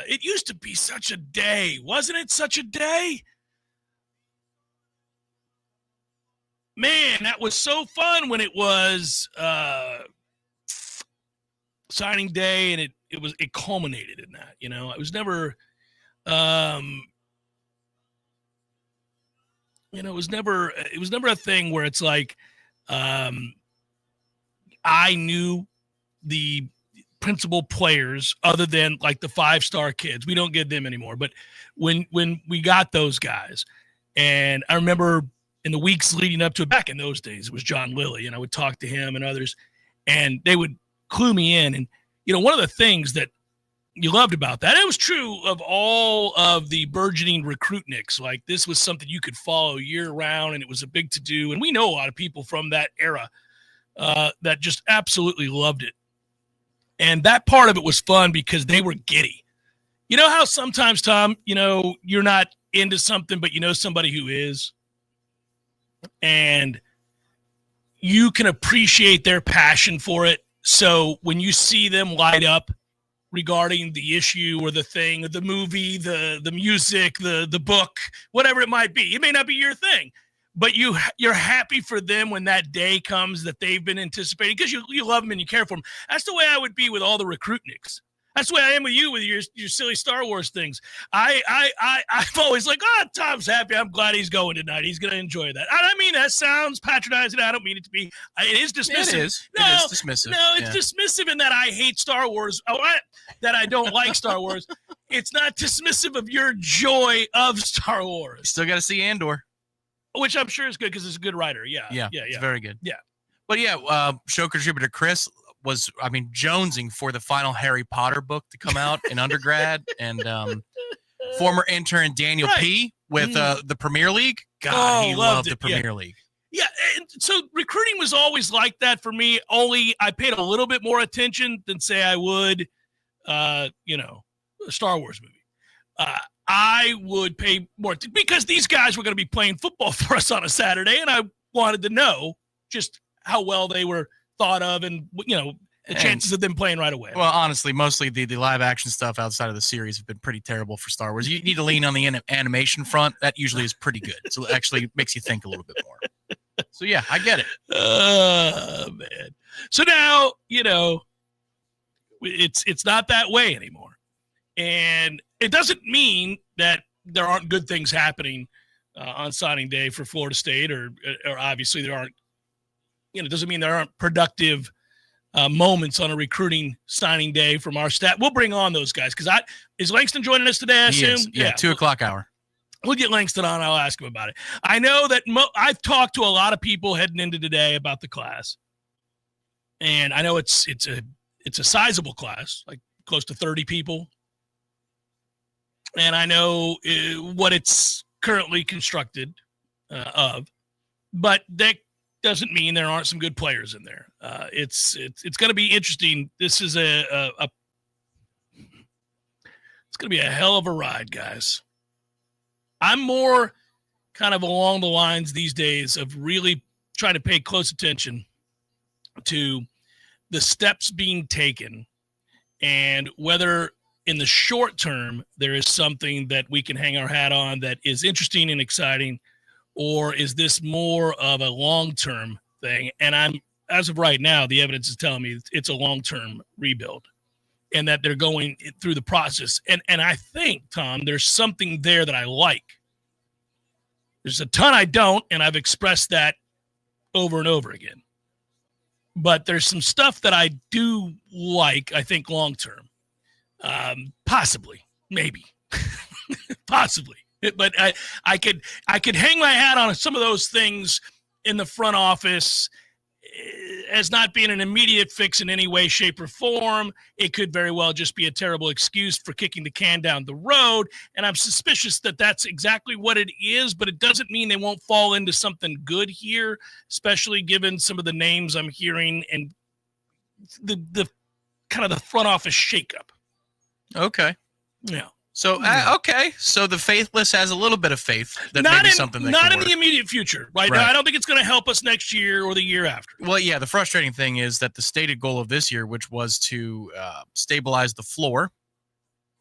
It used to be such a day. Wasn't it such a day? Man, that was so fun when it was signing day, and it culminated in that. It was never it was never a thing where it's like I knew the principal players other than like the 5-star kids. We don't get them anymore. But when we got those guys, and I remember in the weeks leading up to it, back in those days, it was John Lilly, and I would talk to him and others, and they would clue me in. And, one of the things that you loved about that, it was true of all of the burgeoning recruitniks. Like, this was something you could follow year round, and it was a big to-do. And we know a lot of people from that era that just absolutely loved it. And that part of it was fun because they were giddy. You know how sometimes, Tom, you're not into something, but you know somebody who is, and you can appreciate their passion for it. So when you see them light up regarding the issue or the thing, or the movie, the music, the book, whatever it might be, it may not be your thing, but you're happy for them when that day comes that they've been anticipating, because you love them and you care for them. That's the way I would be with all the recruitniks. That's the way I am with you with your silly Star Wars things. I'm always like, Tom's happy. I'm glad he's going tonight. He's going to enjoy that. I mean, that sounds patronizing. I don't mean it to be. It is dismissive. It is dismissive. No, it's dismissive in that I hate Star Wars. That I don't like Star Wars. It's not dismissive of your joy of Star Wars. You still got to see Andor. Which I'm sure is good because it's a good writer. Yeah. It's very good. Yeah. But show contributor Chris was, jonesing for the final Harry Potter book to come out in undergrad, and former intern Daniel P. with the Premier League. God, he loved the Premier League. Yeah, and so recruiting was always like that for me. Only I paid a little bit more attention than, say, I would, a Star Wars movie. I would pay more because these guys were going to be playing football for us on a Saturday, and I wanted to know just how well they were thought of, and the chances of them playing right away. Well, honestly, mostly the live action stuff outside of the series have been pretty terrible for Star Wars. You need to lean on the animation front. That usually is pretty good. So it actually makes you think a little bit more. So yeah, I get it. Oh man. So now, it's not that way anymore. And it doesn't mean that there aren't good things happening on signing day for Florida State, or obviously there aren't. It doesn't mean there aren't productive moments on a recruiting signing day from our staff. We'll bring on those guys because is Langston joining us today? I assume. Yeah, 2:00 hour. We'll get Langston on. I'll ask him about it. I know that I've talked to a lot of people heading into today about the class, and I know it's a sizable class, like close to 30 people. And I know what it's currently constructed of, but that doesn't mean there aren't some good players in there. It's going to be interesting. This is it's going to be a hell of a ride, guys. I'm more kind of along the lines these days of really trying to pay close attention to the steps being taken, and whether in the short term there is something that we can hang our hat on that is interesting and exciting, or is this more of a long-term thing? And as of right now, the evidence is telling me it's a long-term rebuild, and that they're going through the process. And I think, Tom, there's something there that I like. There's a ton I don't, and I've expressed that over and over again. But there's some stuff that I do like, I think, long-term. Possibly, maybe, possibly. But I could hang my hat on some of those things in the front office as not being an immediate fix in any way, shape, or form. It could very well just be a terrible excuse for kicking the can down the road. And I'm suspicious that that's exactly what it is, but it doesn't mean they won't fall into something good here, especially given some of the names I'm hearing and the kind of the front office shakeup. Okay. Yeah. So, okay. So the faithless has a little bit of faith that maybe something that not can in work. The immediate future, right? Now, I don't think it's going to help us next year or the year after. Well, yeah, the frustrating thing is that the stated goal of this year, which was to stabilize the floor,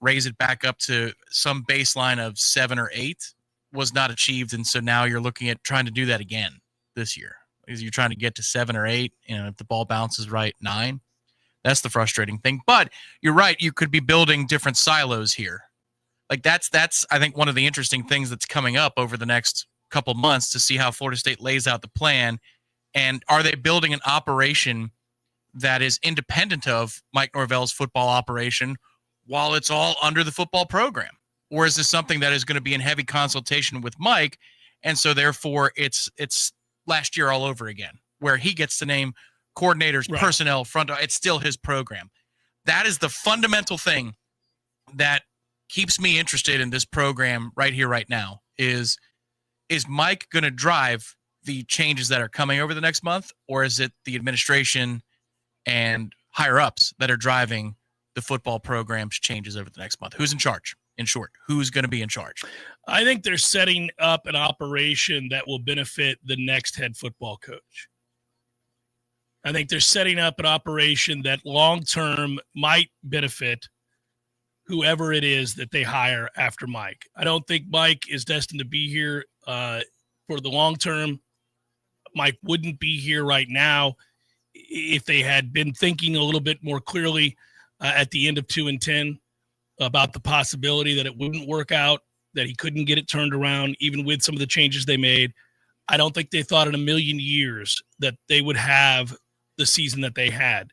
raise it back up to some baseline of 7 or 8 was not achieved. And so now you're looking at trying to do that again this year. Because you're trying to get to 7 or 8, if the ball bounces right, 9. That's the frustrating thing. But you're right, you could be building different silos here. Like that's I think one of the interesting things that's coming up over the next couple months to see how Florida State lays out the plan. And are they building an operation that is independent of Mike Norvell's football operation while it's all under the football program? Or is this something that is going to be in heavy consultation with Mike? And so therefore it's last year all over again, where he gets to name coordinators, right, personnel, front. It's still his program. That is the fundamental thing that keeps me interested in this program right here, right now. Is Mike going to drive the changes that are coming over the next month, or is it the administration and higher ups that are driving the football program's changes over the next month? Who's in charge? In short, who's going to be in charge? I think they're setting up an operation that will benefit the next head football coach. I think they're setting up an operation that long-term might benefit whoever it is that they hire after Mike. I don't think Mike is destined to be here for the long term. Mike wouldn't be here right now if they had been thinking a little bit more clearly at the end of 2-10 about the possibility that it wouldn't work out, that he couldn't get it turned around, even with some of the changes they made. I don't think they thought in a million years that they would have the season that they had.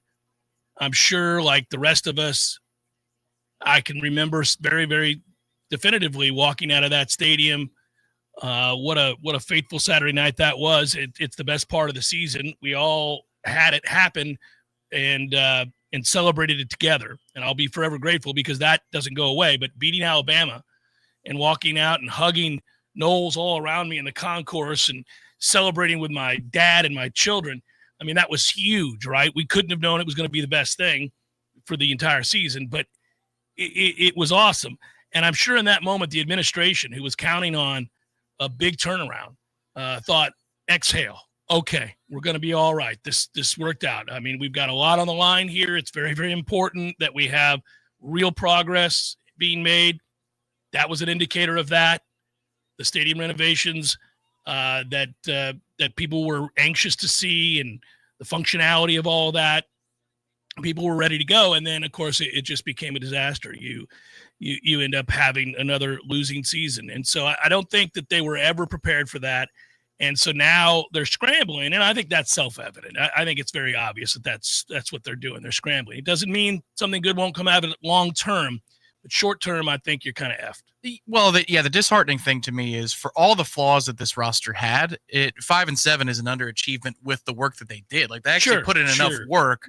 I'm sure, like the rest of us, I can remember very, very definitively walking out of that stadium. What a fateful Saturday night that was. It's the best part of the season. We all had it happen and celebrated it together. And I'll be forever grateful because that doesn't go away. But beating Alabama and walking out and hugging Knowles all around me in the concourse and celebrating with my dad and my children, I mean, that was huge, right? We couldn't have known it was going to be the best thing for the entire season, but it was awesome. And I'm sure in that moment, the administration, who was counting on a big turnaround, thought, exhale. Okay, we're going to be all right. This worked out. I mean, we've got a lot on the line here. It's very, very important that we have real progress being made. That was an indicator of that. The stadium renovations that people were anxious to see and the functionality of all that, people were ready to go. And then, of course, it just became a disaster. You end up having another losing season. And so I don't think that they were ever prepared for that. And so now they're scrambling, and I think that's self-evident. I think it's very obvious that that's what they're doing. They're scrambling. It doesn't mean something good won't come out of it long-term, but short-term, I think you're kind of effed. Well, the disheartening thing to me is for all the flaws that this roster had, 5-7 is an underachievement with the work that they did. Like they actually put in enough work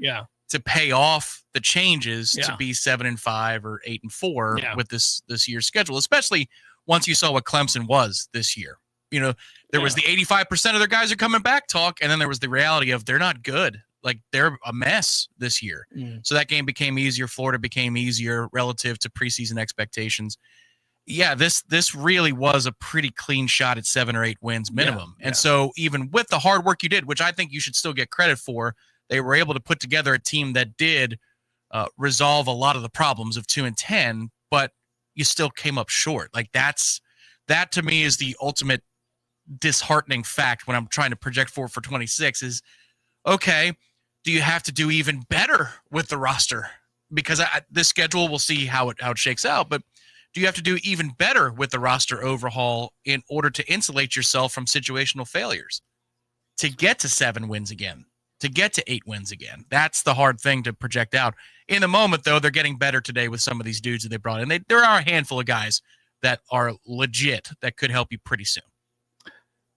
to pay off the changes to be 7-5 or 8-4 with this year's schedule, especially once you saw what Clemson was this year. There was the 85% of their guys are coming back talk, and then there was the reality of they're not good. Like they're a mess this year. So that game became easier. Florida became easier relative to preseason expectations. Yeah, this really was a pretty clean shot at 7 or 8 wins minimum. And so even with the hard work you did, which I think you should still get credit for, they were able to put together a team that did resolve a lot of the problems of 2-10, but you still came up short. Like that to me is the ultimate disheartening fact when I'm trying to project for 26 is, okay, do you have to do even better with the roster? Because this schedule, we'll see how it shakes out, but do you have to do even better with the roster overhaul in order to insulate yourself from situational failures to get to 7 wins again, to get to 8 wins again? That's the hard thing to project out. In the moment, though, they're getting better today with some of these dudes that they brought in. There are a handful of guys that are legit that could help you pretty soon.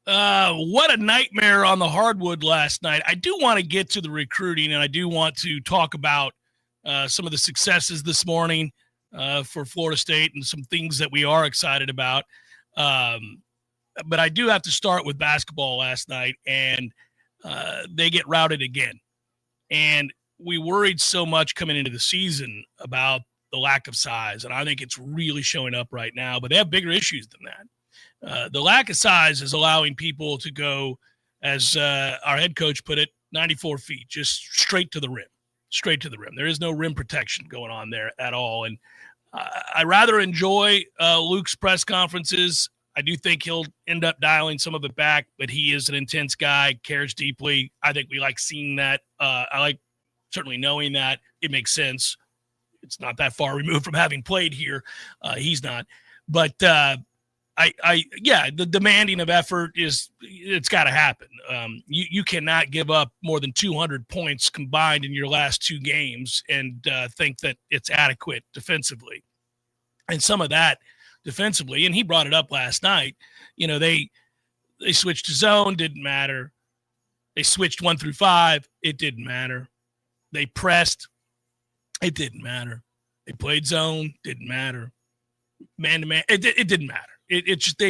What a nightmare on the hardwood last night. I do want to get to the recruiting, and I do want to talk about some of the successes this morning for Florida State and some things that we are excited about. But I do have to start with basketball last night, and they get routed again. And we worried so much coming into the season about the lack of size, and I think it's really showing up right now. But they have bigger issues than that. The lack of size is allowing people to go, as our head coach put it, 94 feet, just straight to the rim. There is no rim protection going on there at all. And I rather enjoy Luke's press conferences. I do think he'll end up dialing some of it back, but he is an intense guy, cares deeply. I think we like seeing that. I like certainly knowing that. It makes sense. It's not that far removed from having played here. He's not. But the demanding of effort it's got to happen. You cannot give up more than 200 points combined in your last two games and think that it's adequate defensively. And some of that defensively, and he brought it up last night, they switched to zone, didn't matter. They switched 1 through 5, it didn't matter. They pressed, it didn't matter. They played zone, didn't matter. Man-to-man, it didn't matter. It just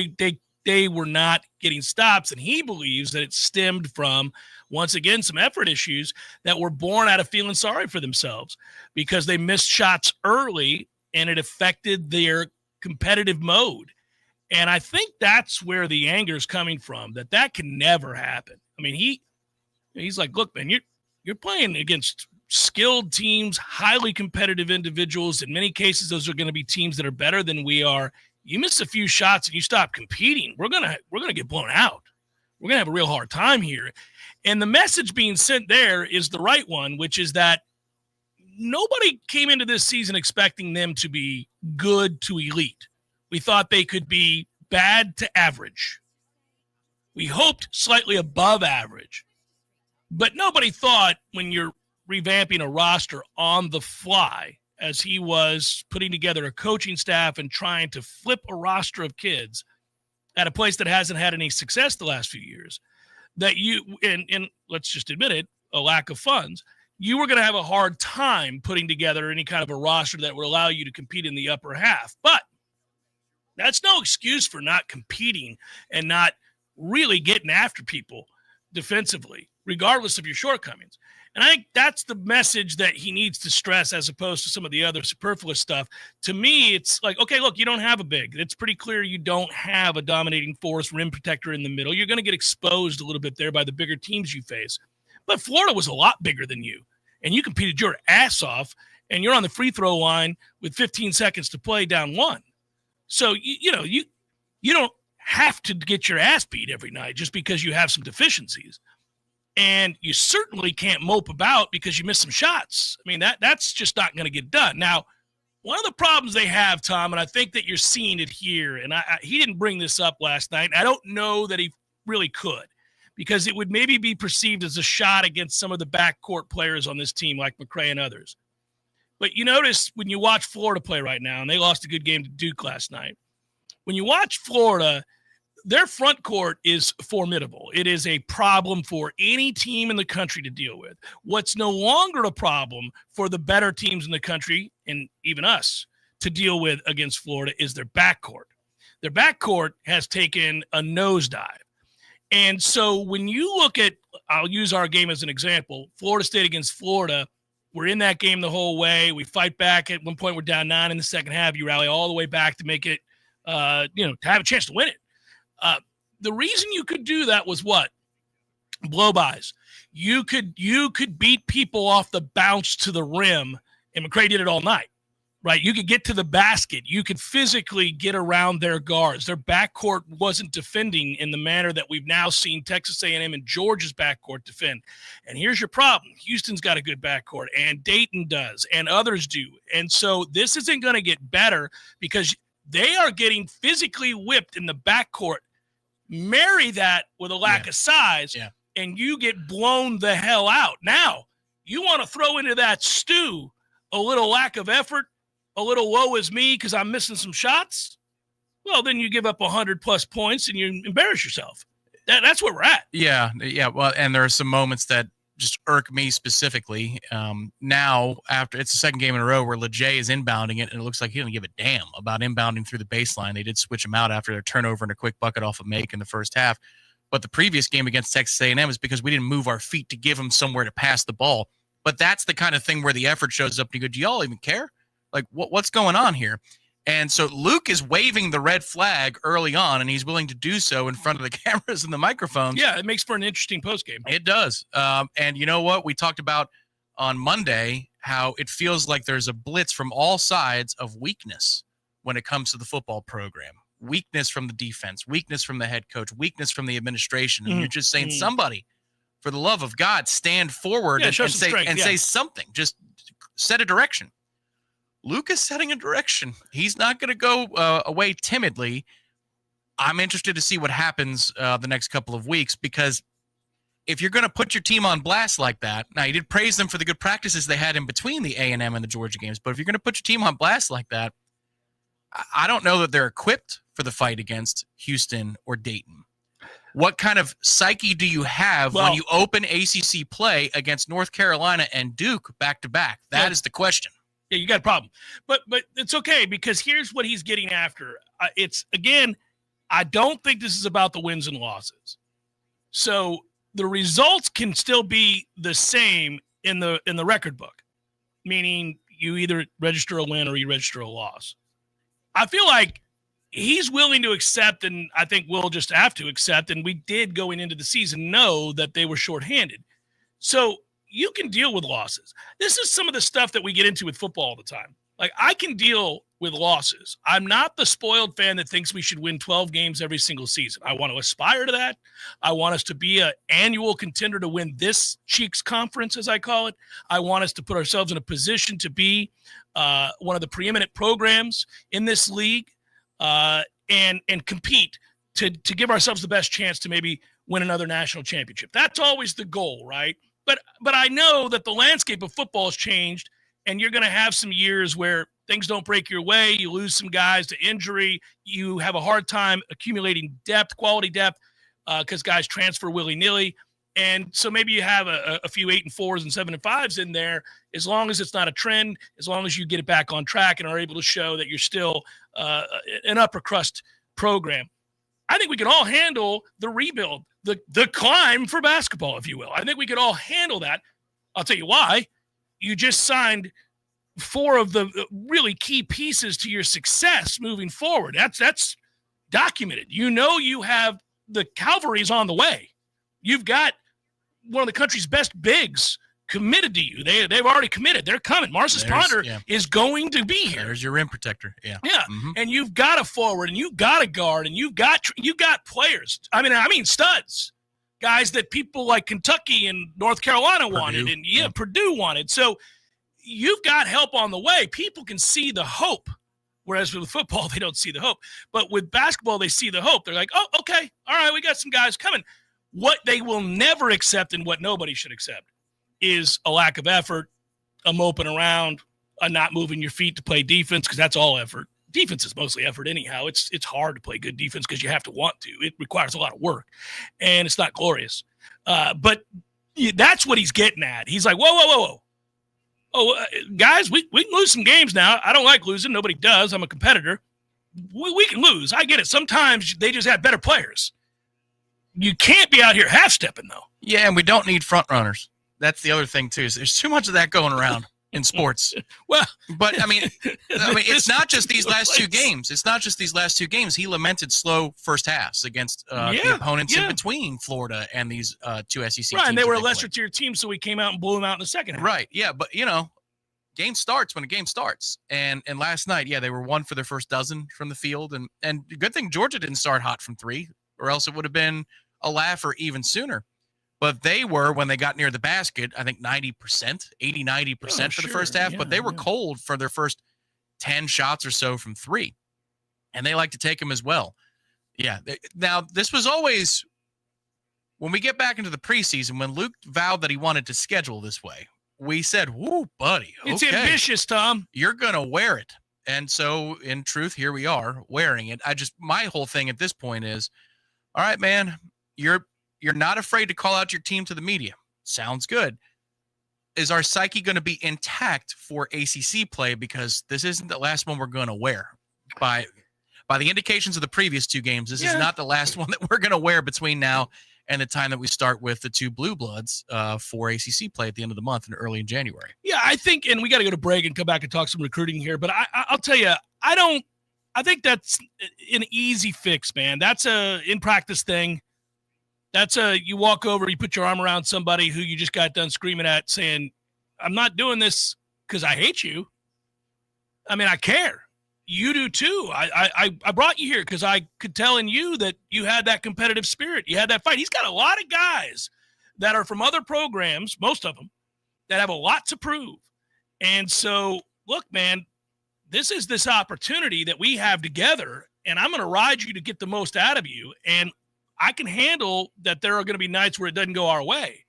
they were not getting stops, and he believes that it stemmed from, once again, some effort issues that were born out of feeling sorry for themselves because they missed shots early, and it affected their competitive mode. And I think that's where the anger is coming from, that can never happen. I mean, he's like, look, man, you're playing against skilled teams, highly competitive individuals. In many cases, those are going to be teams that are better than we are. You miss a few shots and you stop competing, we're gonna get blown out. We're gonna have a real hard time here. And the message being sent there is the right one, which is that nobody came into this season expecting them to be good to elite. We thought they could be bad to average. We hoped slightly above average. But nobody thought when you're revamping a roster on the fly, as he was putting together a coaching staff and trying to flip a roster of kids at a place that hasn't had any success the last few years, that you, and let's just admit it, a lack of funds, you were going to have a hard time putting together any kind of a roster that would allow you to compete in the upper half. But that's no excuse for not competing and not really getting after people defensively, regardless of your shortcomings. And I think that's the message that he needs to stress as opposed to some of the other superfluous stuff. To me, it's like, okay, look, you don't have a big. It's pretty clear you don't have a dominating force rim protector in the middle. You're going to get exposed a little bit there by the bigger teams you face. But Florida was a lot bigger than you, and you competed your ass off, and you're on the free throw line with 15 seconds to play down 1. So, you don't have to get your ass beat every night just because you have some deficiencies. And you certainly can't mope about because you missed some shots. I mean, that's just not going to get done. Now, one of the problems they have, Tom, and I think that you're seeing it here, and he didn't bring this up last night, and I don't know that he really could, because it would maybe be perceived as a shot against some of the backcourt players on this team like McCray and others. But you notice when you watch Florida play right now, and they lost a good game to Duke last night, when you watch Florida, their front court is formidable. It is a problem for any team in the country to deal with. What's no longer a problem for the better teams in the country, and even us, to deal with against Florida is their backcourt. Their backcourt has taken a nosedive. And so when you look at, I'll use our game as an example, Florida State against Florida, we're in that game the whole way. We fight back. At one point, we're down 9 in the second half. You rally all the way back to make it, to have a chance to win it. The reason you could do that was what? Blow-bys. You could beat people off the bounce to the rim, and McCray did it all night, right? You could get to the basket. You could physically get around their guards. Their backcourt wasn't defending in the manner that we've now seen Texas A&M and Georgia's backcourt defend. And here's your problem. Houston's got a good backcourt, and Dayton does, and others do. And so this isn't going to get better because they are getting physically whipped in the backcourt. Marry that with a lack of size, and you get blown the hell out. Now, you want to throw into that stew a little lack of effort, a little woe is me because I'm missing some shots? Well, then you give up 100-plus points and you embarrass yourself. That's where we're at. Yeah. Well, and there are some moments that just irk me specifically. Now, after it's the second game in a row where Lejay is inbounding it, and it looks like he didn't give a damn about inbounding through the baseline. They did switch him out after their turnover and a quick bucket off of Make in the first half. But the previous game against Texas A&M is because we didn't move our feet to give him somewhere to pass the ball. But that's the kind of thing where the effort shows up and you go, do y'all even care? Like, what's going on here? And so Luke is waving the red flag early on, and he's willing to do so in front of the cameras and the microphones. Yeah, it makes for an interesting postgame. It does. And you know what? We talked about on Monday how it feels like there's a blitz from all sides of weakness when it comes to the football program. Weakness from the defense, weakness from the head coach, weakness from the administration. And you're just saying, somebody, for the love of God, stand forward and say something. Just set a direction. Luke is setting a direction. He's not going to go away timidly. I'm interested to see what happens the next couple of weeks, because if you're going to put your team on blast like that, now you did praise them for the good practices they had in between the A&M and the Georgia games, but if you're going to put your team on blast like that, I don't know that they're equipped for the fight against Houston or Dayton. What kind of psyche do you have when you open ACC play against North Carolina and Duke back-to-back? That is the question. Yeah, you got a problem. But it's okay, because here's what he's getting after. I don't think this is about the wins and losses. So the results can still be the same in the record book, meaning you either register a win or you register a loss. I feel like he's willing to accept, and I think we'll just have to accept, and we did going into the season know that they were shorthanded. So you can deal with losses. This is some of the stuff that we get into with football all the time. Like, I can deal with losses. I'm not the spoiled fan that thinks we should win 12 games every single season. I want to aspire to that. I want us to be an annual contender to win this Cheeks Conference, as I call it. I want us to put ourselves in a position to be one of the preeminent programs in this league and compete to give ourselves the best chance to maybe win another national championship. That's always the goal, right? But I know that the landscape of football has changed, and you're going to have some years where things don't break your way. You lose some guys to injury. You have a hard time accumulating depth, quality depth, because guys transfer willy-nilly. And so maybe you have a few 8-4s and 7-5s in there, as long as it's not a trend, as long as you get it back on track and are able to show that you're still an upper crust program. I think we can all handle the rebuild, the climb for basketball, if you will. I think we could all handle that. I'll tell you why. You just signed 4 of the really key pieces to your success moving forward. That's documented. You know you have the cavalry's on the way. You've got one of the country's best bigs committed to you. They've already committed. They're coming. Marcus Ponder is going to be here. There's your rim protector. Yeah. Mm-hmm. And you've got a forward, and you've got a guard, and you've got players. I mean studs. Guys that people like Kentucky and North Carolina wanted, and Purdue wanted. So you've got help on the way. People can see the hope, whereas with football, they don't see the hope. But with basketball, they see the hope. They're like, oh, okay, all right, we got some guys coming. What they will never accept, and what nobody should accept, is a lack of effort, a moping around, a not moving your feet to play defense, because that's all effort. Defense is mostly effort anyhow. It's hard to play good defense because you have to want to. It requires a lot of work, and it's not glorious. But that's what he's getting at. He's like, whoa. Oh, guys, we can lose some games now. I don't like losing. Nobody does. I'm a competitor. We can lose. I get it. Sometimes they just have better players. You can't be out here half-stepping, though. Yeah, and we don't need front runners. That's the other thing, too. Is there's too much of that going around in sports. But I mean, it's not just these last 2 games. It's not just these last 2 games. He lamented slow first halves against the opponents in between Florida and these 2 SEC teams. Right, and they were a lesser-tier team, so we came out and blew them out in the second half. Right, yeah, but, game starts when a game starts. And last night, they were 1 for their first dozen from the field. And good thing Georgia didn't start hot from 3, or else it would have been a laugher even sooner. But they were, when they got near the basket, I think 90%, 80-90% for the first half. But they were cold for their first 10 shots or so from 3. And they like to take them as well. Yeah. Now, this was always, when we get back into the preseason, when Luke vowed that he wanted to schedule this way, we said, whoo, buddy. Okay, it's ambitious, Tom. You're going to wear it. And so, in truth, here we are wearing it. My whole thing at this point is, all right, man, you're not afraid to call out your team to the media. Sounds good. Is our psyche going to be intact for ACC play? Because this isn't the last one we're going to wear. By the indications of the previous 2 games, this is not the last one that we're going to wear between now and the time that we start with the 2 Blue Bloods for ACC play at the end of the month and early in January. Yeah, I think, and we got to go to break and come back and talk some recruiting here, but I'll tell you, I think that's an easy fix, man. That's a in-practice thing. That's you walk over, you put your arm around somebody who you just got done screaming at saying, I'm not doing this because I hate you. I mean, I care. You do too. I brought you here because I could tell in you that you had that competitive spirit. You had that fight. He's got a lot of guys that are from other programs, most of them, that have a lot to prove. And so, look, man, this is this opportunity that we have together, and I'm going to ride you to get the most out of you. And I can handle that there are going to be nights where it doesn't go our way.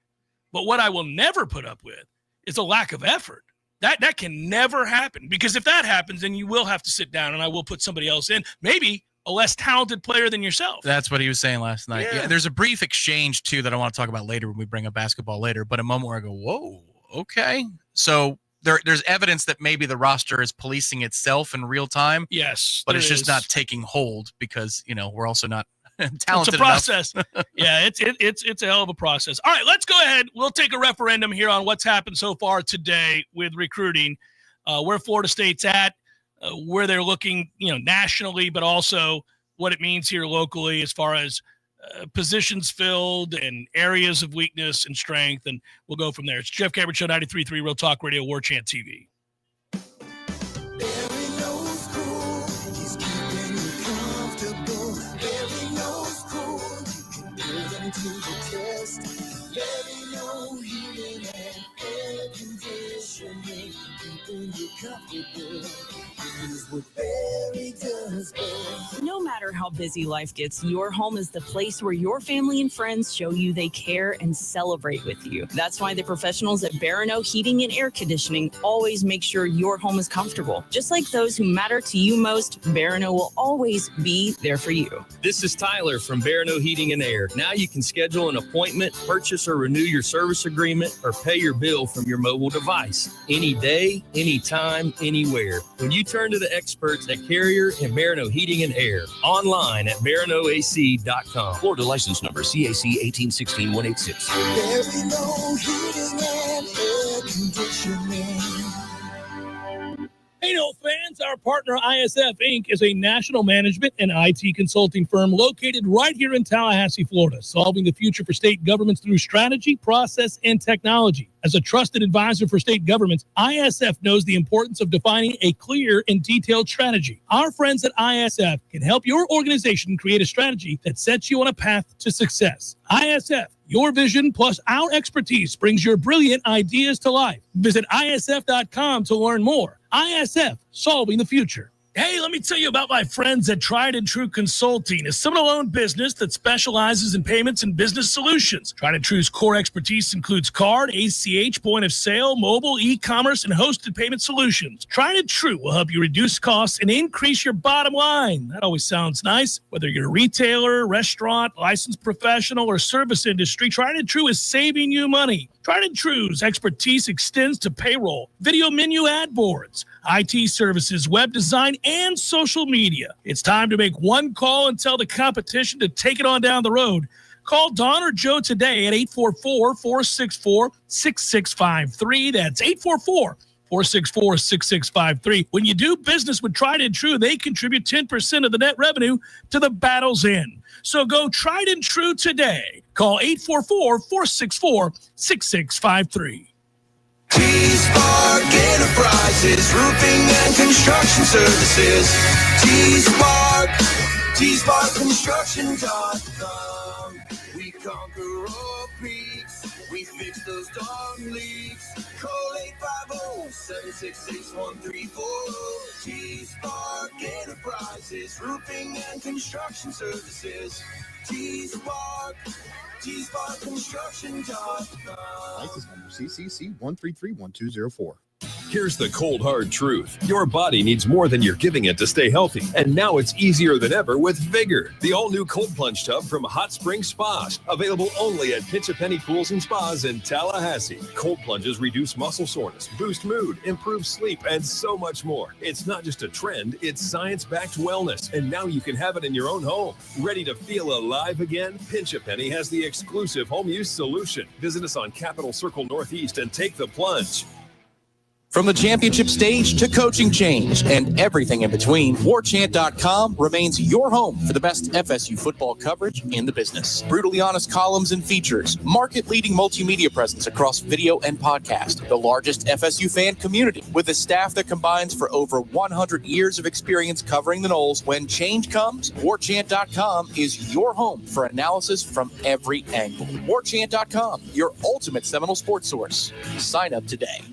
But what I will never put up with is a lack of effort. That can never happen, because if that happens, then you will have to sit down and I will put somebody else in, maybe a less talented player than yourself. That's what he was saying last night. Yeah, there's a brief exchange, too, that I want to talk about later when we bring up basketball later, but a moment where I go, whoa, okay. So there's evidence that maybe the roster is policing itself in real time. Yes. But it's just not taking hold because, we're also not It's talented a process. Yeah, it's a hell of a process. All right, let's go ahead. We'll take a referendum here on what's happened so far today with recruiting, where Florida State's at, where they're looking, nationally, but also what it means here locally as far as positions filled and areas of weakness and strength, and we'll go from there. It's Jeff Cameron Show, 93.3 Real Talk Radio, Warchant TV. No matter how busy life gets, your home is the place where your family and friends show you they care and celebrate with you. That's why the professionals at Barano Heating and Air Conditioning always make sure your home is comfortable. Just like those who matter to you most, Barano will always be there for you. This is Tyler from Barano Heating and Air. Now you can schedule an appointment, purchase or renew your service agreement, or pay your bill from your mobile device. Any day, anytime, anywhere. When you turn to the experts at Carrier and Barano Heating and Air. Online at baranoac.com. Florida license number CAC 1816186. Barano Heating and Air Conditioning. Hey, fans, our partner ISF Inc. is a national management and IT consulting firm located right here in Tallahassee, Florida, solving the future for state governments through strategy, process, and technology. As a trusted advisor for state governments, ISF knows the importance of defining a clear and detailed strategy. Our friends at ISF can help your organization create a strategy that sets you on a path to success. ISF, your vision plus our expertise brings your brilliant ideas to life. Visit ISF.com to learn more. ISF, solving the future. Hey, let me tell you about my friends at Tried and True Consulting, a Seminole-owned business that specializes in payments and business solutions. Tried and True's core expertise includes card, ACH, point of sale, mobile, e-commerce, and hosted payment solutions. Tried and True will help you reduce costs and increase your bottom line. That always sounds nice. Whether you're a retailer, restaurant, licensed professional, or service industry, Tried and True is saving you money. Tried and True's expertise extends to payroll, video menu ad boards, IT services, web design, and social media. It's time to make one call and tell the competition to take it on down the road. Call Don or Joe today at 844-464-6653. That's 844-464-6653. When you do business with Tried and True, they contribute 10% of the net revenue to the battle's end. So go Tried and True today. Call 844-464-6653. T-Spark Enterprises, roofing and construction services. T-Spark, T-SparkConstruction.com. We conquer all peaks, we fix those dark leaks. Call 850-766-1340. T-Spark Enterprises, roofing and construction services. T-Spark, TSparkConstruction.com. License number CCC 1331204. Here's the cold, hard truth. Your body needs more than you're giving it to stay healthy. And now it's easier than ever with Vigor, the all-new cold plunge tub from Hot Spring Spas. Available only at Pinch a Penny Pools and Spas in Tallahassee. Cold plunges reduce muscle soreness, boost mood, improve sleep, and so much more. It's not just a trend, it's science-backed wellness. And now you can have it in your own home. Ready to feel alive again? Pinch a Penny has the exclusive home use solution. Visit us on Capitol Circle Northeast and take the plunge. From the championship stage to coaching change and everything in between, Warchant.com remains your home for the best FSU football coverage in the business. Brutally honest columns and features, market-leading multimedia presence across video and podcast, the largest FSU fan community with a staff that combines for over 100 years of experience covering the Noles. When change comes, Warchant.com is your home for analysis from every angle. Warchant.com, your ultimate Seminole sports source. Sign up today.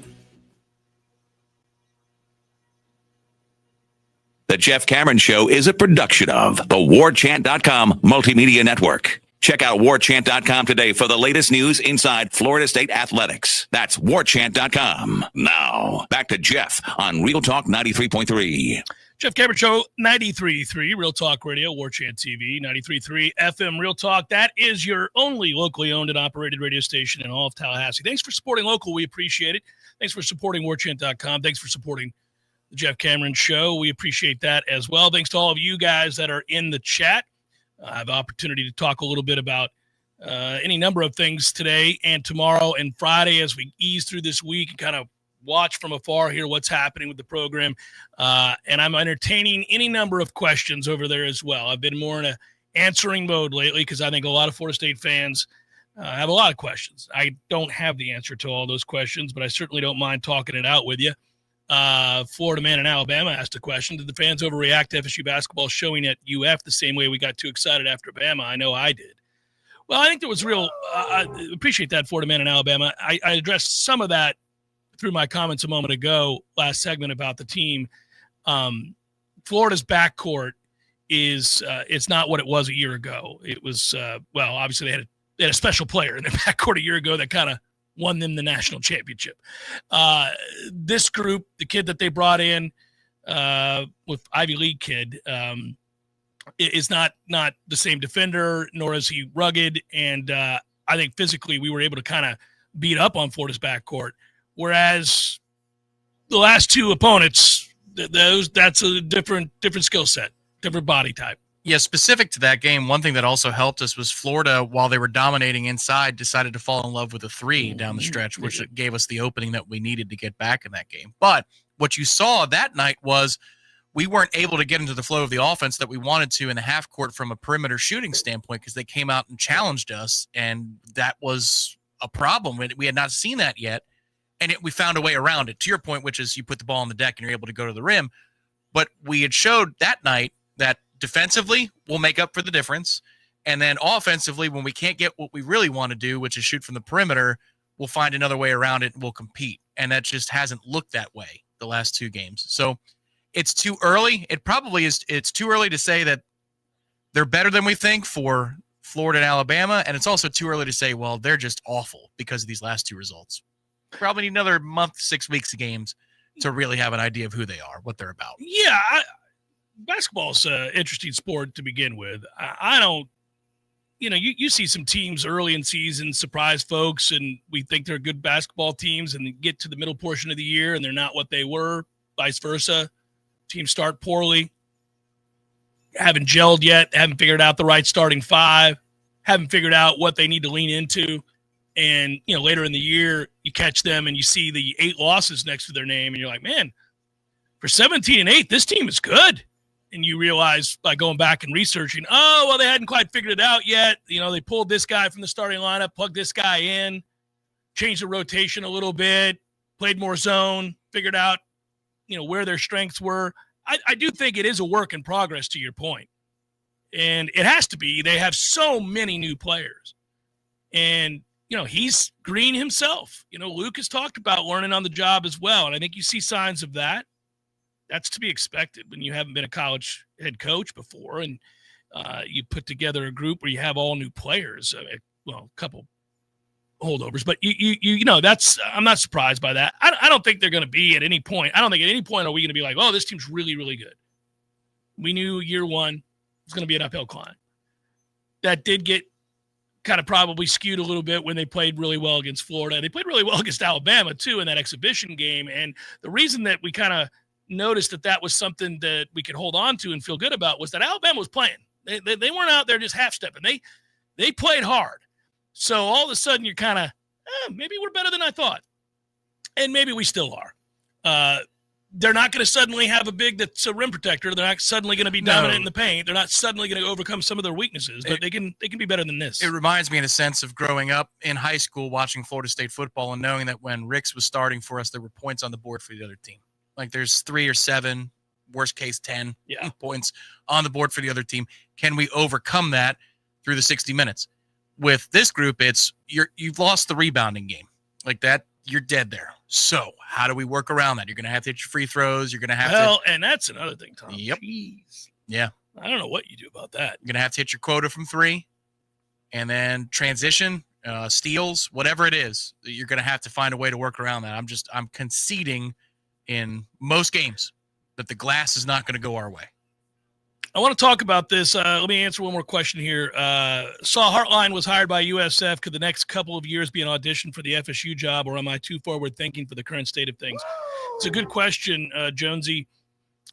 The Jeff Cameron Show is a production of the Warchant.com Multimedia Network. Check out Warchant.com today for the latest news inside Florida State athletics. That's Warchant.com. Now, back to Jeff on Real Talk 93.3. Jeff Cameron Show, 93.3, Real Talk Radio, Warchant TV, 93.3 FM Real Talk. That is your only locally owned and operated radio station in all of Tallahassee. Thanks for supporting local. We appreciate it. Thanks for supporting Warchant.com. Thanks for supporting the Jeff Cameron Show. We appreciate that as well. Thanks to all of you guys that are in the chat. I have the opportunity to talk a little bit about any number of things today and tomorrow and Friday as we ease through this week and kind of watch from afar here what's happening with the program. And I'm entertaining any number of questions over there as well. I've been more in a answering mode lately because I think a lot of Florida State fans have a lot of questions. I don't have the answer to all those questions, but I certainly don't mind talking it out with you. Florida man in Alabama asked a question. Did the fans overreact to FSU basketball showing at UF the same way we got too excited after Bama? I know I did. Well, I think there was real I appreciate that, Florida man in Alabama. I addressed some of that through my comments a moment ago, last segment about the team. Florida's backcourt is it's not what it was a year ago. It was obviously they had a special player in their backcourt a year ago that kind of won them the national championship. This group, the kid that they brought in with Ivy League kid, is not the same defender, nor is he rugged. And I think physically we were able to kind of beat up on Florida's backcourt. Whereas the last two opponents, that's a different skill set, different body type. Yeah, specific to that game, one thing that also helped us was Florida, while they were dominating inside, decided to fall in love with a three down the stretch, which gave us the opening that we needed to get back in that game. But what you saw that night was we weren't able to get into the flow of the offense that we wanted to in the half court from a perimeter shooting standpoint because they came out and challenged us, and that was a problem. We had not seen that yet. And we found a way around it, to your point, which is you put the ball on the deck and you're able to go to the rim. But we had showed that night that defensively we'll make up for the difference. And then offensively, when we can't get what we really want to do, which is shoot from the perimeter, we'll find another way around it and we'll compete. And that just hasn't looked that way the last two games. So it's too early. It probably is. It's too early to say that they're better than we think for Florida and Alabama. And it's also too early to say, well, they're just awful because of these last two results. Probably need another month, 6 weeks of games to really have an idea of who they are, what they're about. Yeah, basketball's an interesting sport to begin with. I don't, you see some teams early in season surprise folks, and we think they're good basketball teams, and they get to the middle portion of the year, and they're not what they were, vice versa. Teams start poorly, haven't gelled yet, haven't figured out the right starting five, haven't figured out what they need to lean into. And, later in the year, you catch them and you see the 8 losses next to their name, and you're like, man, for 17-8, this team is good. And you realize by going back and researching, they hadn't quite figured it out yet. They pulled this guy from the starting lineup, plugged this guy in, changed the rotation a little bit, played more zone, figured out, where their strengths were. I do think it is a work in progress, to your point. And it has to be. They have so many new players. And he's green himself. Luke has talked about learning on the job as well. And I think you see signs of that. That's to be expected when you haven't been a college head coach before. And you put together a group where you have all new players. A couple holdovers. But, I'm not surprised by that. I don't think they're going to be at any point. I don't think at any point are we going to be like, this team's really, really good. We knew year one was going to be an uphill climb. That did get kind of probably skewed a little bit when they played really well against Florida. They played really well against Alabama, too, in that exhibition game. And the reason that we kind of noticed that was something that we could hold on to and feel good about was that Alabama was playing. They weren't out there just half-stepping. They played hard. So all of a sudden you're kind of, maybe we're better than I thought. And maybe we still are. They're not going to suddenly have a big that's a rim protector. They're not suddenly going to be dominant in the paint. They're not suddenly going to overcome some of their weaknesses, but they can be better than this. It reminds me in a sense of growing up in high school watching Florida State football and knowing that when Ricks was starting for us, there were points on the board for the other team. Like there's 3 or 7, worst case 10 points on the board for the other team. Can we overcome that through the 60 minutes? With this group, it's you've lost the rebounding game. Like that, you're dead there. So how do we work around that? You're going to have to hit your free throws. You're going to have to. Well, and that's another thing, Tom. Yep. Jeez. Yeah. I don't know what you do about that. You're going to have to hit your quota from 3 and then transition, steals, whatever it is. You're going to have to find a way to work around that. I'm conceding in most games that the glass is not going to go our way. I want to talk about this. Let me answer one more question here. Saw Hartline was hired by USF. Could the next couple of years be an audition for the FSU job, or am I too forward thinking for the current state of things? It's a good question, Jonesy.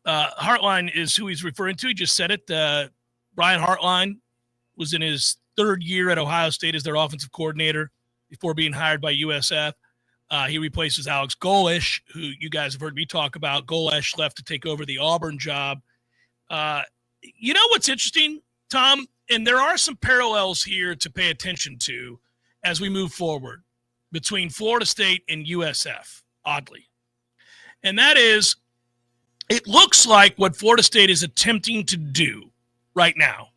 Hartline is who he's referring to. He just said it. Brian Hartline was in his 3rd year at Ohio State as their offensive coordinator before being hired by USF. He replaces Alex Golesh, who you guys have heard me talk about. Golesh left to take over the Auburn job. You know what's interesting, Tom? And there are some parallels here to pay attention to as we move forward between Florida State and USF, oddly. And that is, it looks like what Florida State is attempting to do right now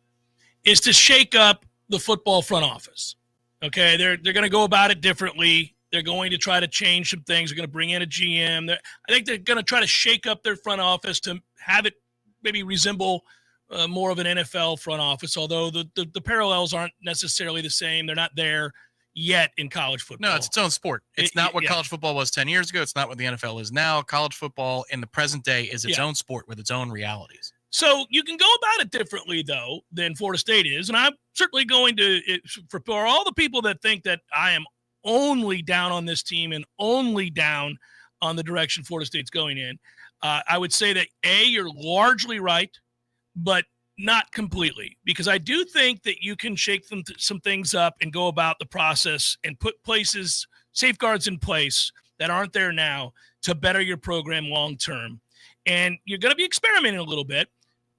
is to shake up the football front office. Okay, they're going to go about it differently. They're going to try to change some things. They're going to bring in a GM. I think they're going to try to shake up their front office to have it maybe resemble more of an NFL front office, although the parallels aren't necessarily the same. They're not there yet in college football. No, it's its own sport. It's not what college football was 10 years ago. It's not what the NFL is now. College football in the present day is its own sport with its own realities. So you can go about it differently, though, than Florida State is. And I'm certainly going to, for all the people that think that I am only down on this team and only down on the direction Florida State's going in, I would say that, A, you're largely right, but not completely, because I do think that you can shake some things up and go about the process and put safeguards in place that aren't there now to better your program long term. And you're going to be experimenting a little bit,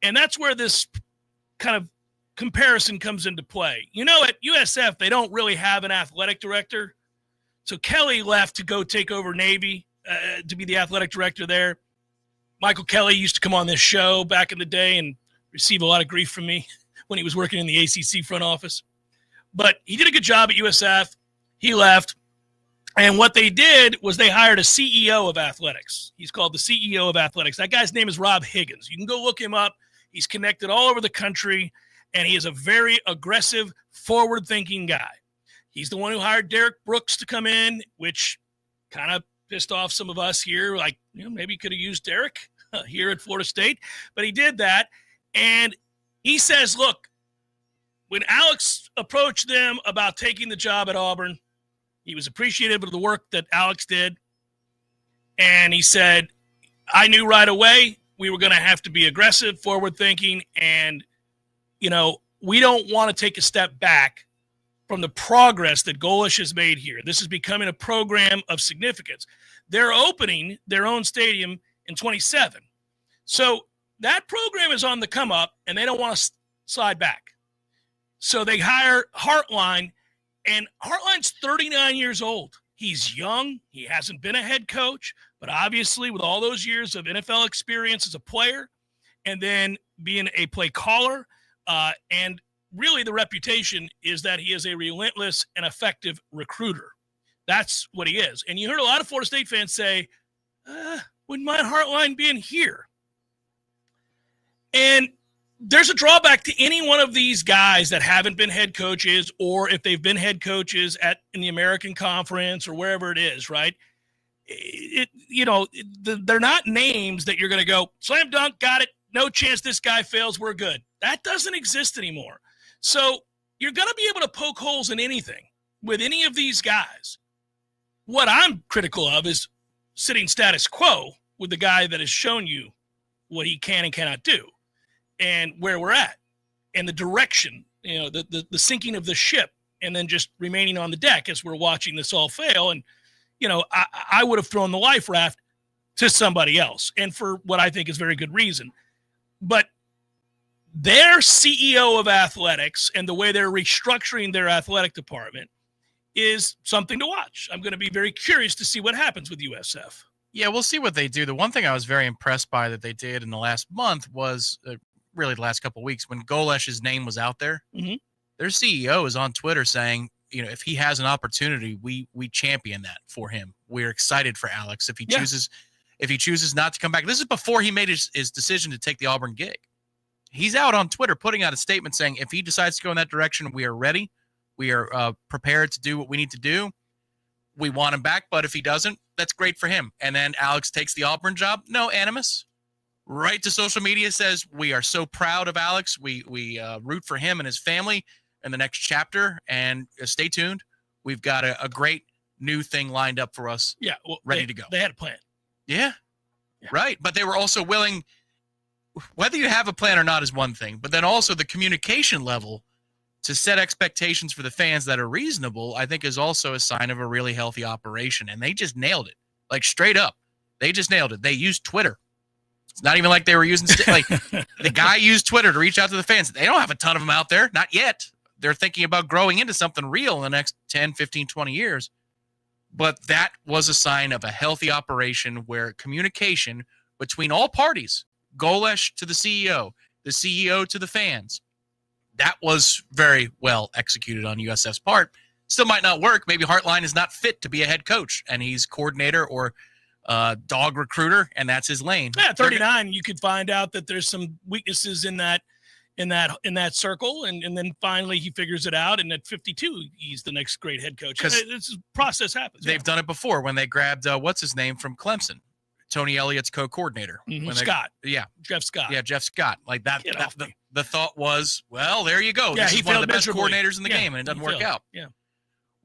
and that's where this kind of comparison comes into play. You know, at USF, they don't really have an athletic director. So Kelly left to go take over Navy to be the athletic director there. Michael Kelly used to come on this show back in the day and receive a lot of grief from me when he was working in the ACC front office. But he did a good job at USF. He left. And what they did was they hired a CEO of athletics. He's called the CEO of athletics. That guy's name is Rob Higgins. You can go look him up. He's connected all over the country, and he is a very aggressive, forward-thinking guy. He's the one who hired Derek Brooks to come in, which kind of pissed off some of us here. Like, maybe he could have used Derek here at Florida State. But he did that. And he says, look, when Alex approached them about taking the job at Auburn, he was appreciative of the work that Alex did. And he said, I knew right away we were going to have to be aggressive, forward-thinking, and, we don't want to take a step back from the progress that Golesh has made here. This is becoming a program of significance. They're opening their own stadium in 27. So that program is on the come up, and they don't want to slide back. So they hire Hartline, and Hartline's 39 years old. He's young. He hasn't been a head coach, but obviously with all those years of NFL experience as a player and then being a play caller, and really the reputation is that he is a relentless and effective recruiter. That's what he is. And you heard a lot of Florida State fans say, wouldn't mind Hartline being here. And there's a drawback to any one of these guys that haven't been head coaches, or if they've been head coaches in the American Conference or wherever it is, right? They're not names that you're going to go, slam dunk, got it, no chance this guy fails, we're good. That doesn't exist anymore. So you're going to be able to poke holes in anything with any of these guys. What I'm critical of is sitting status quo with the guy that has shown you what he can and cannot do and where we're at and the direction, the sinking of the ship, and then just remaining on the deck as we're watching this all fail. And, I would have thrown the life raft to somebody else, and for what I think is very good reason. But their CEO of athletics and the way they're restructuring their athletic department is something to watch. I'm going to be very curious to see what happens with USF. Yeah, we'll see what they do. The one thing I was very impressed by that they did in the last month was really the last couple of weeks when Golesh's name was out there. Mm-hmm. Their CEO is on Twitter saying, if he has an opportunity, we champion that for him. We're excited for Alex if he chooses not to come back. This is before he made his decision to take the Auburn gig. He's out on Twitter putting out a statement saying if he decides to go in that direction, we are ready. We are prepared to do what we need to do. We want him back, but if he doesn't, that's great for him. And then Alex takes the Auburn job. No animus. Right to social media says we are so proud of Alex. We root for him and his family in the next chapter. And stay tuned. We've got a great new thing lined up for us. Yeah, well, ready to go. They had a plan. Yeah, right. But they were also willing. Whether you have a plan or not is one thing, but then also the communication level to set expectations for the fans that are reasonable, I think is also a sign of a really healthy operation. And they just nailed it. Like straight up. They just nailed it. They used Twitter. It's not even like they were using the guy used Twitter to reach out to the fans. They don't have a ton of them out there. Not yet. They're thinking about growing into something real in the next 10, 15, 20 years. But that was a sign of a healthy operation where communication between all parties, Golesh to the CEO to the fans, that was very well executed on USF's part. Still might not work. Maybe Hartline is not fit to be a head coach, and he's coordinator or dog recruiter, and that's his lane. Yeah, 39, you could find out that there's some weaknesses in that circle, and then finally he figures it out, and at 52, he's the next great head coach. Because this process happens. They've done it before when they grabbed what's his name from Clemson, Tony Elliott's co-coordinator. Mm-hmm. Scott. Jeff Scott. Yeah, Jeff Scott. Like that. The thought was, well, there you go. Yeah, this is one of the best miserably. coordinators in the game, and it doesn't work out. Yeah,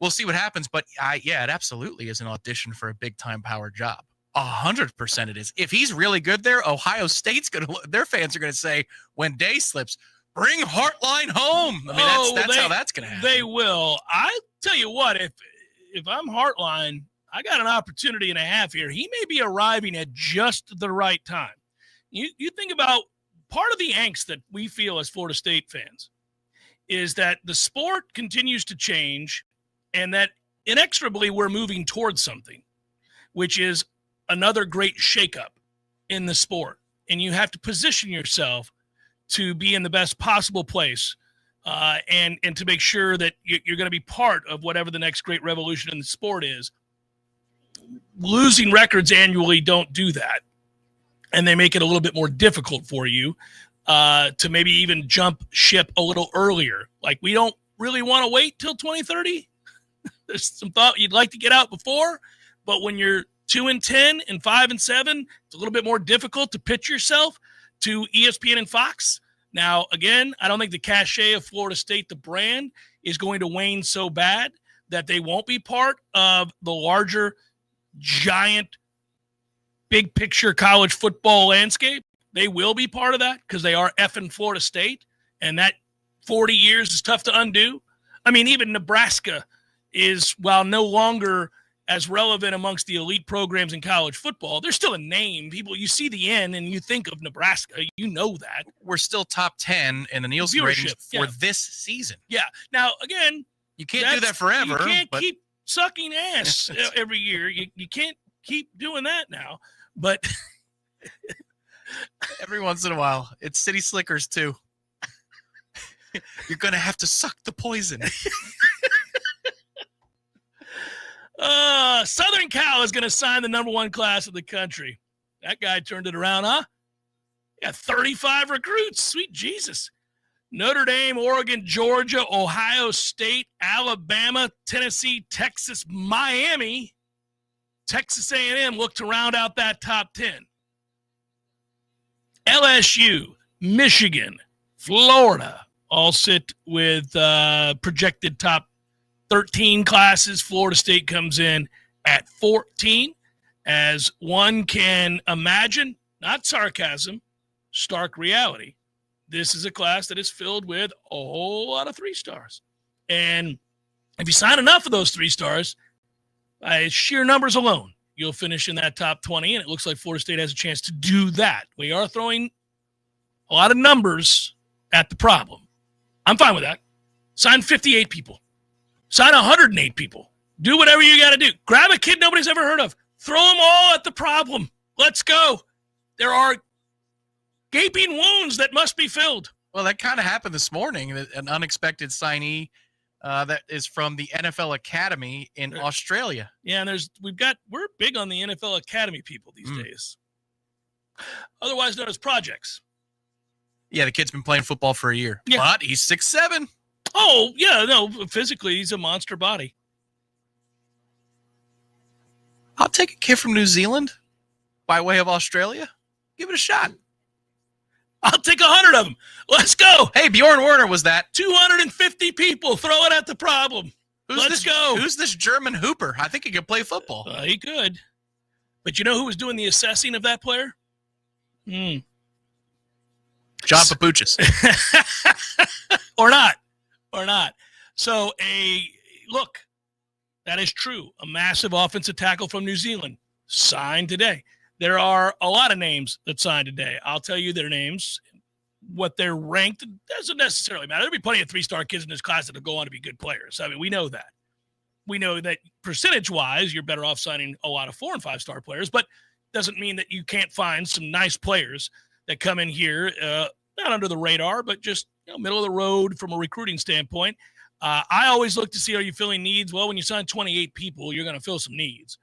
we'll see what happens, but it absolutely is an audition for a big-time power job. 100% it is. If he's really good there, Ohio State's their fans are gonna say when Day slips, bring Hartline home. I mean, that's how that's gonna happen. They will. I tell you what, if I'm Hartline, I got an opportunity and a half here. He may be arriving at just the right time. You think about part of the angst that we feel as Florida State fans is that the sport continues to change and that inexorably we're moving towards something, which is another great shakeup in the sport. And you have to position yourself to be in the best possible place and to make sure that you're going to be part of whatever the next great revolution in the sport is. Losing records annually don't do that. And they make it a little bit more difficult for you to maybe even jump ship a little earlier. Like, we don't really want to wait till 2030. There's some thought you'd like to get out before, but when you're 2-10 and 5-7, it's a little bit more difficult to pitch yourself to ESPN and Fox. Now, again, I don't think the cachet of Florida State, the brand, is going to wane so bad that they won't be part of the larger, giant, big picture college football landscape. They will be part of that because they are effing Florida State, and that 40 years is tough to undo. I mean, even Nebraska is, while no longer as relevant amongst the elite programs in college football, there's still a name. People, you see the N and you think of Nebraska. You know that. We're still top 10 in the Nielsen ratings for this season. Yeah. Now, again, you can't do that forever. You can't keep sucking ass every year. You can't keep doing that now. But every once in a while, it's City Slickers too. You're going to have to suck the poison. Southern Cal is going to sign the #1 class of the country. That guy turned it around, huh? Got 35 recruits. Sweet Jesus. Notre Dame, Oregon, Georgia, Ohio State, Alabama, Tennessee, Texas, Miami, Texas A&M look to round out that top 10. LSU, Michigan, Florida all sit with projected top 13 classes. Florida State comes in at 14. As one can imagine, not sarcasm, stark reality, this is a class that is filled with a whole lot of 3 stars. And if you sign enough of those 3 stars, by sheer numbers alone, you'll finish in that top 20, and it looks like Florida State has a chance to do that. We are throwing a lot of numbers at the problem. I'm fine with that. Sign 58 people. Sign 108 people. Do whatever you got to do. Grab a kid nobody's ever heard of. Throw them all at the problem. Let's go. There are gaping wounds that must be filled. Well, that kind of happened this morning. An unexpected signee that is from the NFL Academy in Australia. Yeah, and we're big on the NFL Academy people these days. Otherwise known as projects. Yeah, the kid's been playing football for a year. Yeah. But he's 6'7". Oh, yeah, no, physically he's a monster body. I'll take a kid from New Zealand by way of Australia. Give it a shot. I'll take 100 of them. Let's go. Hey, Bjorn Werner was that. 250 people. Throw it at the problem. Let's go. Who's this German hooper? I think he could play football. He could. But you know who was doing the assessing of that player? John Papuchis. Or not. So look, that is true. A massive offensive tackle from New Zealand signed today. There are a lot of names that signed today. I'll tell you their names. What they're ranked doesn't necessarily matter. There'll be plenty of 3-star kids in this class that will go on to be good players. I mean, we know that. We know that percentage-wise, you're better off signing a lot of 4- and 5-star players, but doesn't mean that you can't find some nice players that come in here, not under the radar, but just middle of the road from a recruiting standpoint. I always look to see, are you filling needs? Well, when you sign 28 people, you're going to fill some needs.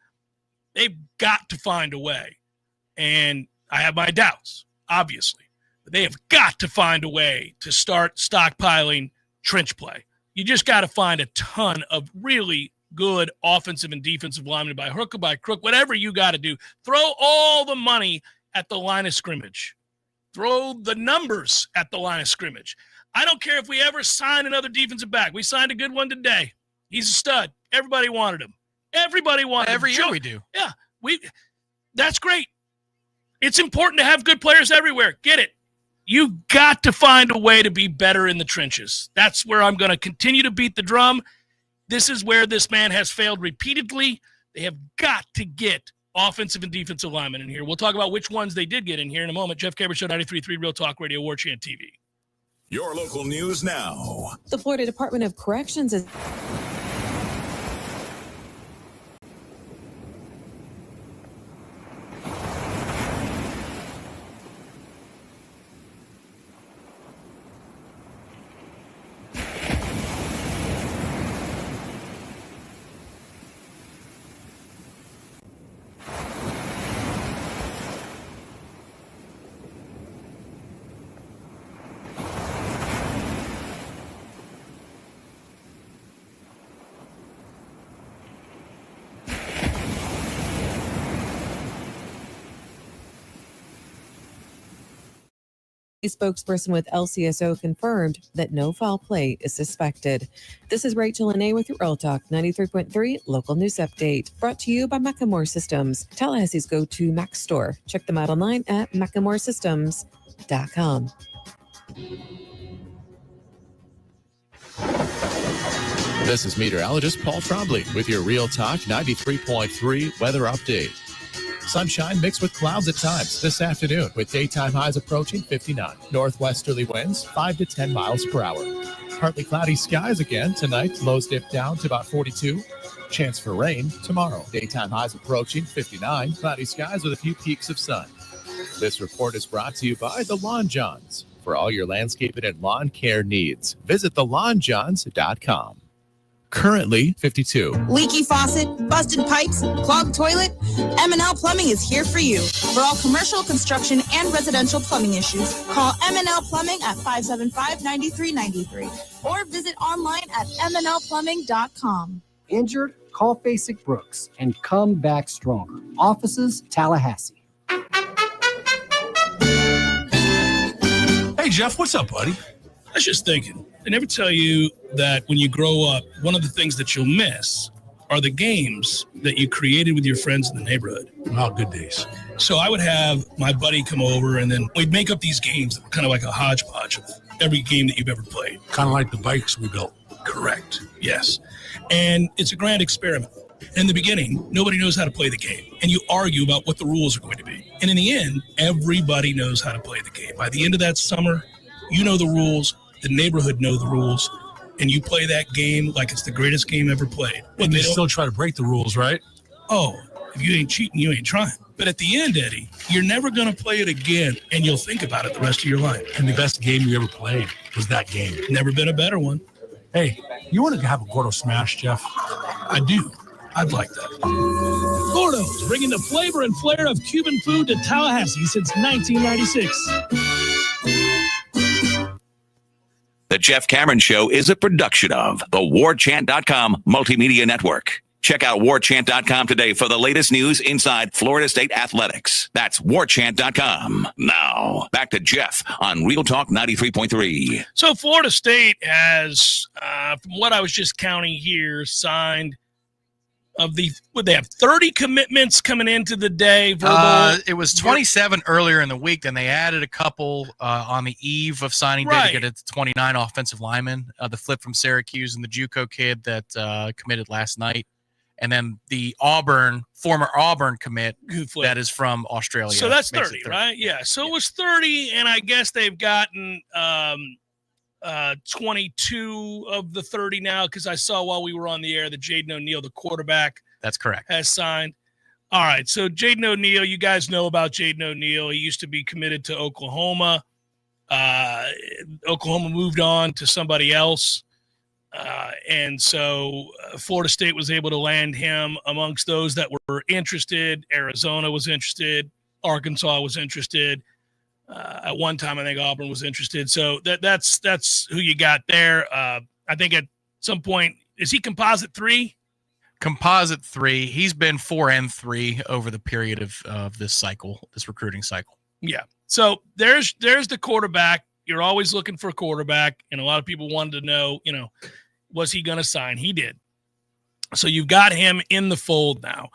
They've got to find a way. And I have my doubts, obviously. But they have got to find a way to start stockpiling trench play. You just got to find a ton of really good offensive and defensive linemen by hook or by crook, whatever you got to do. Throw all the money at the line of scrimmage. Throw the numbers at the line of scrimmage. I don't care if we ever sign another defensive back. We signed a good one today. He's a stud. Everybody wanted him. Everybody wanted him. Every year we do. Yeah, that's great. It's important to have good players everywhere. Get it. You got to find a way to be better in the trenches. That's where I'm going to continue to beat the drum. This is where this man has failed repeatedly. They have got to get offensive and defensive linemen in here. We'll talk about which ones they did get in here in a moment. Jeff Caber Show, 93.3 Real Talk Radio, Warchant TV. Your local news now. The Florida Department of Corrections is... A spokesperson with LCSO confirmed that no foul play is suspected. This is Rachel Anay with your Real Talk 93.3 local news update, brought to you by Macklemore Systems, Tallahassee's go-to Mac store. Check them out online at MacklemoreSystems.com. This is meteorologist Paul Trombley with your Real Talk 93.3 weather update. Sunshine mixed with clouds at times this afternoon, with daytime highs approaching 59. Northwesterly winds 5 to 10 miles per hour. Partly cloudy skies again tonight. Lows dip down to about 42. Chance for rain tomorrow. Daytime highs approaching 59. Cloudy skies with a few peaks of sun. This report is brought to you by the Lawn Johns. For all your landscaping and lawn care needs, visit thelawnjohns.com. Currently 52. Leaky faucet, busted pipes, clogged toilet? M&L Plumbing is here for you. For all commercial, construction, and residential plumbing issues, call M&L Plumbing at 575-9393 or visit online at mnlplumbing.com. Injured? Call Basic Brooks and come back stronger. Offices, Tallahassee. Hey, Jeff, what's up, buddy? I was just thinking, they never tell you that when you grow up, one of the things that you'll miss are the games that you created with your friends in the neighborhood. Oh, good days. So I would have my buddy come over, and then we'd make up these games that were kind of like a hodgepodge of every game that you've ever played. Kind of like the bikes we built. Correct. Yes. And it's a grand experiment. In the beginning, nobody knows how to play the game, and you argue about what the rules are going to be. And in the end, everybody knows how to play the game. By the end of that summer, you know the rules, the neighborhood know the rules, and you play that game like it's the greatest game ever played. And they still try to break the rules, right? Oh, if you ain't cheating, you ain't trying. But at the end, Eddie, you're never going to play it again, and you'll think about it the rest of your life. And the best game you ever played was that game. Never been a better one. Hey, you want to have a Gordo Smash, Jeff? I do. I'd like that. Gordo's, bringing the flavor and flair of Cuban food to Tallahassee since 1996. The Jeff Cameron Show is a production of the Warchant.com Multimedia Network. Check out Warchant.com today for the latest news inside Florida State athletics. That's Warchant.com. Now, back to Jeff on Real Talk 93.3. So Florida State has, from what I was just counting here, signed they have 30 commitments coming into the day. Verbal. It was 27 earlier in the week. Then they added a couple on the eve of signing day to get it to 29 offensive linemen. The flip from Syracuse and the JUCO kid that committed last night. And then the former Auburn commit that is from Australia. So that's 30, right? Yeah. So it was 30, and I guess they've gotten 22 of the 30 now, because I saw while we were on the air that Jaden O'Neal, the quarterback, that's correct, has signed. All right, so Jaden O'Neal, you guys know about Jaden O'Neal. He used to be committed to Oklahoma. Oklahoma moved on to somebody else, and so Florida State was able to land him amongst those that were interested. Arizona was interested. Arkansas was interested. At one time, I think Auburn was interested. So that's who you got there. I think at some point, is he composite 3? Composite 3. He's been 4 and 3 over the period of this recruiting cycle. Yeah. So there's the quarterback. You're always looking for a quarterback, and a lot of people wanted to know, was he going to sign? He did. So you've got him in the fold now.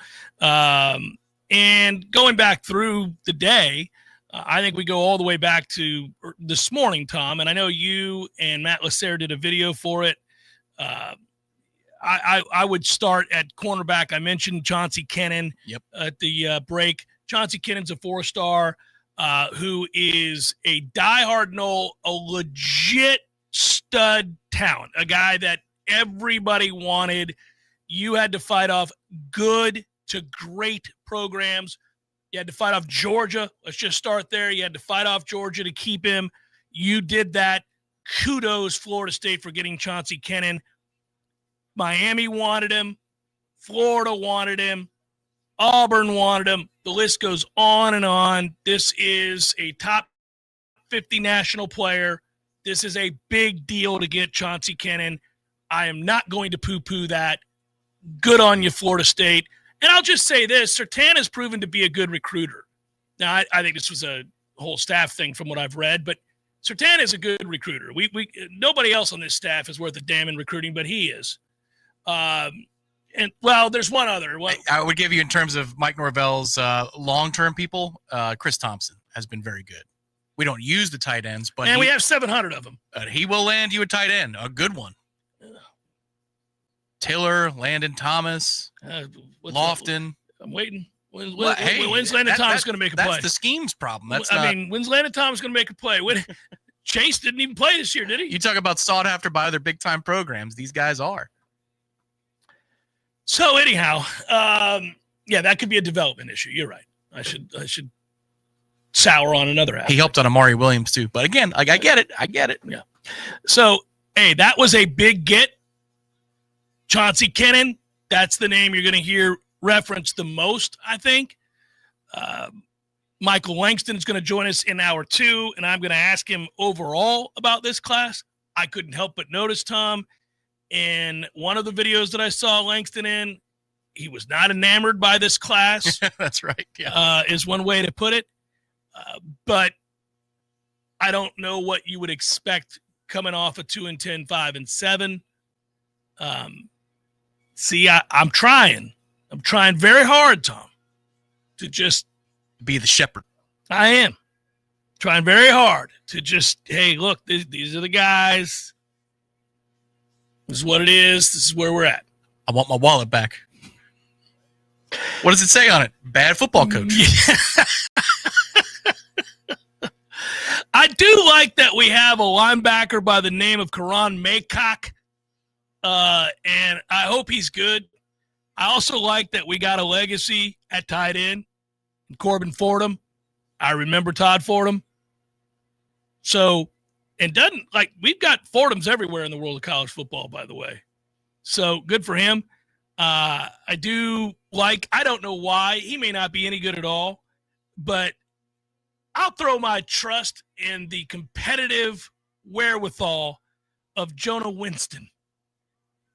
And going back through the day, I think we go all the way back to this morning, Tom, and I know you and Matt Lasser did a video for it. I would start at cornerback. I mentioned Chauncey Kennan at the break. Chauncey Kennan's a 4-star who is a diehard Nole, a legit stud talent, a guy that everybody wanted. You had to fight off good to great programs. You had to fight off Georgia. Let's just start there. You had to fight off Georgia to keep him. You did that. Kudos, Florida State, for getting Chauncey Kennan. Miami wanted him. Florida wanted him. Auburn wanted him. The list goes on and on. This is a top 50 national player. This is a big deal to get Chauncey Kennan. I am not going to poo-poo that. Good on you, Florida State. And I'll just say this, Surtain has proven to be a good recruiter. Now, I think this was a whole staff thing from what I've read, but Surtain is a good recruiter. We nobody else on this staff is worth a damn in recruiting, but he is. And, well, there's one other. I would give you, in terms of Mike Norvell's long-term people, Chris Thompson has been very good. We don't use the tight ends, but we have 700 of them. He will land you a tight end, a good one. Tiller, Landon Thomas, Lofton. I'm waiting. When's Landon Thomas going to make a play? That's the scheme's problem. When's Landon Thomas going to make a play? Chase didn't even play this year, did he? You talk about sought after by other big-time programs. These guys are. So anyhow, that could be a development issue. You're right. I should sour on another aspect. He helped on Amari Williams too. But again, I get it. Yeah. So, hey, that was a big get. Chauncey Kennan, that's the name you're going to hear referenced the most, I think. Michael Langston is going to join us in hour 2, and I'm going to ask him overall about this class. I couldn't help but notice, Tom, in one of the videos that I saw Langston in, he was not enamored by this class. That's right. Yeah. Is one way to put it. But I don't know what you would expect coming off a 2-10, 5-7. See, I'm trying. I'm trying very hard, Tom, to just be the shepherd. I am trying very hard to just, hey, look, these are the guys. This is what it is. This is where we're at. I want my wallet back. What does it say on it? Bad football coach. I do like that we have a linebacker by the name of Karan Maycock, and I hope he's good. I also like that we got a legacy at tight end, Corbin Fordham. I remember Todd Fordham. So, and we've got Fordhams everywhere in the world of college football, by the way. So good for him. I don't know why. He may not be any good at all, but I'll throw my trust in the competitive wherewithal of Jonah Winston.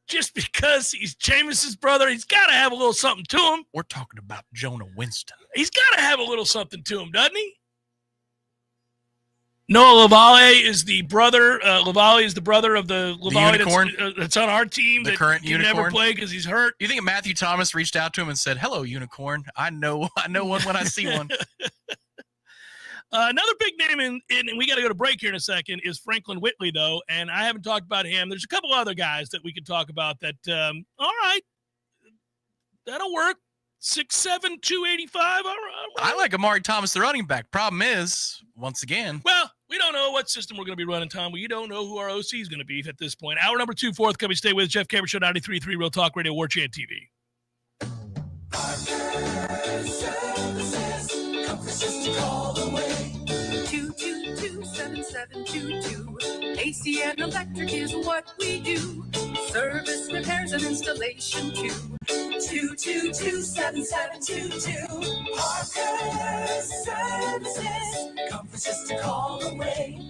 Just because he's Jameis's brother, he's got to have a little something to him. We're talking about Jonah Winston. He's got to have a little something to him, doesn't he? Noah Lavalle is the brother. Lavalle is the brother of the Lavalle that's on our team. The current can unicorn. Never play because he's hurt. You think Matthew Thomas reached out to him and said, "Hello, unicorn. I know one when I see one." Another big name, and we got to go to break here in a second, is Franklin Whitley, though, and I haven't talked about him. There's a couple other guys that we could talk about that, all right, that'll work. 6'7", 285, all right. I like Amari Thomas, the running back. Problem is, once again. Well, we don't know what system we're going to be running, Tom. We don't know who our OC is going to be at this point. Hour number 2, forthcoming. Stay with Jeff Cameron Show, 93.3 Real Talk Radio, Warchant TV. AC and electric is what we do. Service, repairs, and installation too. 222-7722. Parker Services. Comfort's just a call away.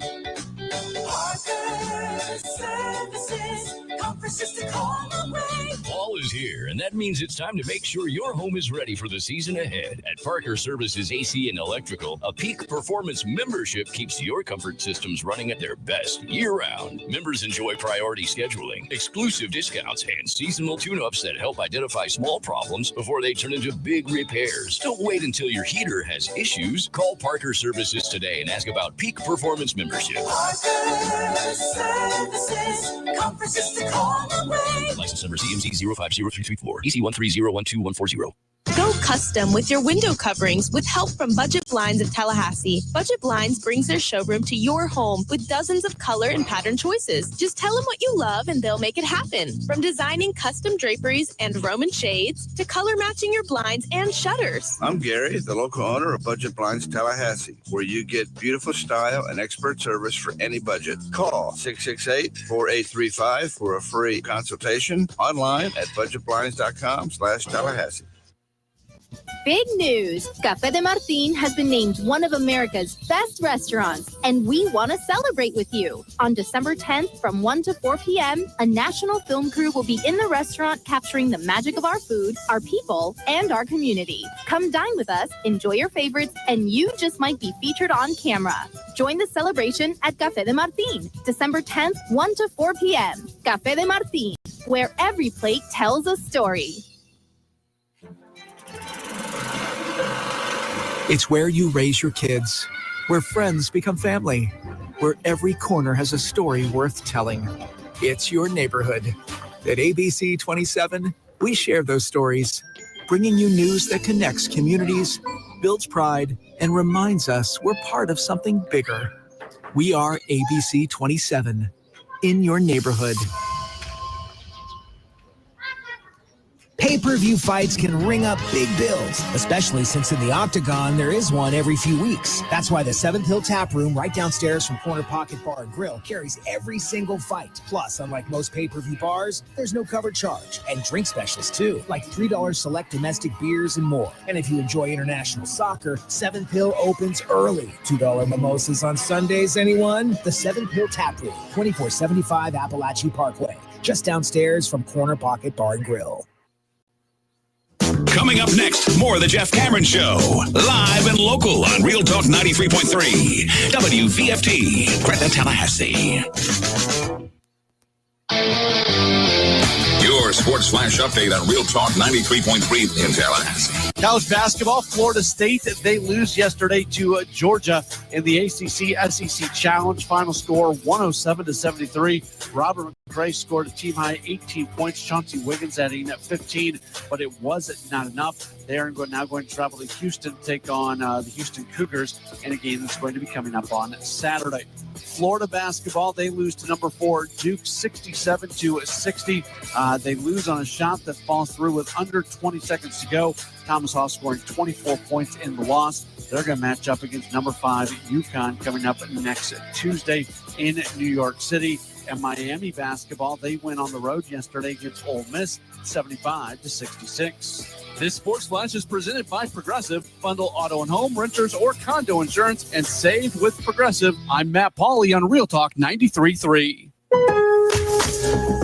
Parker Services. Comfort's just a call away. Fall is here, and that means it's time to make sure your home is ready for the season ahead. At Parker Services AC and Electrical, a peak performance membership keeps your comfort systems running at their best year-round. Members enjoy priority scheduling, exclusive discounts, and seasonal tune-ups that help identify small problems before they turn into big repairs. Don't wait until your heater has issues. Call Parker Services today and ask about peak performance membership. Parker Services. Comfort's just a call away. License number CMC 050334, EC 130124140. Go custom with your window coverings with help from Budget Blinds of Tallahassee. Budget Blinds brings their showroom to your home with dozens of color and pattern choices. Just tell them what you love and they'll make it happen. From designing custom draperies and Roman shades to color matching your blinds and shutters. I'm Gary, the local owner of Budget Blinds Tallahassee, where you get beautiful style and expert service for any budget. Call 668-4835 for a free consultation online at budgetblinds.com/Tallahassee. Big news! Café de Martín has been named one of America's best restaurants, and we want to celebrate with you. On December 10th from 1 to 4 p.m., a national film crew will be in the restaurant capturing the magic of our food, our people, and our community. Come dine with us, enjoy your favorites, and you just might be featured on camera. Join the celebration at Café de Martín, December 10th, 1 to 4 p.m. Café de Martín, where every plate tells a story. It's where you raise your kids, where friends become family, where every corner has a story worth telling. It's your neighborhood. At ABC 27, we share those stories, bringing you news that connects communities, builds pride, and reminds us we're part of something bigger. We are ABC 27, in your neighborhood. Pay-per-view fights can ring up big bills, especially since in the Octagon there is one every few weeks. That's why the 7th Hill Tap Room right downstairs from Corner Pocket Bar and Grill carries every single fight. Plus, unlike most pay-per-view bars, there's no cover charge. And drink specials too, like $3 select domestic beers and more. And if you enjoy international soccer, 7th Hill opens early. $2 mimosas on Sundays, anyone? The 7th Hill Tap Room, 2475 Appalachie Parkway, just downstairs from Corner Pocket Bar and Grill. Coming up next, more of the Jeff Cameron Show. Live and local on Real Talk 93.3. WVFT, Gretna, Tallahassee. Your Sports Flash Update on Real Talk 93.3 in Tallahassee. College basketball, Florida State, they lose yesterday to Georgia in the ACC SEC Challenge. Final score 107-73. Robert McRae scored a team-high 18 points. Chauncey Wiggins adding 15, but it was not enough. They are now going to travel to Houston to take on the Houston Cougars in a game that's going to be coming up on Saturday. Florida basketball, they lose to number 4 Duke 67-60. They lose on a shot that falls through with under 20 seconds to go. Thomas Haw scoring 24 points in the loss. They're going to match up against number 5 UConn coming up next Tuesday in New York City. And Miami basketball, they win on the road yesterday against Ole Miss 75-66. This Sports Flash is presented by Progressive. Bundle auto and home, renters, or condo insurance and save with Progressive. I'm Matt Pauley on Real Talk 93.3.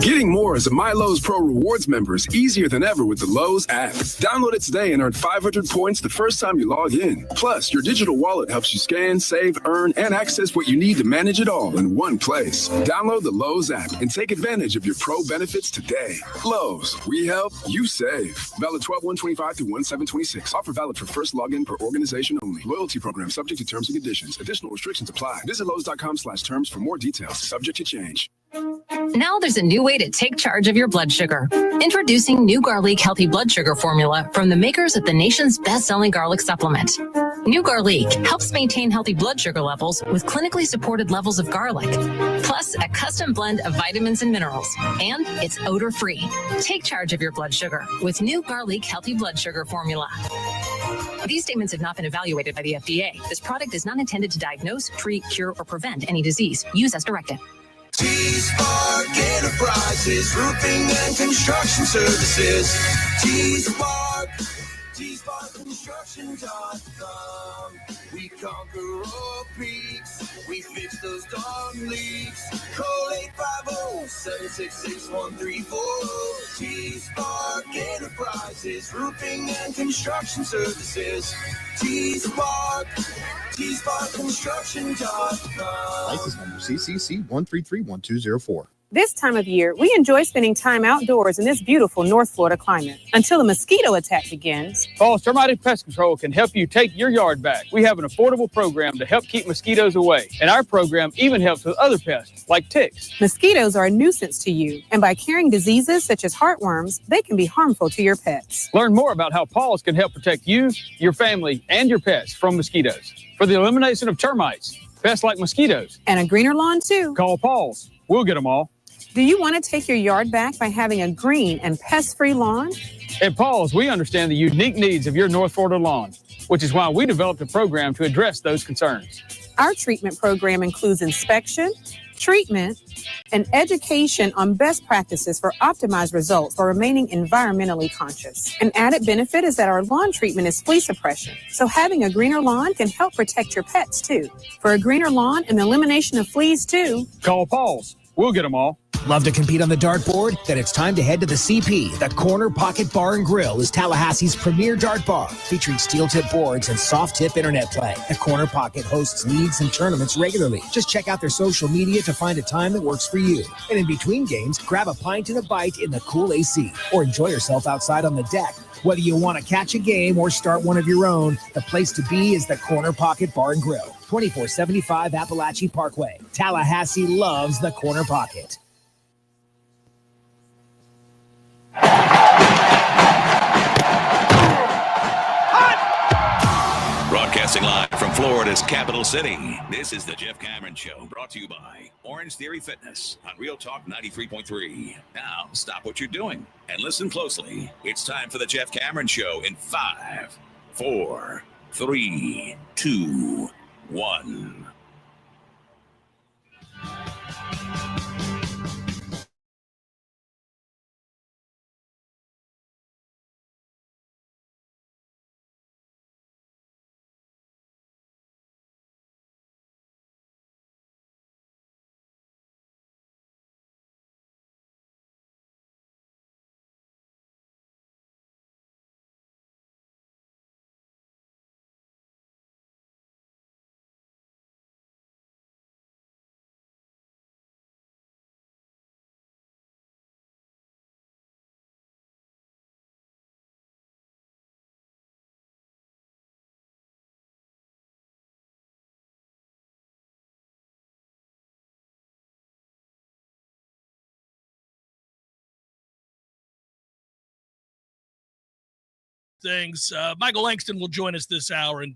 Getting more as a MyLowe's Pro Rewards member is easier than ever with the Lowe's app. Download it today and earn 500 points the first time you log in. Plus, your digital wallet helps you scan, save, earn, and access what you need to manage it all in one place. Download the Lowe's app and take advantage of your pro benefits today. Lowe's, we help, you save. Valid 12/1/25 through 1/7/26. Offer valid for first login per organization only. Loyalty program subject to terms and conditions. Additional restrictions apply. Visit Lowe's.com/terms for more details. Subject to change. Now there's a new way to take charge of your blood sugar. Introducing New Garlic Healthy Blood Sugar Formula from the makers of the nation's best-selling garlic supplement. New Garlic helps maintain healthy blood sugar levels with clinically supported levels of garlic, plus a custom blend of vitamins and minerals, and it's odor-free. Take charge of your blood sugar with New Garlic Healthy Blood Sugar Formula. These statements have not been evaluated by the FDA. This product is not intended to diagnose, treat, cure, or prevent any disease. Use as directed. T-Spark Enterprises, roofing and construction services. T-Spark Construction.com. We conquer all peaks. We fix those darn leaks. Call 850-766-134. T-Spark Enterprises, roofing and construction services. T-Spark Construction.com. License number CCC 1331204. This time of year, we enjoy spending time outdoors in this beautiful North Florida climate until a mosquito attack begins. Paul's Termite Pest Control can help you take your yard back. We have an affordable program to help keep mosquitoes away, and our program even helps with other pests like ticks. Mosquitoes are a nuisance to you, and by carrying diseases such as heartworms, they can be harmful to your pets. Learn more about how Paul's can help protect you, your family, and your pets from mosquitoes. For the elimination of termites, pests like mosquitoes, and a greener lawn too, call Paul's. We'll get them all. Do you want to take your yard back by having a green and pest-free lawn? At Paul's, we understand the unique needs of your North Florida lawn, which is why we developed a program to address those concerns. Our treatment program includes inspection, treatment, and education on best practices for optimized results while remaining environmentally conscious. An added benefit is that our lawn treatment is flea suppression, so having a greener lawn can help protect your pets too. For a greener lawn and the elimination of fleas too, call Paul's. We'll get them all. Love to compete on the dartboard? Then it's time to head to the CP. The Corner Pocket Bar and Grill is Tallahassee's premier dart bar, featuring steel tip boards and soft tip internet play. The Corner Pocket hosts leagues and tournaments regularly. Just check out their social media to find a time that works for you. And in between games, grab a pint and a bite in the cool AC, or enjoy yourself outside on the deck. Whether you want to catch a game or start one of your own, the place to be is the Corner Pocket Bar and Grill, 2475 Appalachian Parkway. Tallahassee loves the Corner Pocket. Broadcasting live from Florida's capital city, this is the Jeff Cameron Show, brought to you by Orange Theory Fitness on Real Talk 93.3. Now, stop what you're doing and listen closely. It's time for the Jeff Cameron Show in 5, 4, 3, 2, 1. things. Michael Langston will join us this hour and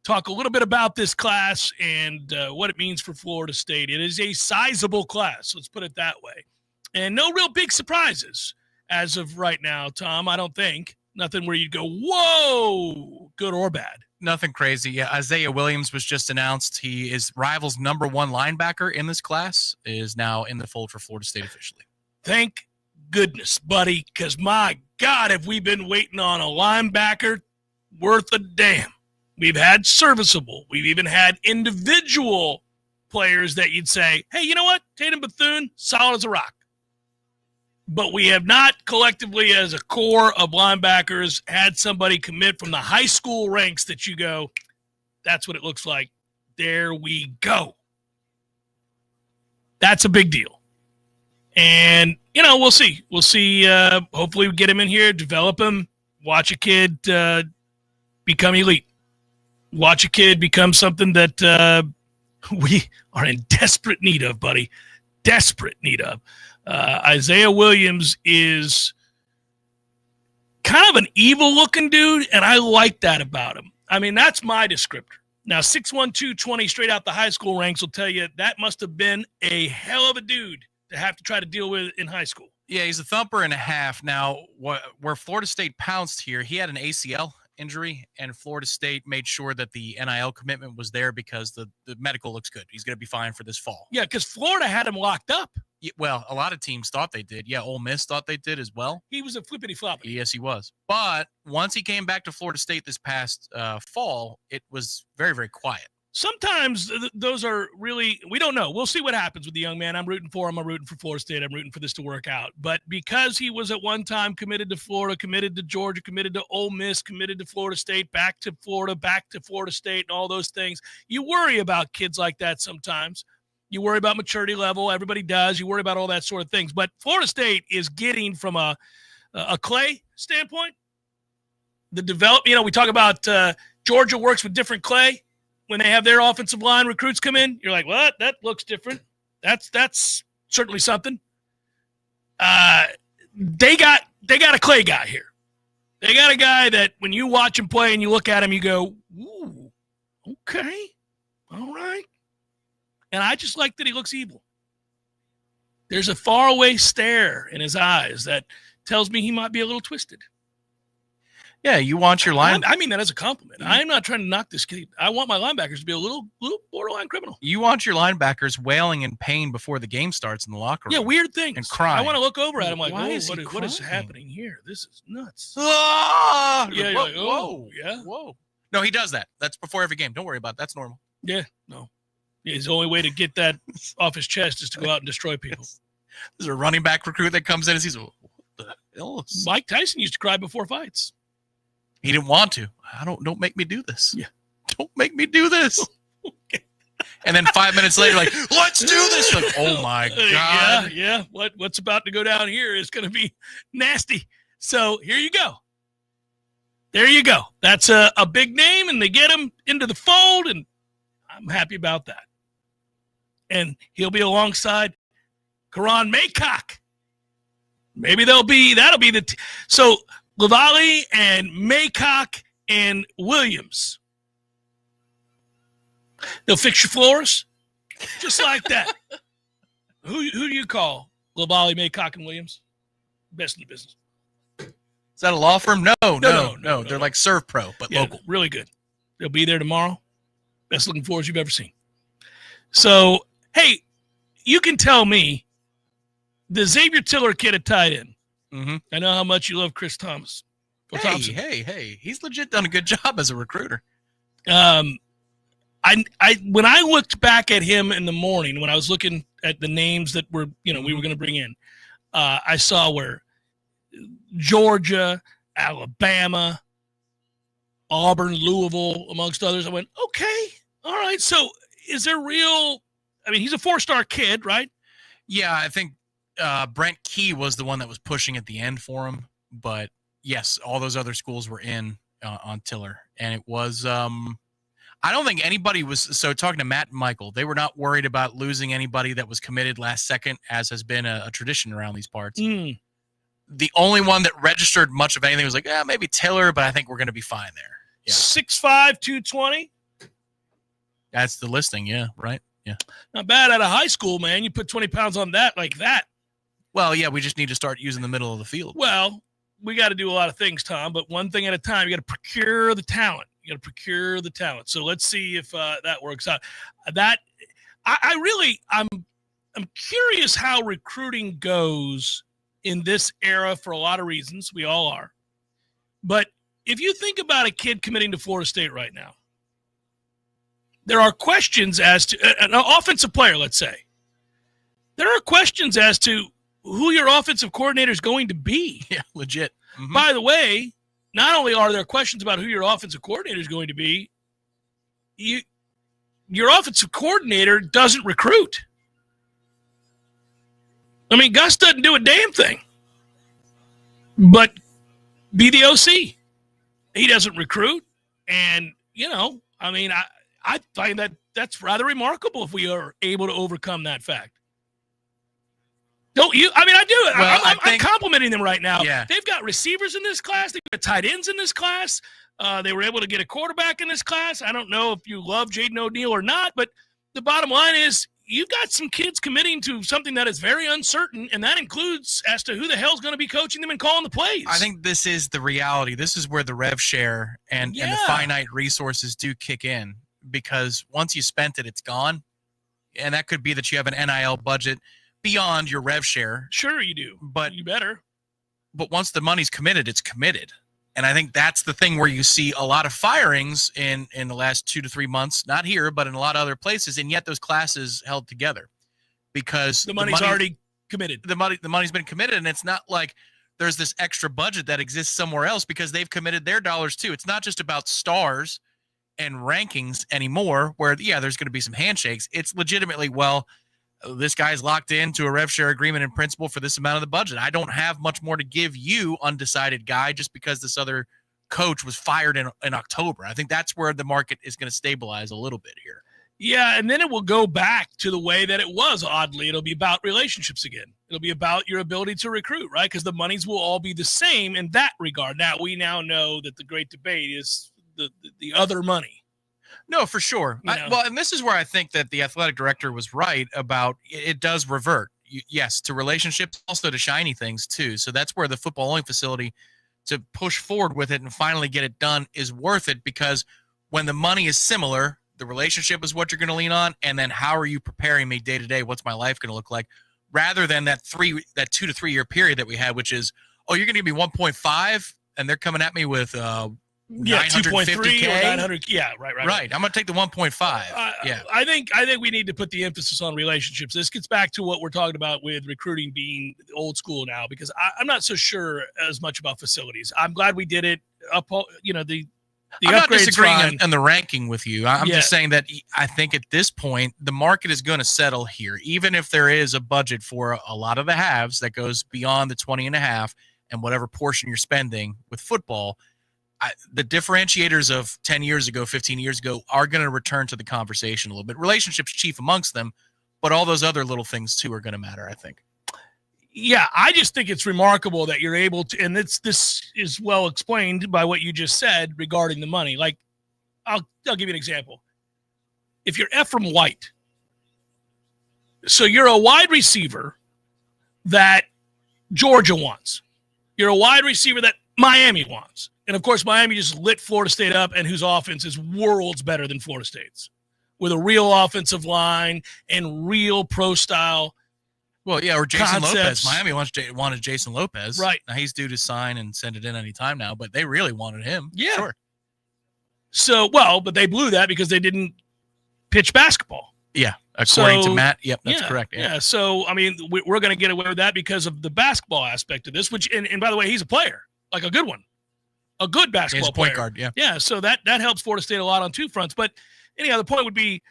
talk a little bit about this class and what it means for Florida State. It is a sizable class, let's put it that way. And no real big surprises as of right now, Tom, I don't think. Nothing where you'd go, whoa, good or bad. Nothing crazy. Yeah, Isaiah Williams was just announced. He is Rivals' #1 linebacker in this class, is now in the fold for Florida State officially. Thank goodness, buddy, because my God, have we been waiting on a linebacker worth a damn. We've had serviceable. We've even had individual players that you'd say, hey, you know what? Tatum Bethune, solid as a rock. But we have not collectively as a core of linebackers had somebody commit from the high school ranks that you go, that's what it looks like. There we go. That's a big deal. And, we'll see. We'll see. Hopefully we get him in here, develop him, watch a kid become elite. Watch a kid become something that we are in desperate need of, buddy. Desperate need of. Isaiah Williams is kind of an evil-looking dude, and I like that about him. I mean, that's my descriptor. Now, 6'1", 220 straight out the high school ranks will tell you that must have been a hell of a dude to have to try to deal with in high school. Yeah, he's a thumper and a half. Now, where Florida State pounced here, he had an ACL injury, and Florida State made sure that the NIL commitment was there because the medical looks good. He's going to be fine for this fall. Yeah, because Florida had him locked up. Yeah, well, a lot of teams thought they did. Yeah, Ole Miss thought they did as well. He was a flippity-floppy. Yes, he was. But once he came back to Florida State this past fall, it was very, very quiet. Sometimes those are really, we don't know. We'll see what happens with the young man. I'm rooting for him. I'm rooting for Florida State. I'm rooting for this to work out. But because he was at one time committed to Florida, committed to Georgia, committed to Ole Miss, committed to Florida State, back to Florida State, and all those things, you worry about kids like that sometimes. You worry about maturity level. Everybody does. You worry about all that sort of things. But Florida State is getting from a clay standpoint, the develop. We talk about Georgia works with different clay. When they have their offensive line recruits come in, you're like, what? That looks different. That's certainly something. They got a clay guy here. They got a guy that when you watch him play and you look at him, you go, ooh, okay, all right. And I just like that he looks evil. There's a faraway stare in his eyes that tells me he might be a little twisted. Yeah, you want your line. I mean that as a compliment. I'm not trying to knock this kid. I want my linebackers to be a little borderline criminal. You want your linebackers wailing in pain before the game starts in the locker room. Yeah, weird things. And crying. I want to look over at him like, what is happening here? This is nuts. Ah! Yeah, whoa, like, oh, yeah. Whoa. No, he does that. That's before every game. Don't worry about it. That's normal. Yeah, no. Yeah, his only way to get that off his chest is to go out and destroy people. There's a running back recruit that comes in and says, what the hell? Mike Tyson used to cry before fights. He didn't want to. Don't make me do this. Yeah. Don't make me do this. Okay. And then 5 minutes later, like, let's do this. Like, oh my God. Yeah. What's about to go down here is going to be nasty. So here you go. There you go. That's a big name, and they get him into the fold, and I'm happy about that. And he'll be alongside Karan Maycock. Maybe that'll be the so Lavallee and Maycock and Williams. They'll fix your floors just like that. Who do you call Lavallee, Maycock, and Williams? Best in the business. Is that a law firm? No. They're like Serve Pro, but local. Really good. They'll be there tomorrow. Best looking floors you've ever seen. So, hey, you can tell me the Xavier Tiller kid at tight end. Mm-hmm. I know how much you love Chris Thomas. Hey, he's legit done a good job as a recruiter. When I looked back at him in the morning, when I was looking at the names that were, we were going to bring in, I saw where Georgia, Alabama, Auburn, Louisville, amongst others. I went, okay, all right. So is there he's a 4-star kid, right? Yeah, I think Brent Key was the one that was pushing at the end for him. But yes, all those other schools were in on Tiller. And it was I don't think anybody was – so talking to Matt and Michael, they were not worried about losing anybody that was committed last second, as has been a tradition around these parts. The only one that registered much of anything was like, maybe Taylor, but I think we're going to be fine there. Yeah. 6'5", 220. That's the listing, yeah, right? Yeah. Not bad out of high school, man. You put 20 pounds on that like that. Well, yeah, we just need to start using the middle of the field. Well, we got to do a lot of things, Tom, but one thing at a time. You got to procure the talent. So let's see if that works out. I'm curious how recruiting goes in this era for a lot of reasons. We all are. But if you think about a kid committing to Florida State right now, there are questions as to an offensive player, let's say. There are questions as to who your offensive coordinator is going to be. Yeah, legit. Mm-hmm. By the way, not only are there questions about who your offensive coordinator is going to be, your offensive coordinator doesn't recruit. I mean, Gus doesn't do a damn thing. But be the OC. He doesn't recruit. And, I find that's rather remarkable if we are able to overcome that fact. Don't you? I mean, I do it. Well, I'm complimenting them right now. Yeah. They've got receivers in this class. They've got tight ends in this class. They were able to get a quarterback in this class. I don't know if you love Jaden O'Neal or not, but the bottom line is you've got some kids committing to something that is very uncertain, and that includes as to who the hell's going to be coaching them and calling the plays. I think this is the reality. This is where the rev share and the finite resources do kick in, because once you spent it, it's gone. And that could be that you have an NIL budget beyond your rev share. Sure you do. But you better. But once the money's committed, it's committed. And I think that's the thing where you see a lot of firings in the last 2 to 3 months, not here, but in a lot of other places, and yet those classes held together because the money's already committed. The money's been committed, and it's not like there's this extra budget that exists somewhere else because they've committed their dollars too. It's not just about stars and rankings anymore where, there's going to be some handshakes. It's legitimately, this guy's locked into a rev share agreement in principle for this amount of the budget. I don't have much more to give you, undecided guy, just because this other coach was fired in October. I think that's where the market is going to stabilize a little bit here. Yeah, and then it will go back to the way that it was, oddly. It'll be about relationships again. It'll be about your ability to recruit, right? Because the monies will all be the same in that regard. Now, we now know that the great debate is the other money. No, for sure. And this is where I think that the athletic director was right about it does revert, yes, to relationships, also to shiny things too. So that's where the football-only facility, to push forward with it and finally get it done, is worth it, because when the money is similar, the relationship is what you're going to lean on, and then how are you preparing me day to day? What's my life going to look like? Rather than that 2 to 3 year period that we had, which is, you're going to give me 1.5, and they're coming at me with 2.3 or 900. Yeah, right. I'm going to take the 1.5. I think we need to put the emphasis on relationships. This gets back to what we're talking about with recruiting being old school now, because I'm not so sure as much about facilities. I'm glad we did it. I'm not disagreeing on the ranking with you. I'm just saying that I think at this point, the market is going to settle here, even if there is a budget for a lot of the halves that goes beyond the 20.5 and whatever portion you're spending with football. The differentiators of 10 years ago, 15 years ago are going to return to the conversation a little bit. Relationships chief amongst them, but all those other little things too are going to matter, I think. Yeah, I just think it's remarkable that you're able to, and this is well explained by what you just said regarding the money. Like, I'll give you an example. If you're Ephraim White, so you're a wide receiver that Georgia wants. You're a wide receiver that Miami wants. And, of course, Miami just lit Florida State up, and whose offense is worlds better than Florida State's, with a real offensive line and real pro-style. Well, yeah, or Jason concepts. Lopez. Miami wanted Jason Lopez. Right. Now he's due to sign and send it in any time now, but they really wanted him. Yeah. Sure. So, but they blew that because they didn't pitch basketball. Yeah, according to Matt. Yep, that's correct. Yeah. So, I mean, we're going to get away with that because of the basketball aspect of this, which, and by the way, he's a player, like a good one. A good basketball point player. guard, yeah. Yeah, so that helps Florida State a lot on two fronts. But anyhow, the point would be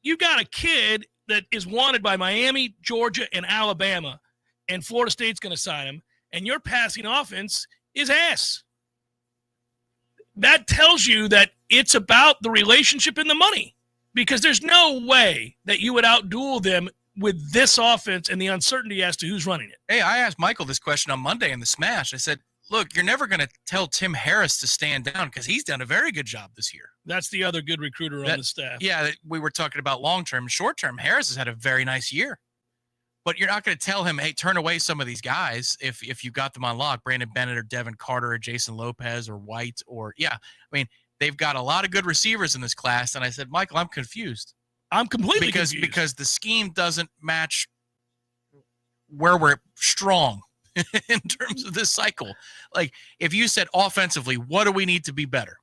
you've got a kid that is wanted by Miami, Georgia, and Alabama, and Florida State's going to sign him, and your passing offense is ass. That tells you that it's about the relationship and the money, because there's no way that you would outduel them with this offense and the uncertainty as to who's running it. Hey, I asked Michael this question on Monday in the Smash. I said, look, you're never going to tell Tim Harris to stand down because he's done a very good job this year. That's the other good recruiter on the staff. Yeah, we were talking about long-term. Short-term, Harris has had a very nice year. But you're not going to tell him, hey, turn away some of these guys if you got them on lock, Brandon Bennett or Devin Carter or Jason Lopez or White or, they've got a lot of good receivers in this class. And I said, Michael, I'm confused. I'm completely confused. Because the scheme doesn't match where we're strong in terms of this cycle. Like, if you said offensively, what do we need to be better?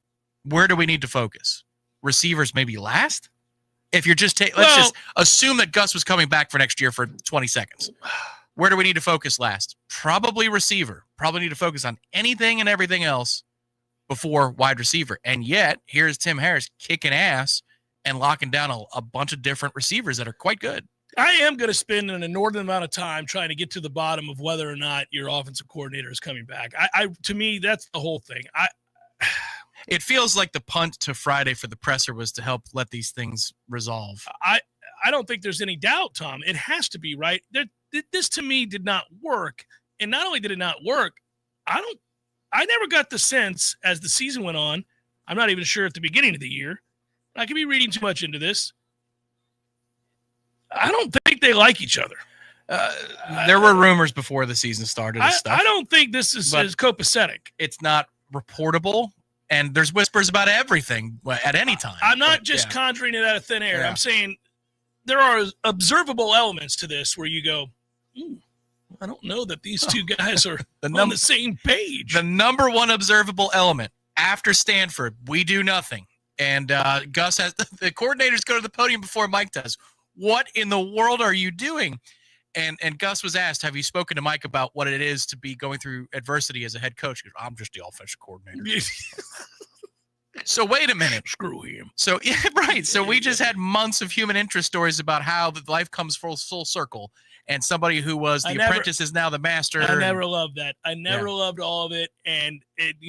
Where do we need to focus? Receivers maybe last? If you're just let's just assume that Gus was coming back for next year for 20 seconds. Where do we need to focus last? Probably receiver. Probably need to focus on anything and everything else before wide receiver. And yet, here's Tim Harris kicking ass and locking down a bunch of different receivers that are quite good. I am going to spend an inordinate amount of time trying to get to the bottom of whether or not your offensive coordinator is coming back. To me, that's the whole thing. It feels like the punt to Friday for the presser was to help let these things resolve. I don't think there's any doubt, Tom. It has to be, right? This to me did not work. And not only did it not work, I never got the sense as the season went on, I'm not even sure at the beginning of the year, I could be reading too much into this. I don't think they like each other. There were rumors before the season started. I don't think this is copacetic. It's not reportable. And there's whispers about everything at any time. I'm not just conjuring it out of thin air. Yeah. I'm saying there are observable elements to this where you go, I don't know that these two guys are on the same page. The number one observable element after Stanford, we do nothing. And Gus has the coordinators go to the podium before Mike does. What in the world are you doing? And Gus was asked, have you spoken to Mike about what it is to be going through adversity as a head coach? He goes, I'm just the offensive coordinator. So wait a minute. Screw him. So, yeah, right. So we just had months of human interest stories about how the life comes full circle. And somebody who was the apprentice is now the master. I never loved that. I never loved all of it. And,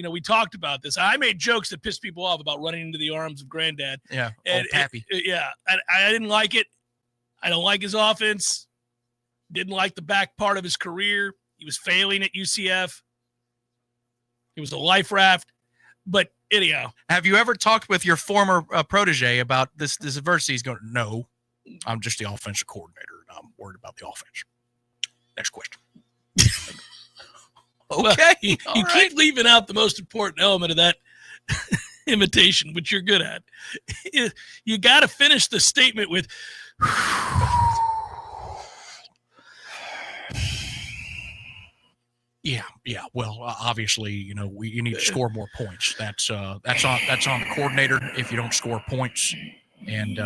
we talked about this. I made jokes that pissed people off about running into the arms of Granddad. Yeah, old Pappy. I didn't like it. I don't like his offense. Didn't like the back part of his career. He was failing at UCF. He was a life raft. But anyhow. Have you ever talked with your former protege about this adversity? He's going, no, I'm just the offensive coordinator, and I'm worried about the offense. Next question. Okay. Well, you keep leaving out the most important element of that imitation, which you're good at. You got to finish the statement with... Yeah. Well, obviously, you need to score more points. That's on the coordinator if you don't score points, and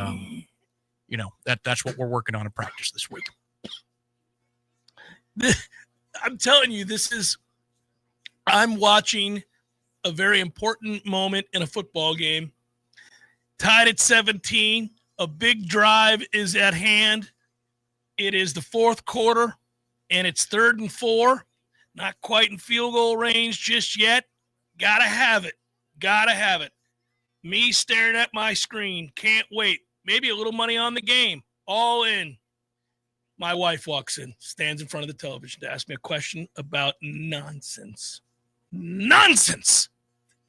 that's what we're working on in practice this week. I'm telling you, I'm watching a very important moment in a football game. Tied at 17, a big drive is at hand. It is the fourth quarter, and it's 3rd and 4. Not quite in field goal range just yet. Gotta have it. Me staring at my screen. Can't wait. Maybe a little money on the game. All in. My wife walks in, stands in front of the television to ask me a question about nonsense. Nonsense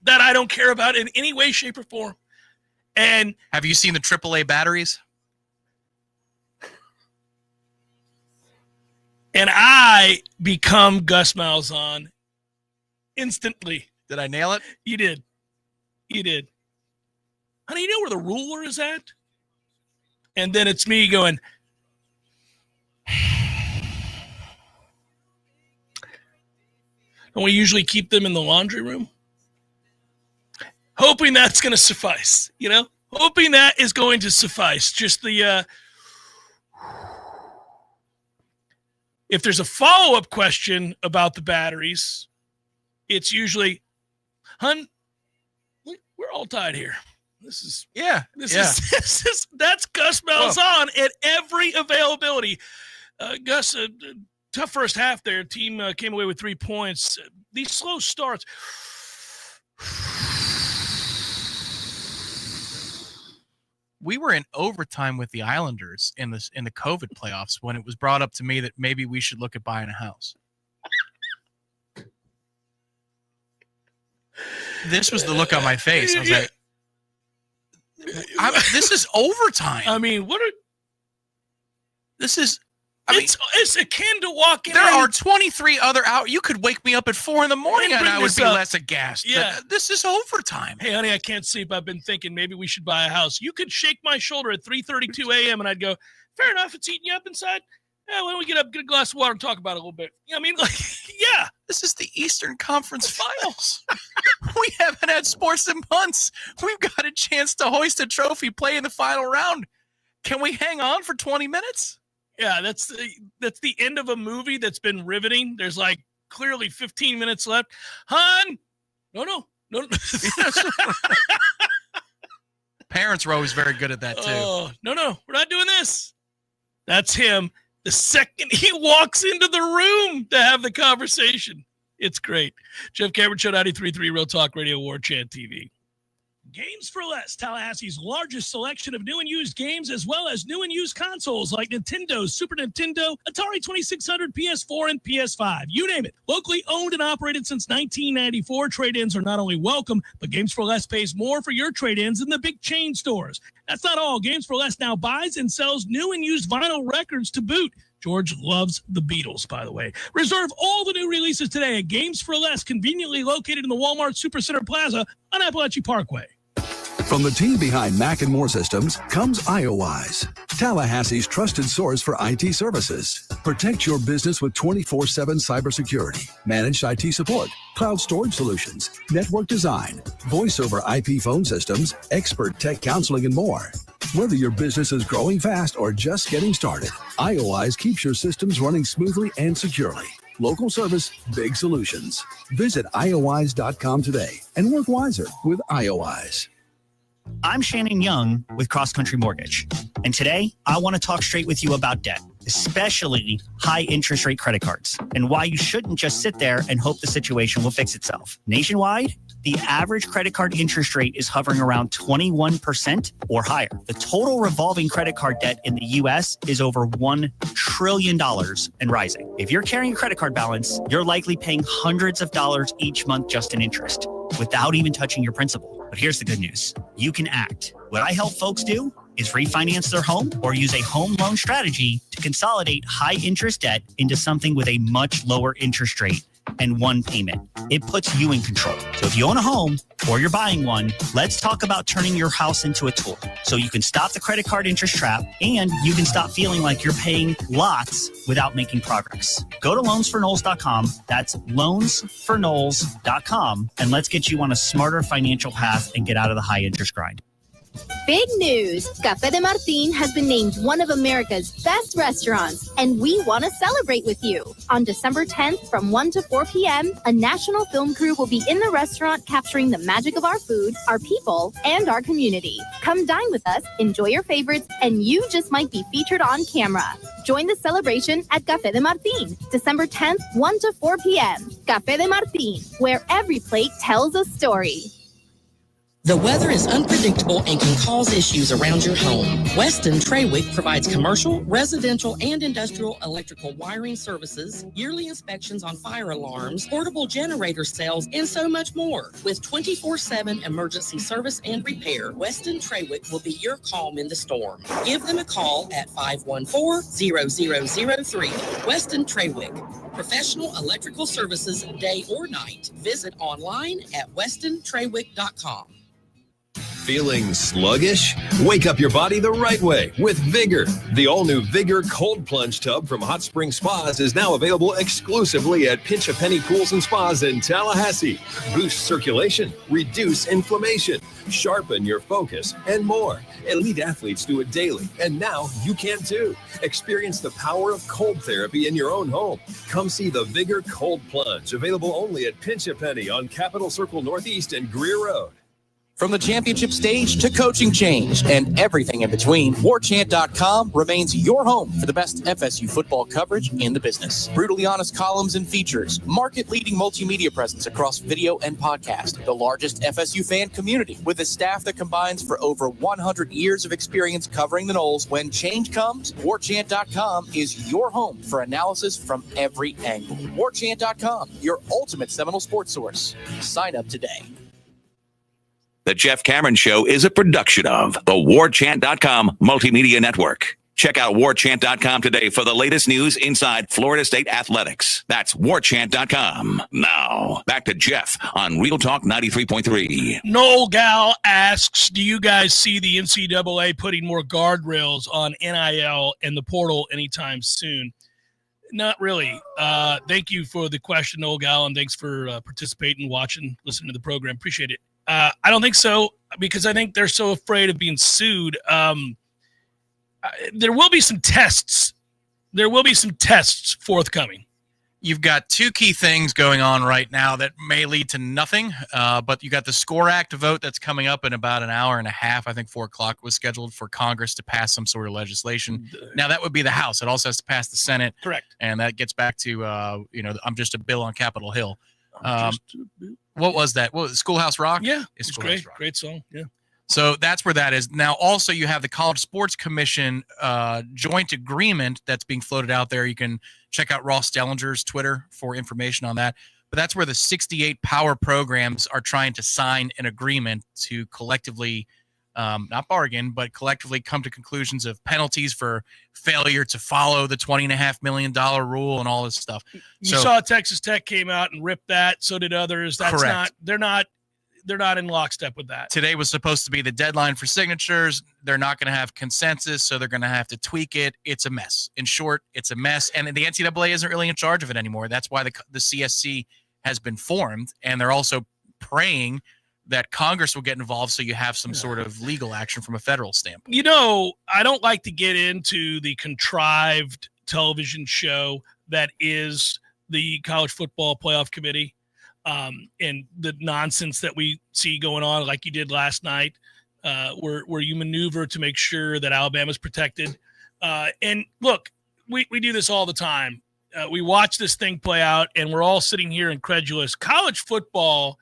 that I don't care about in any way, shape, or form. And have you seen the AAA batteries? And I become Gus Malzahn instantly. Did I nail it? You did. Honey, you know where the ruler is at? And then it's me going, don't we usually keep them in the laundry room? Hoping that's going to suffice, Hoping that is going to suffice. Just the... If there's a follow-up question about the batteries, it's usually, hun, we're all tied here. That's Gus Malzahn at every availability. Gus, tough first half there. Team came away with 3 points. These slow starts. we were in overtime with the Islanders in the COVID playoffs when it was brought up to me that maybe we should look at buying a house. This was the look on my face. I was like, this is overtime. I mean, it's akin to walking. There are 23 other hours. You could wake me up at 4 a.m. and I would be less aghast. Yeah. This is overtime. Hey, honey, I can't sleep. I've been thinking maybe we should buy a house. You could shake my shoulder at 3:32 a.m. and I'd go, fair enough. It's eating you up inside. Yeah, why don't we get up, get a glass of water, and talk about it a little bit? You know what I mean? Like, yeah. This is the Eastern Conference Finals. We haven't had sports in months. We've got a chance to hoist a trophy, play in the final round. Can we hang on for 20 minutes? Yeah, that's the end of a movie that's been riveting. There's like clearly 15 minutes left. Hon, no. Parents were always very good at that, too. Oh, no, we're not doing this. That's him. The second he walks into the room to have the conversation. It's great. Jeff Cameron Show, 93.3 Real Talk Radio, Warchant TV. Games for Less, Tallahassee's largest selection of new and used games, as well as new and used consoles like Nintendo, Super Nintendo, Atari 2600, PS4, and PS5. You name it. Locally owned and operated since 1994, trade-ins are not only welcome, but Games for Less pays more for your trade-ins than the big chain stores. That's not all. Games for Less now buys and sells new and used vinyl records to boot. George loves the Beatles, by the way. Reserve all the new releases today at Games for Less, conveniently located in the Walmart Supercenter Plaza on Appalachian Parkway. From the team behind Mac and More Systems comes IOWise, Tallahassee's trusted source for IT services. Protect your business with 24/7 cybersecurity, managed IT support, cloud storage solutions, network design, voice over IP phone systems, expert tech counseling, and more. Whether your business is growing fast or just getting started, IOWise keeps your systems running smoothly and securely. Local service, big solutions. Visit iowise.com today and work wiser with IOWise. I'm Shannon Young with Cross Country Mortgage, and today I want to talk straight with you about debt, especially high interest rate credit cards, and why you shouldn't just sit there and hope the situation will fix itself. Nationwide, the average credit card interest rate is hovering around 21% or higher. The total revolving credit card debt in the U.S. is over $1 trillion and rising. If you're carrying a credit card balance, you're likely paying hundreds of dollars each month just in interest, without even touching your principal. But here's the good news. You can act. What I help folks do is refinance their home or use a home loan strategy to consolidate high interest debt into something with a much lower interest rate and one payment. It puts you in control. So if you own a home or you're buying one, let's talk about turning your house into a tool so you can stop the credit card interest trap and you can stop feeling like you're paying lots without making progress. Go to loansforknowles.com. That's loansforknowles.com, and let's get you on a smarter financial path and get out of the high interest grind. Big news! Café de Martín has been named one of America's best restaurants, and we want to celebrate with you. On December 10th from 1 to 4 p.m., a national film crew will be in the restaurant capturing the magic of our food, our people, and our community. Come dine with us, enjoy your favorites, and you just might be featured on camera. Join the celebration at Café de Martín, December 10th, 1 to 4 p.m. Café de Martín, where every plate tells a story. The weather is unpredictable and can cause issues around your home. Weston Trawick provides commercial, residential, and industrial electrical wiring services, yearly inspections on fire alarms, portable generator sales, and so much more. With 24/7 emergency service and repair, Weston Trawick will be your calm in the storm. Give them a call at 514-0003. Weston Trawick. Professional electrical services day or night. Visit online at westontrawick.com. Feeling sluggish? Wake up your body the right way with Vigor. The all-new Vigor Cold Plunge Tub from Hot Spring Spas is now available exclusively at Pinch a Penny Pools and Spas in Tallahassee. Boost circulation, reduce inflammation, sharpen your focus, and more. Elite athletes do it daily, and now you can too. Experience the power of cold therapy in your own home. Come see the Vigor Cold Plunge, available only at Pinch a Penny on Capitol Circle Northeast and Greer Road. From the championship stage to coaching change and everything in between, Warchant.com remains your home for the best FSU football coverage in the business. Brutally honest columns and features, market-leading multimedia presence across video and podcast, the largest FSU fan community with a staff that combines for over 100 years of experience covering the Noles. When change comes, Warchant.com is your home for analysis from every angle. Warchant.com, your ultimate Seminole sports source. Sign up today. The Jeff Cameron Show is a production of the Warchant.com Multimedia Network. Check out Warchant.com today for the latest news inside Florida State athletics. That's Warchant.com. Now, back to Jeff on Real Talk 93.3. Noel Gal asks, do you guys see the NCAA putting more guardrails on NIL and the portal anytime soon? Not really. Thank you for the question, Noel Gal, and thanks for participating, watching, listening to the program. Appreciate it. I don't think so, because I think they're so afraid of being sued. There will be some tests. There will be some tests forthcoming. You've got two key things going on right now that may lead to nothing, but you got the SCORE Act vote that's coming up in about an hour and a half. I think 4 o'clock was scheduled for Congress to pass some sort of legislation. Now, that would be the House. It also has to pass the Senate. Correct. And that gets back to, I'm just a bill on Capitol Hill. What was that? What was it, Schoolhouse Rock? Yeah, it's great. Rock. Great song. Yeah. So that's where that is. Now, also, you have the College Sports Commission joint agreement that's being floated out there. You can check out Ross Dellinger's Twitter for information on that. But that's where the 68 power programs are trying to sign an agreement to collectively, not bargain, but collectively come to conclusions of penalties for failure to follow the $20.5 million rule and all this stuff. You saw Texas Tech came out and ripped that. So did others. That's correct. They're not in lockstep with that. Today was supposed to be the deadline for signatures. They're not going to have consensus, so they're going to have to tweak it. It's a mess. In short, it's a mess. And the NCAA isn't really in charge of it anymore. That's why the CSC has been formed, and they're also praying that Congress will get involved so you have some sort of legal action from a federal standpoint. You know, I don't like to get into the contrived television show that is the College Football Playoff Committee. And the nonsense that we see going on, like you did last night, where you maneuver to make sure that Alabama's protected. And look, we do this all the time. We watch this thing play out, and we're all sitting here incredulous. College football,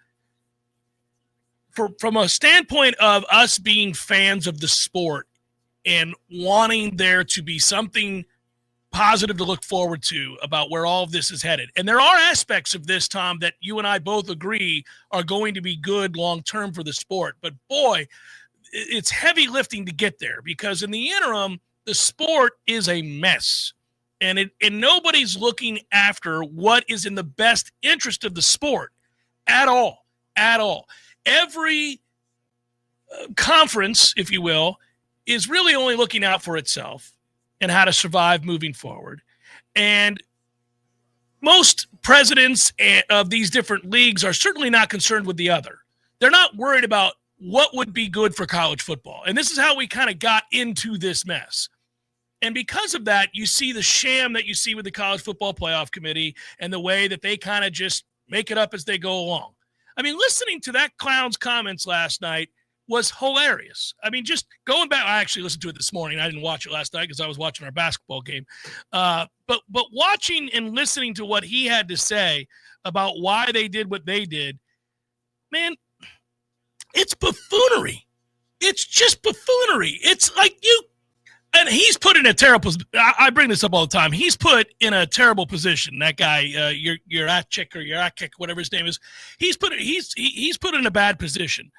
from a standpoint of us being fans of the sport and wanting there to be something positive to look forward to about where all of this is headed. And there are aspects of this, Tom, that you and I both agree are going to be good long-term for the sport. But boy, it's heavy lifting to get there, because in the interim, the sport is a mess. And nobody's looking after what is in the best interest of the sport at all. Every conference, if you will, is really only looking out for itself and how to survive moving forward. And most presidents of these different leagues are certainly not concerned with the other. They're not worried about what would be good for college football. And this is how we kind of got into this mess. And because of that, you see the sham that you see with the College Football Playoff Committee and the way that they kind of just make it up as they go along. I mean, listening to that clown's comments last night was hilarious. I mean, just going back, I actually listened to it this morning. I didn't watch it last night because I was watching our basketball game. But watching and listening to what he had to say about why they did what they did, man, it's buffoonery. It's just buffoonery. It's like and he's put in a terrible, I bring this up all the time. He's put in a terrible position. That guy, Yurachik or Yurakik, whatever his name is, he's put in a bad position.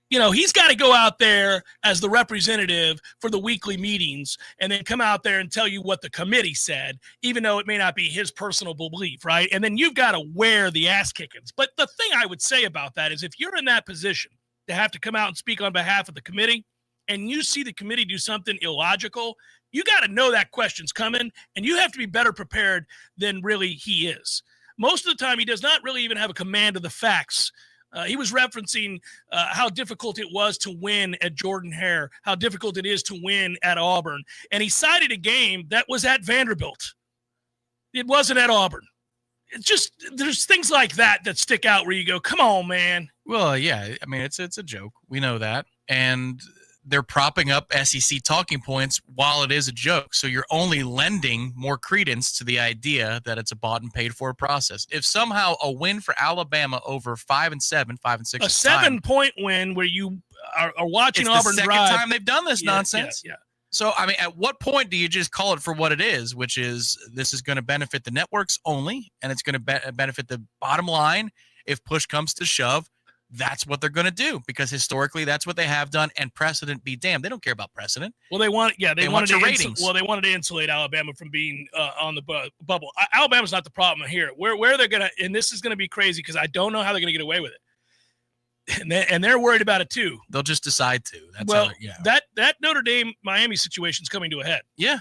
He's got to go out there as the representative for the weekly meetings and then come out there and tell you what the committee said, even though it may not be his personal belief, right? And then you've got to wear the ass kickings. But the thing I would say about that is, if you're in that position to have to come out and speak on behalf of the committee, and you see the committee do something illogical, you got to know that question's coming, and you have to be better prepared than really he is. Most of the time, he does not really even have a command of the facts. He was referencing how difficult it was to win at Jordan-Hare, how difficult it is to win at Auburn, and he cited a game that was at Vanderbilt. It wasn't at Auburn. It's just, there's things like that stick out where you go, come on, man. Well, yeah. I mean, it's a joke. We know that, and they're propping up SEC talking points while it is a joke. So you're only lending more credence to the idea that it's a bought and paid for process. If somehow a win for Alabama over 5-7, 5-6, a 7-point win where you are watching Auburn drive. It's the second time they've done this nonsense. Yeah. So, I mean, at what point do you just call it for what it is, which is this is going to benefit the networks only, and it's going to benefit the bottom line if push comes to shove? That's what they're going to do, because historically that's what they have done, and precedent be damned. They don't care about precedent. Well, they want your ratings. They wanted to insulate Alabama from being on the bubble. Alabama's not the problem here. Where they're going to, and this is going to be crazy because I don't know how they're going to get away with it. And they're worried about it too. They'll just decide to. That Notre Dame Miami situation is coming to a head. Yeah.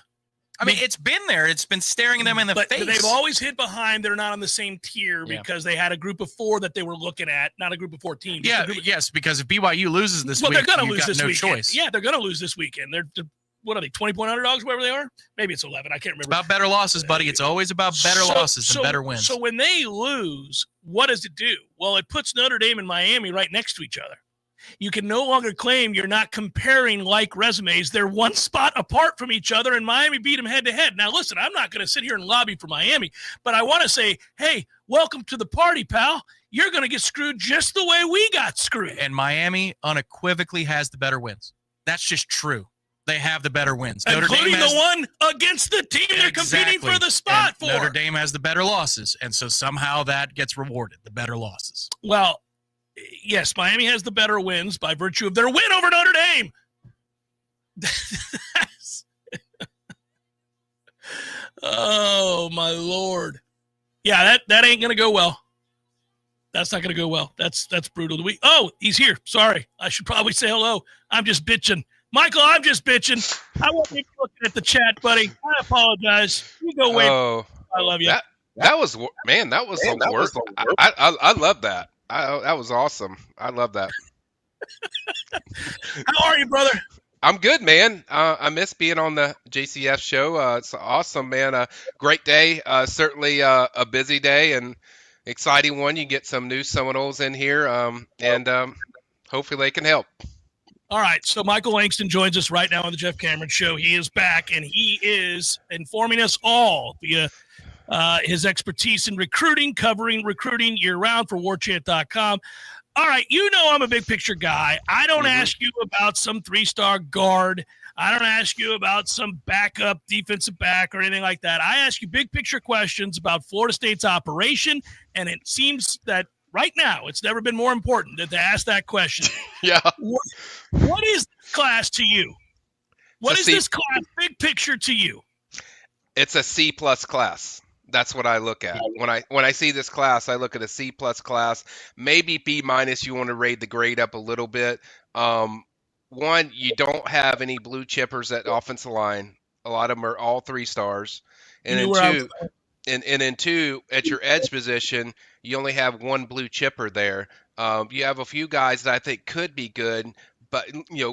I mean, it's been there. It's been staring them in the face. But they've always hid behind. They're not on the same tier because they had a group of 4 that they were looking at, not a group of 4 teams. Yeah, yes, because if BYU loses this week, they're going to lose this weekend. Choice. Yeah, they're going to lose this weekend. They're what are they, 20-point underdogs, wherever they are? Maybe it's 11. I can't remember. It's about better losses, buddy. It's always about better losses than better wins. So when they lose, what does it do? Well, it puts Notre Dame and Miami right next to each other. You can no longer claim you're not comparing like resumes. They're one spot apart from each other, and Miami beat them head-to-head. Now, listen, I'm not going to sit here and lobby for Miami, but I want to say, hey, welcome to the party, pal. You're going to get screwed just the way we got screwed. And Miami unequivocally has the better wins. That's just true. They have the better wins. Including the one against the team they're competing for the spot for. Notre Dame has the better losses, and so somehow that gets rewarded, the better losses. Well, yes, Miami has the better wins by virtue of their win over Notre Dame. Oh, my Lord. Yeah, that ain't going to go well. That's not going to go well. That's brutal. Oh, he's here. Sorry. I should probably say hello. I'm just bitching. Michael, I'm just bitching. I won't be looking at the chat, buddy. I apologize. You go away. Oh, I love you. That was the work. I love that. That was awesome. I love that. How are you, brother? I'm good, man. I miss being on the JCF show. It's awesome, man. Great day. Certainly a busy day and exciting one. You get some new Seminoles in here, and hopefully they can help. All right, so Michael Langston joins us right now on the Jeff Cameron Show. He is back, and he is informing us all via his expertise in recruiting, covering recruiting year-round for Warchant.com. All right, you know I'm a big-picture guy. I don't ask you about some 3-star guard. I don't ask you about some backup defensive back or anything like that. I ask you big-picture questions about Florida State's operation, and it seems that right now it's never been more important than to ask that question. Yeah. What is this class to you? What is this class, big picture, to you? It's a C+ class. That's what I look at. When I see this class, I look at a C+ class, maybe B-. You want to raise the grade up a little bit. One, you don't have any blue chippers at offensive line. A lot of them are all 3 stars. And then two, at your edge position, you only have 1 blue chipper there. You have a few guys that I think could be good, but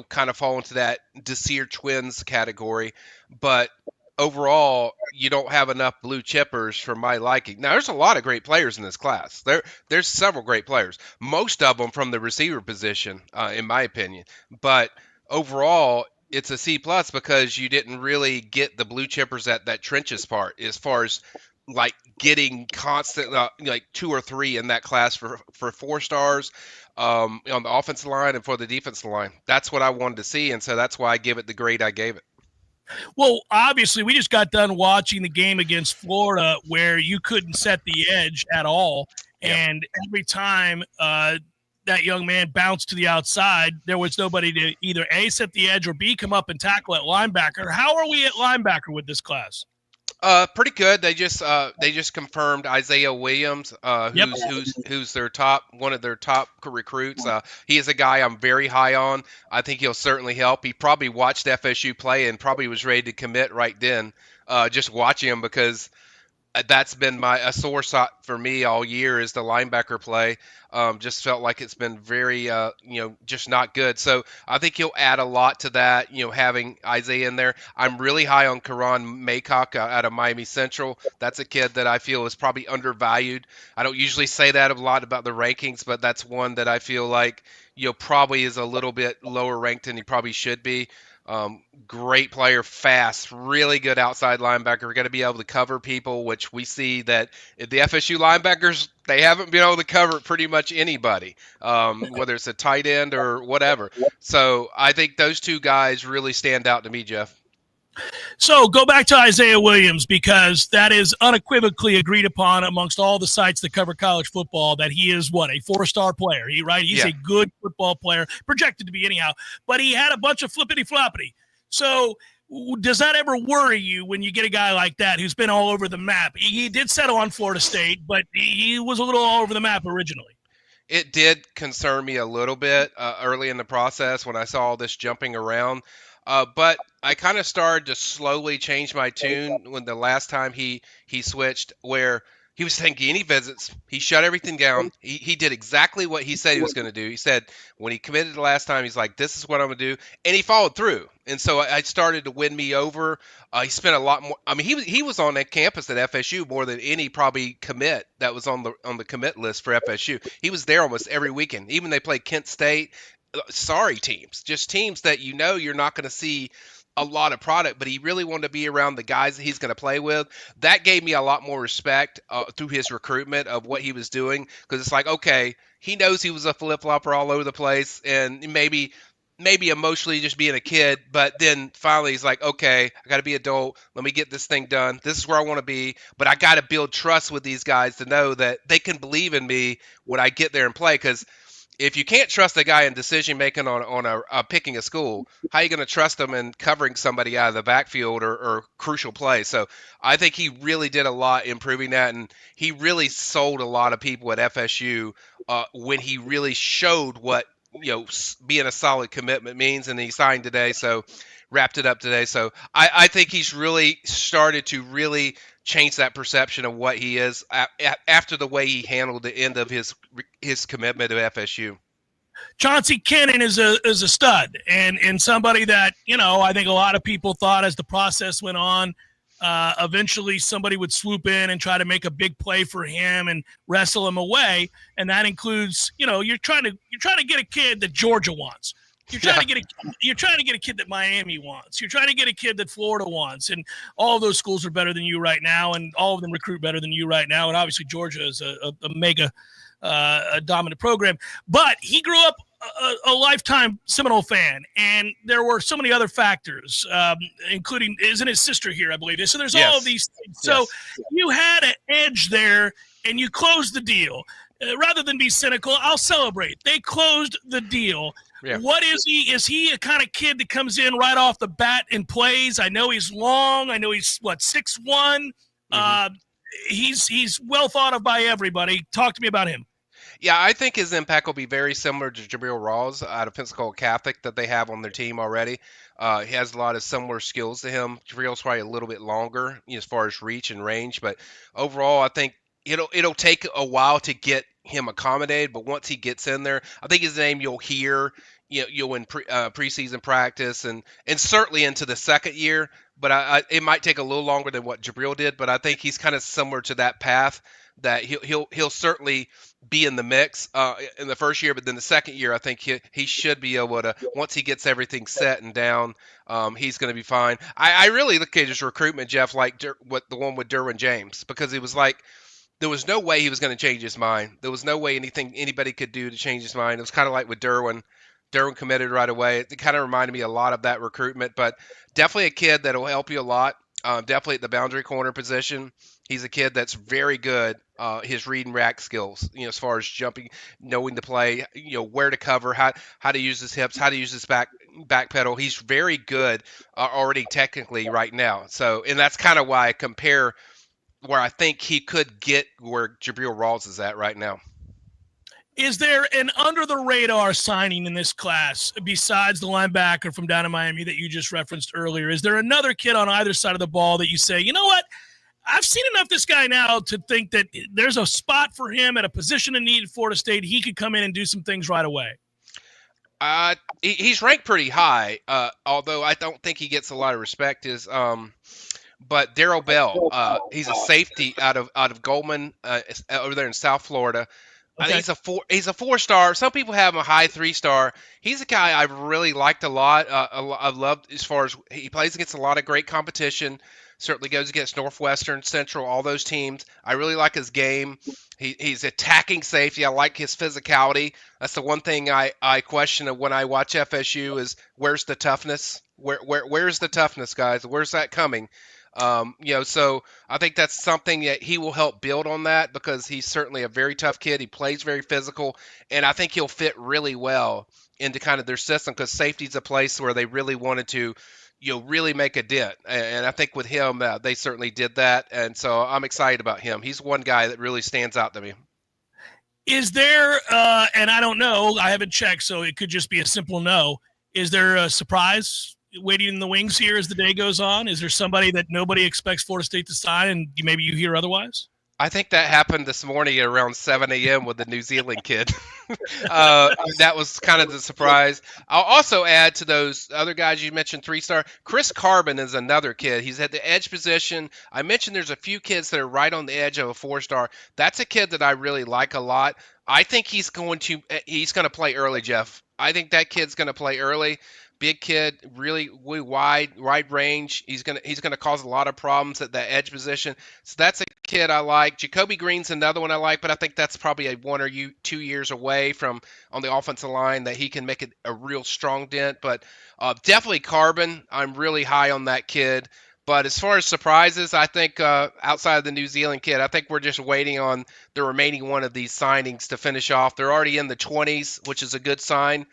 kind of fall into that Desir twins category. But overall, you don't have enough blue chippers for my liking. Now, there's a lot of great players in this class. There's several great players, most of them from the receiver position, in my opinion. But overall, it's a C+ because you didn't really get the blue chippers at that trenches part as far as like getting constant, like 2 or 3 in that class for 4 stars on the offensive line and for the defensive line. That's what I wanted to see, and so that's why I give it the grade I gave it. Well, obviously, we just got done watching the game against Florida where you couldn't set the edge at all. Yep. And every time that young man bounced to the outside, there was nobody to either A, set the edge, or B, come up and tackle at linebacker. How are we at linebacker with this class? Pretty good. They just confirmed Isaiah Williams, who's their one of their top recruits. He is a guy I'm very high on. I think he'll certainly help. He probably watched FSU play and probably was ready to commit right then, just watching him because that's been a sore spot for me all year is the linebacker play. Just felt like it's been very, just not good. So I think he'll add a lot to that, having Isaiah in there. I'm really high on Karan Maycock out of Miami Central. That's a kid that I feel is probably undervalued. I don't usually say that a lot about the rankings, but that's one that I feel like, probably is a little bit lower ranked than he probably should be. Great player, fast, really good outside linebacker. We're going to be able to cover people, which we see that the FSU linebackers, they haven't been able to cover pretty much anybody, whether it's a tight end or whatever. So I think those two guys really stand out to me, Jeff. So go back to Isaiah Williams, because that is unequivocally agreed upon amongst all the sites that cover college football that he is a 4-star player. He's a good football player, projected to be anyhow, but he had a bunch of flippity-floppity. So does that ever worry you when you get a guy like that who's been all over the map? He did settle on Florida State, but he was a little all over the map originally. It did concern me a little bit early in the process when I saw all this jumping around. But I kind of started to slowly change my tune when the last time he switched, where he was taking any visits. He shut everything down. He did exactly what he said he was going to do. He said when he committed the last time, he's like, this is what I'm going to do. And he followed through. And so I started to win me over. He spent a lot more. I mean, he was on that campus at FSU more than any probably commit that was on the commit list for FSU. He was there almost every weekend. Even they played Kent State. Sorry teams, just teams that you're not going to see a lot of product, but he really wanted to be around the guys that he's going to play with. That gave me a lot more respect through his recruitment of what he was doing, because it's like, okay, he knows he was a flip-flopper all over the place, and maybe emotionally just being a kid, but then finally he's like, okay, I got to be adult. Let me get this thing done. This is where I want to be, but I got to build trust with these guys to know that they can believe in me when I get there and play, because if you can't trust a guy in decision making on picking a school, how are you going to trust them in covering somebody out of the backfield or crucial play? So I think he really did a lot improving that, and he really sold a lot of people at FSU when he really showed what being a solid commitment means, and he signed today, so wrapped it up today. So I think he's really started to really change that perception of what he is after the way he handled the end of his commitment to FSU. Chauncey Cannon is a stud and somebody that, I think a lot of people thought as the process went on, eventually somebody would swoop in and try to make a big play for him and wrestle him away. And that includes, you're trying to get a kid that Georgia wants. You're trying to get a kid that Miami wants. You're trying to get a kid that Florida wants, and all of those schools are better than you right now, and all of them recruit better than you right now. And obviously Georgia is a mega dominant program. But he grew up a lifetime Seminole fan, and there were so many other factors, including isn't his sister here, I believe. So there's all of these things. So you had an edge there, and you closed the deal. Rather than be cynical, I'll celebrate. They closed the deal. Yeah. What is he? Is he a kind of kid that comes in right off the bat and plays? I know he's long. I know he's 6'1". Mm-hmm. He's well thought of by everybody. Talk to me about him. Yeah, I think his impact will be very similar to Jabril Rawls out of Pensacola Catholic that they have on their team already. He has a lot of similar skills to him. Jabril's probably a little bit longer as far as reach and range, but overall, I think it'll take a while to get him accommodated. But once he gets in there, I think his name you'll hear. You'll in preseason practice and certainly into the second year. But it might take a little longer than what Jabril did. But I think he's kind of similar to that path that he'll certainly be in the mix in the first year. But then the second year, I think he should be able to, once he gets everything set and down, he's going to be fine. I really look at his recruitment, Jeff, like the one with Derwin James, because it was like there was no way he was going to change his mind. There was no way anybody could do to change his mind. It was kind of like with Derwin. Derwin committed right away. It kind of reminded me a lot of that recruitment, but definitely a kid that will help you a lot. Definitely at the boundary corner position. He's a kid that's very good. His read and react skills, as far as jumping, knowing the play, where to cover, how to use his hips, how to use his back pedal. He's very good already technically right now. So, and that's kind of why I compare where I think he could get where Jabril Rawls is at right now. Is there an under-the-radar signing in this class besides the linebacker from down in Miami that you just referenced earlier? Is there another kid on either side of the ball that you say, you know what, I've seen enough of this guy now to think that there's a spot for him at a position of need at Florida State. He could come in and do some things right away. He's ranked pretty high, although I don't think he gets a lot of respect. But Darrell Bell, he's a safety out of Goldman over there in South Florida. Okay. He's a 4-star. Some people have him a high 3-star. He's a guy I've really liked a lot. I've loved as far as he plays against a lot of great competition. Certainly goes against Northwestern, Central, all those teams. I really like his game. He's attacking safety. I like his physicality. That's the one thing I question when I watch FSU is where's the toughness? Where's the toughness, guys? Where's that coming? So I think that's something that he will help build on that because he's certainly a very tough kid. He plays very physical, and I think he'll fit really well into kind of their system because safety's a place where they really wanted to really make a dent. And I think with him, they certainly did that. And so I'm excited about him. He's one guy that really stands out to me. Is there, and I don't know, I haven't checked, so it could just be a simple no. Is there a surprise waiting in the wings here as the day goes on? Is there somebody that nobody expects Florida State to sign and maybe you hear otherwise? I think that happened this morning at around 7 a.m. with the New Zealand kid. That was kind of the surprise. I'll also add to those other guys you mentioned, 3-star. Chris Carbon is another kid. He's at the edge position. I mentioned there's a few kids that are right on the edge of a 4-star. That's a kid that I really like a lot. I think he's going to play early, Jeff. I think that kid's going to play early. Big kid, really wide range. He's gonna cause a lot of problems at that edge position. So that's a kid I like. Jacoby Green's another one I like, but I think that's probably a 1 or 2 years away from on the offensive line that he can make a real strong dent. But definitely Carbon. I'm really high on that kid. But as far as surprises, I think outside of the New Zealand kid, I think we're just waiting on the remaining one of these signings to finish off. They're already in the 20s, which is a good sign.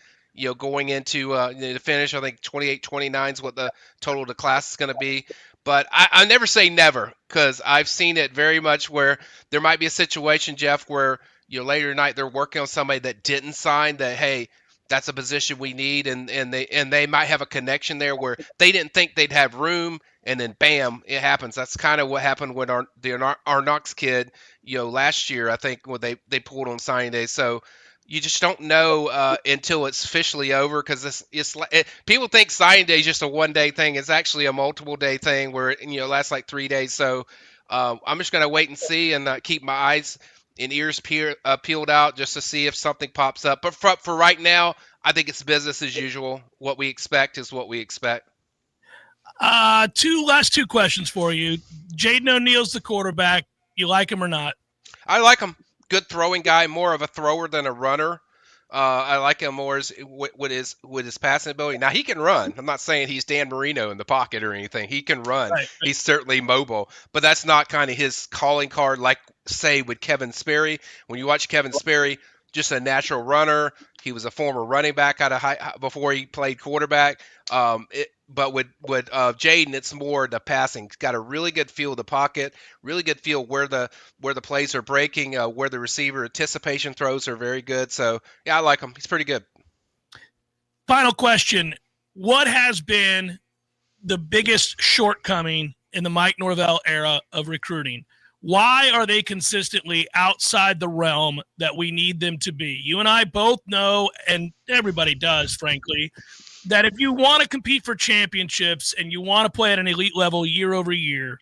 Going into the finish, I think 28-29 is what the total of the class is going to be. But I never say never because I've seen it very much where there might be a situation, Jeff, where later tonight they're working on somebody that didn't sign that, hey, that's a position we need, and they might have a connection there where they didn't think they'd have room, and then bam, it happens. That's kind of what happened with the Arnox kid, last year. I think when they pulled on signing day. So. You just don't know until it's officially over because people think signing day is just a one-day thing. It's actually a multiple-day thing where it lasts like 3 days. So I'm just going to wait and see and keep my eyes and ears peeled out just to see if something pops up. But for right now, I think it's business as usual. What we expect is what we expect. Last two questions for you. Jaden O'Neal's the quarterback. You like him or not? I like him. Good throwing guy, more of a thrower than a runner. I like him more with his passing ability. Now he can run. I'm not saying he's Dan Marino in the pocket or anything. He can run. Right. He's certainly mobile, but that's not kind of his calling card. Like say with Kevin Sperry, when you watch Kevin Sperry, just a natural runner. He was a former running back before he played quarterback. But with Jaden, it's more the passing. He's got a really good feel of the pocket, really good feel where the plays are breaking, where the receiver anticipation throws are very good. So, yeah, I like him. He's pretty good. Final question. What has been the biggest shortcoming in the Mike Norvell era of recruiting? Why are they consistently outside the realm that we need them to be? You and I both know, and everybody does, frankly, that if you want to compete for championships and you want to play at an elite level year over year,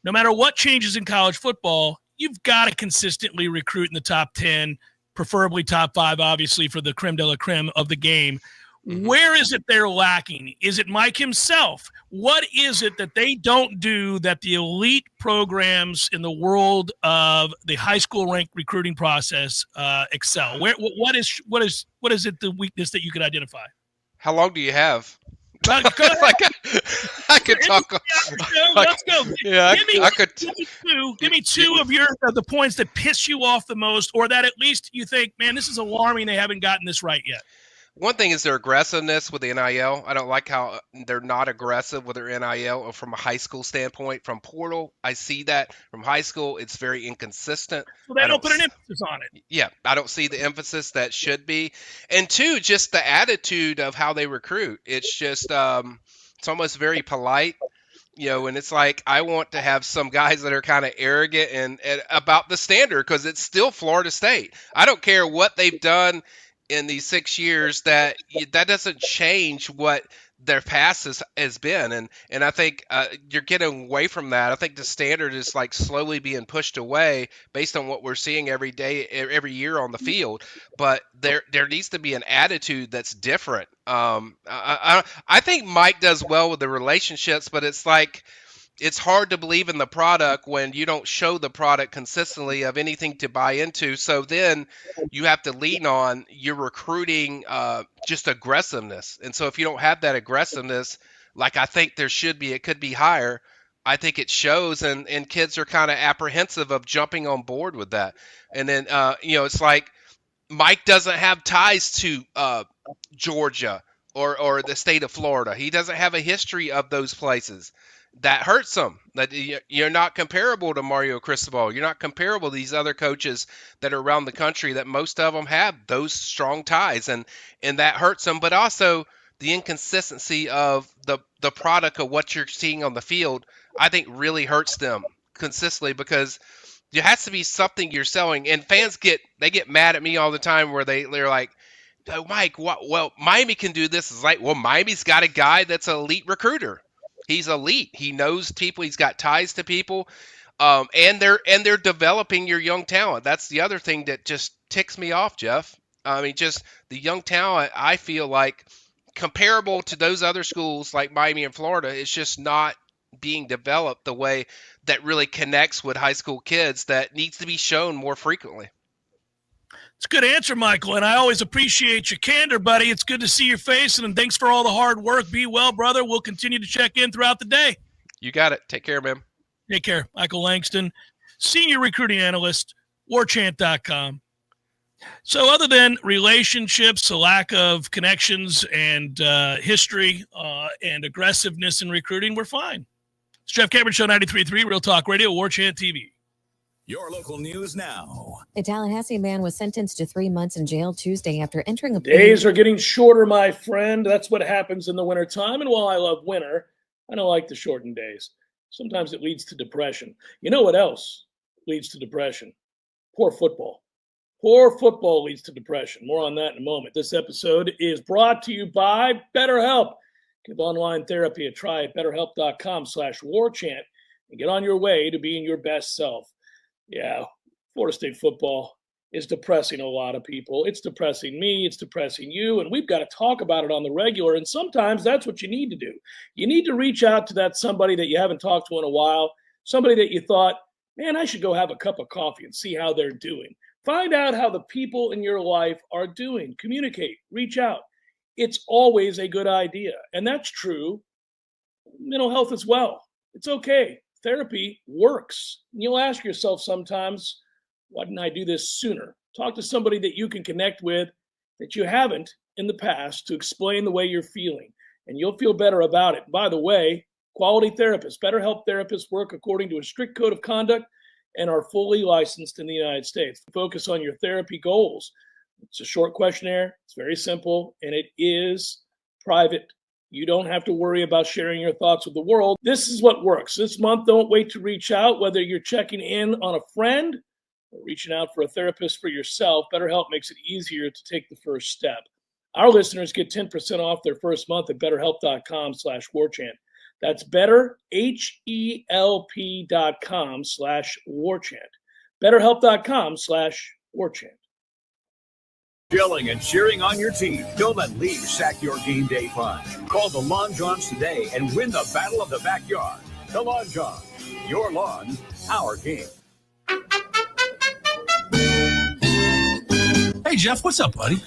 no matter what changes in college football, you've got to consistently recruit in the top 10, preferably top 5, obviously, for the creme de la creme of the game. Where is it they're lacking? Is it Mike himself? What is it that they don't do that the elite programs in the world of the high school ranked recruiting process excel? What is it the weakness that you could identify? How long do you have? Go ahead. I could talk. Let's go. Yeah, Give me two of the points that piss you off the most, or that at least you think, man, this is alarming. They haven't gotten this right yet. One thing is their aggressiveness with the NIL. I don't like how they're not aggressive with their NIL from a high school standpoint. From portal, I see that. From high school, it's very inconsistent. Well, they don't put an emphasis on it. Yeah, I don't see the emphasis that should be. And two, just the attitude of how they recruit. It's just it's almost very polite. And it's like I want to have some guys that are kind of arrogant and about the standard because it's still Florida State. I don't care what they've done in these 6 years, that doesn't change what their past has been. And I think you're getting away from that. I think the standard is like slowly being pushed away based on what we're seeing every day, every year on the field. But there needs to be an attitude that's different. I think Mike does well with the relationships, but it's like it's hard to believe in the product when you don't show the product consistently of anything to buy into. So then you have to lean on your recruiting, just aggressiveness. And so if you don't have that aggressiveness, like I think there should be, it could be higher. I think it shows, and kids are kind of apprehensive of jumping on board with that. And then, it's like Mike doesn't have ties to Georgia or the state of Florida. He doesn't have a history of those places. That hurts them. That you're not comparable to Mario Cristobal. You're not comparable to these other coaches that are around the country that most of them have those strong ties, and that hurts them. But also the inconsistency of the product of what you're seeing on the field, I think really hurts them consistently, because there has to be something you're selling. And fans get mad at me all the time where they're like, oh, Mike, well, Miami can do this. It's like, well, Miami's got a guy that's an elite recruiter. He's elite. He knows people. He's got ties to people, and they're developing your young talent. That's the other thing that just ticks me off, Jeff. I mean, just the young talent. I feel like comparable to those other schools like Miami and Florida, it's just not being developed the way that really connects with high school kids. That needs to be shown more frequently. It's a good answer, Michael, and I always appreciate your candor, buddy. It's good to see your face, and thanks for all the hard work. Be well, brother. We'll continue to check in throughout the day. You got it. Take care, man. Take care. Michael Langston, Senior Recruiting Analyst, Warchant.com. So other than relationships, a lack of connections, and history and aggressiveness in recruiting, we're fine. It's Jeff Cameron Show, 93.3, Real Talk Radio, Warchant TV. Your local news now. A Tallahassee man was sentenced to 3 months in jail Tuesday after entering a Days are getting shorter, my friend. That's what happens in the wintertime. And while I love winter, I don't like the shortened days. Sometimes it leads to depression. You know what else leads to depression? Poor football. Poor football leads to depression. More on that in a moment. This episode is brought to you by BetterHelp. Give online therapy a try at betterhelp.com/warchant and get on your way to being your best self. Yeah, Florida State football is depressing a lot of people. It's depressing me. It's depressing you. And we've got to talk about it on the regular. And sometimes that's what you need to do. You need to reach out to that somebody that you haven't talked to in a while, somebody that you thought, man, I should go have a cup of coffee and see how they're doing. Find out how the people in your life are doing. Communicate. Reach out. It's always a good idea. And that's true. Mental health as well. It's okay. Therapy works. And you'll ask yourself sometimes, why didn't I do this sooner? Talk to somebody that you can connect with that you haven't in the past to explain the way you're feeling, and you'll feel better about it. By the way, quality therapists, BetterHelp therapists work according to a strict code of conduct and are fully licensed in the United States. Focus on your therapy goals. It's a short questionnaire. It's very simple, and it is private. You don't have to worry about sharing your thoughts with the world. This is what works. This month, don't wait to reach out, whether you're checking in on a friend or reaching out for a therapist for yourself. BetterHelp makes it easier to take the first step. Our listeners get 10% off their first month at betterhelp.com/warchant. That's betterhelp.com/warchant. betterhelp.com/warchant. Yelling and cheering on your team. Don't let leaves sack your game day fun. Call the Lawn Johns today and win the battle of the backyard. The Lawn Johns. Your lawn, our game. Hey, Jeff, what's up, buddy?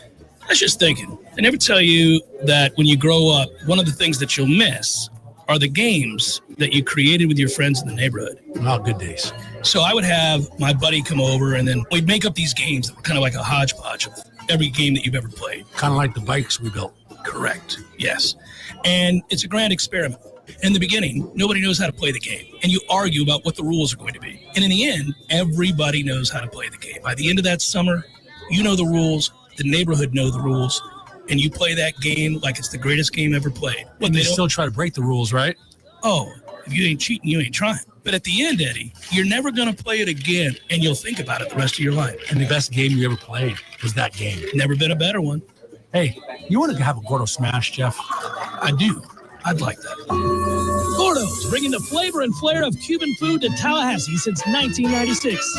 I was just thinking, I never tell you that when you grow up, one of the things that you'll miss are the games that you created with your friends in the neighborhood. Oh, good days. So I would have my buddy come over, and then we'd make up these games that were kind of like a hodgepodge of every game that you've ever played. Kind of like the bikes we built. Correct. Yes. And it's a grand experiment. In the beginning, nobody knows how to play the game, and you argue about what the rules are going to be. And in the end, everybody knows how to play the game. By the end of that summer, you know the rules, the neighborhood know the rules, and you play that game like it's the greatest game ever played. And they still try to break the rules, right? Oh, If you ain't cheating, you ain't trying. But at the end, Eddie, you're never going to play it again, and you'll think about it the rest of your life. And the best game you ever played was that game. Never been a better one. Hey, you want to have a Gordo smash, Jeff? I do. I'd like that. Gordo's, bringing the flavor and flair of Cuban food to Tallahassee since 1996.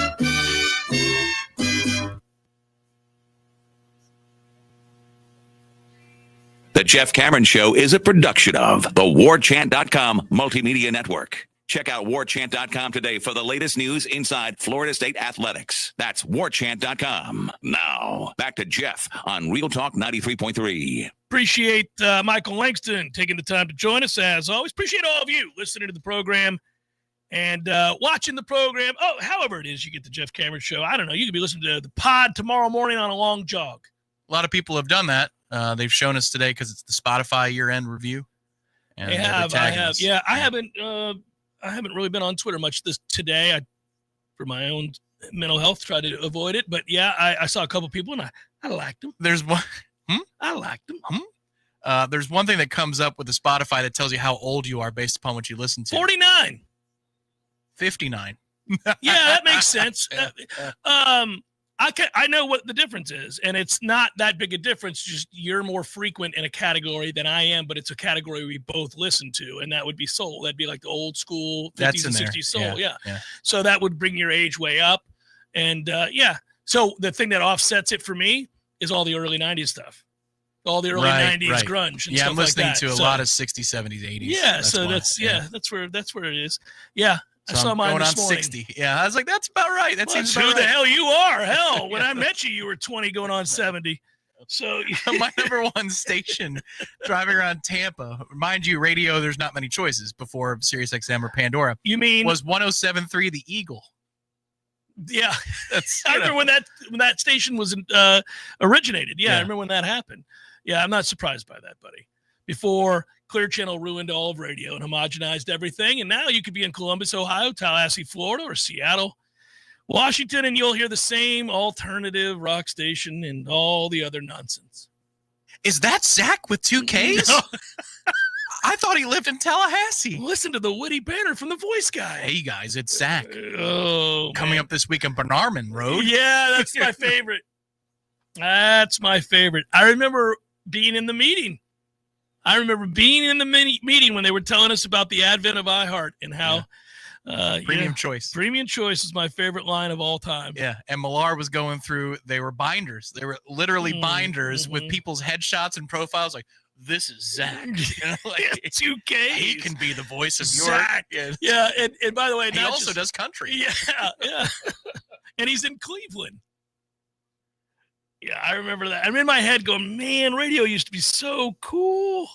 The Jeff Cameron Show is a production of the Warchant.com Multimedia Network. Check out Warchant.com today for the latest news inside Florida State athletics. That's Warchant.com. Now, back to Jeff on Real Talk 93.3. Appreciate Michael Langston taking the time to join us, as always. Appreciate all of you listening to the program and watching the program. Oh, however it is you get the Jeff Cameron Show. I don't know. You could be listening to the pod tomorrow morning on a long jog. A lot of people have done that. They've shown us today because it's the Spotify year-end review. And I have. us. Yeah, I haven't really been on Twitter much today. I, for my own mental health, tried to avoid it. But yeah, I saw a couple people and I liked them. There's one. I liked them. There's one thing that comes up with the Spotify that tells you how old you are based upon what you listen to. 49. 59. Yeah, that makes sense. I know what the difference is, and it's not that big a difference. Just you're more frequent in a category than I am, but it's a category we both listen to, and that would be soul. That'd be like the old school 50s and 60s soul. Yeah. So that would bring your age way up, and So the thing that offsets it for me is all the early 90s stuff, all the early 90s grunge. And yeah, stuff I'm listening like that. to a lot of 60s, 70s, 80s. Yeah, that's where it is. Yeah. So I saw I'm mine going this on morning. 60. Yeah, I was like, that's about right. That seems about who the right. hell you are. Hell, when I met you, you were 20 going on 70. So my number one station driving around Tampa, mind you, radio, there's not many choices before Sirius XM or Pandora. You mean was 107.3 the Eagle? Yeah, I remember when that station was originated. Yeah, I remember when that happened. Yeah, I'm not surprised by that, buddy. Before Clear Channel ruined all of radio and homogenized everything, and now you could be in Columbus, Ohio, Tallahassee, Florida, or Seattle, Washington, and you'll hear the same alternative rock station and all the other nonsense. Is that Zach with 2 Ks? No. I thought he lived in Tallahassee. Listen to the witty banner from the voice guy. Hey, guys, it's Zach. Oh, coming up this week on Banarman Road. Yeah, that's my favorite. That's my favorite. I remember being in the meeting. Meeting when they were telling us about the advent of iHeart and how Premium Choice. Premium Choice is my favorite line of all time. Yeah, and Millar was going through, they were binders. They were literally binders with people's headshots and profiles like, this is Zach. You know, like, 2K. He can be the voice of Zach. York. Yeah, and by the way, he also does country. Yeah. And he's in Cleveland. Yeah, I remember that. I'm in my head going, man, radio used to be so cool.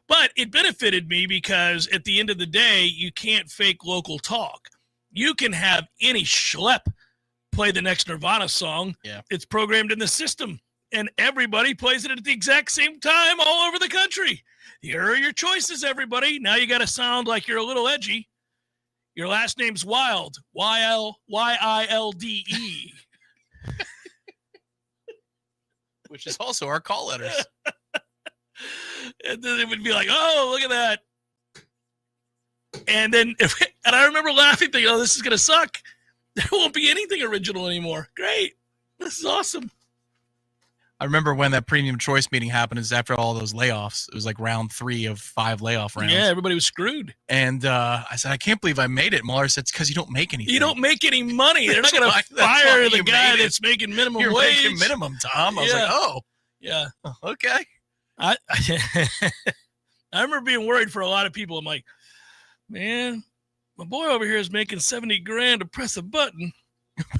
But it benefited me because at the end of the day, you can't fake local talk. You can have any schlep play the next Nirvana song. Yeah. It's programmed in the system, and everybody plays it at the exact same time all over the country. Here are your choices, everybody. Now you got to sound like you're a little edgy. Your last name's Wild, Y-I-L-D-E. Which is also our call letters. And then it would be like, oh, look at that. And then, and I remember laughing, thinking, oh, this is going to suck. There won't be anything original anymore. Great. This is awesome. I remember when that Premium Choice meeting happened is after all those layoffs. It was like round 3 of 5 layoff rounds. Yeah, everybody was screwed. And I said, I can't believe I made it. Mueller said, it's because you don't make anything. You don't make any money. They're not going to fire the guy that's making minimum You're wage. making minimum, Tom. I was like, oh. Yeah. Okay. I remember being worried for a lot of people. I'm like, man, my boy over here is making $70,000 to press a button.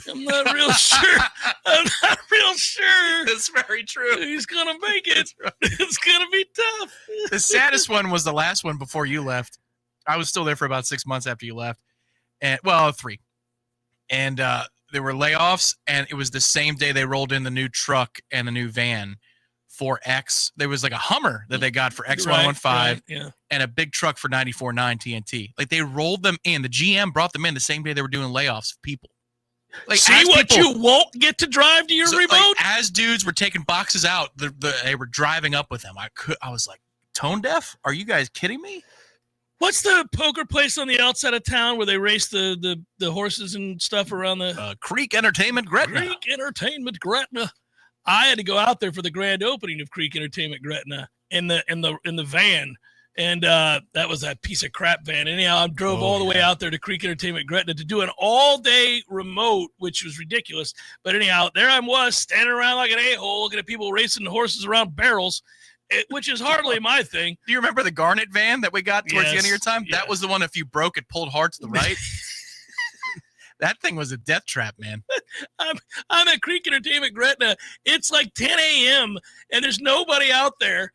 I'm not real sure. That's very true. He's going to make it. Right. It's going to be tough. The saddest one was the last one before you left. I was still there for about 6 months after you left. And 3. And there were layoffs, and it was the same day they rolled in the new truck and the new van for X. There was like a Hummer that they got for X115 and a big truck for 94.9 TNT. Like they rolled them in. The GM brought them in the same day they were doing layoffs of people. Like, see what people, you won't get to drive to your remote? Like, as dudes were taking boxes out, they were driving up with them. I was like, tone deaf? Are you guys kidding me? What's the poker place on the outside of town where they race the horses and stuff around the Creek Entertainment Gretna? Creek Entertainment Gretna. I had to go out there for the grand opening of Creek Entertainment Gretna in the van, and that was that piece of crap van. Anyhow, I drove all the way out there to Creek Entertainment Gretna to do an all-day remote, which was ridiculous. But anyhow, there I was standing around like an a-hole, looking at people racing the horses around barrels. Which is hardly my thing. Do you remember the Garnet van that we got towards the end of your time? Yes. That was the one, if you broke, it pulled hard to the right. That thing was a death trap, man. I'm at Creek Entertainment Gretna. It's like 10 a.m. and there's nobody out there.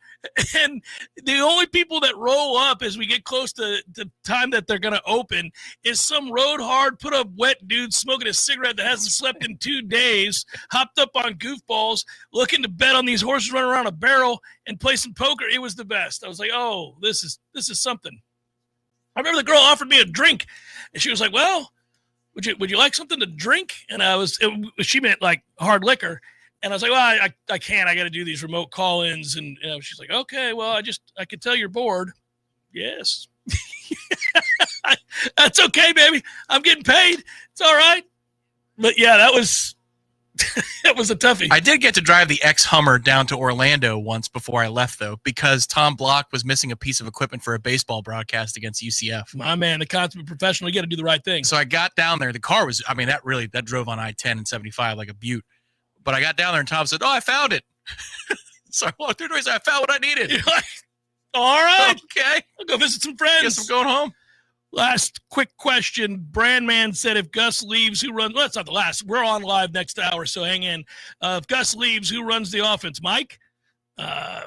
And the only people that roll up as we get close to the time that they're going to open is some road hard, put up wet dude smoking a cigarette that hasn't slept in 2 days, hopped up on goofballs, looking to bet on these horses running around a barrel and play some poker. It was the best. I was like, oh, this is something. I remember the girl offered me a drink and she was like, well, would you like something to drink? And she meant like hard liquor. And I was like, well, I can't. I got to do these remote call-ins. And she's like, okay, well, I could tell you're bored. Yes. That's okay, baby. I'm getting paid. It's all right. But yeah, that was that was a toughie. I did get to drive the X-Hummer down to Orlando once before I left, though, because Tom Block was missing a piece of equipment for a baseball broadcast against UCF. My man, the consummate professional, you got to do the right thing. So I got down there. The car was, that drove on I-10 and 75 like a beaut. But I got down there and Tom said, oh, I found it. So I walked through the door and said, I found what I needed. You're like, all right. Okay. I'll go visit some friends. Guess I'm going home. Last quick question. Brandman said if Gus leaves, who runs? Well, that's not the last. We're on live next hour, so hang in. If Gus leaves, who runs the offense? Mike? I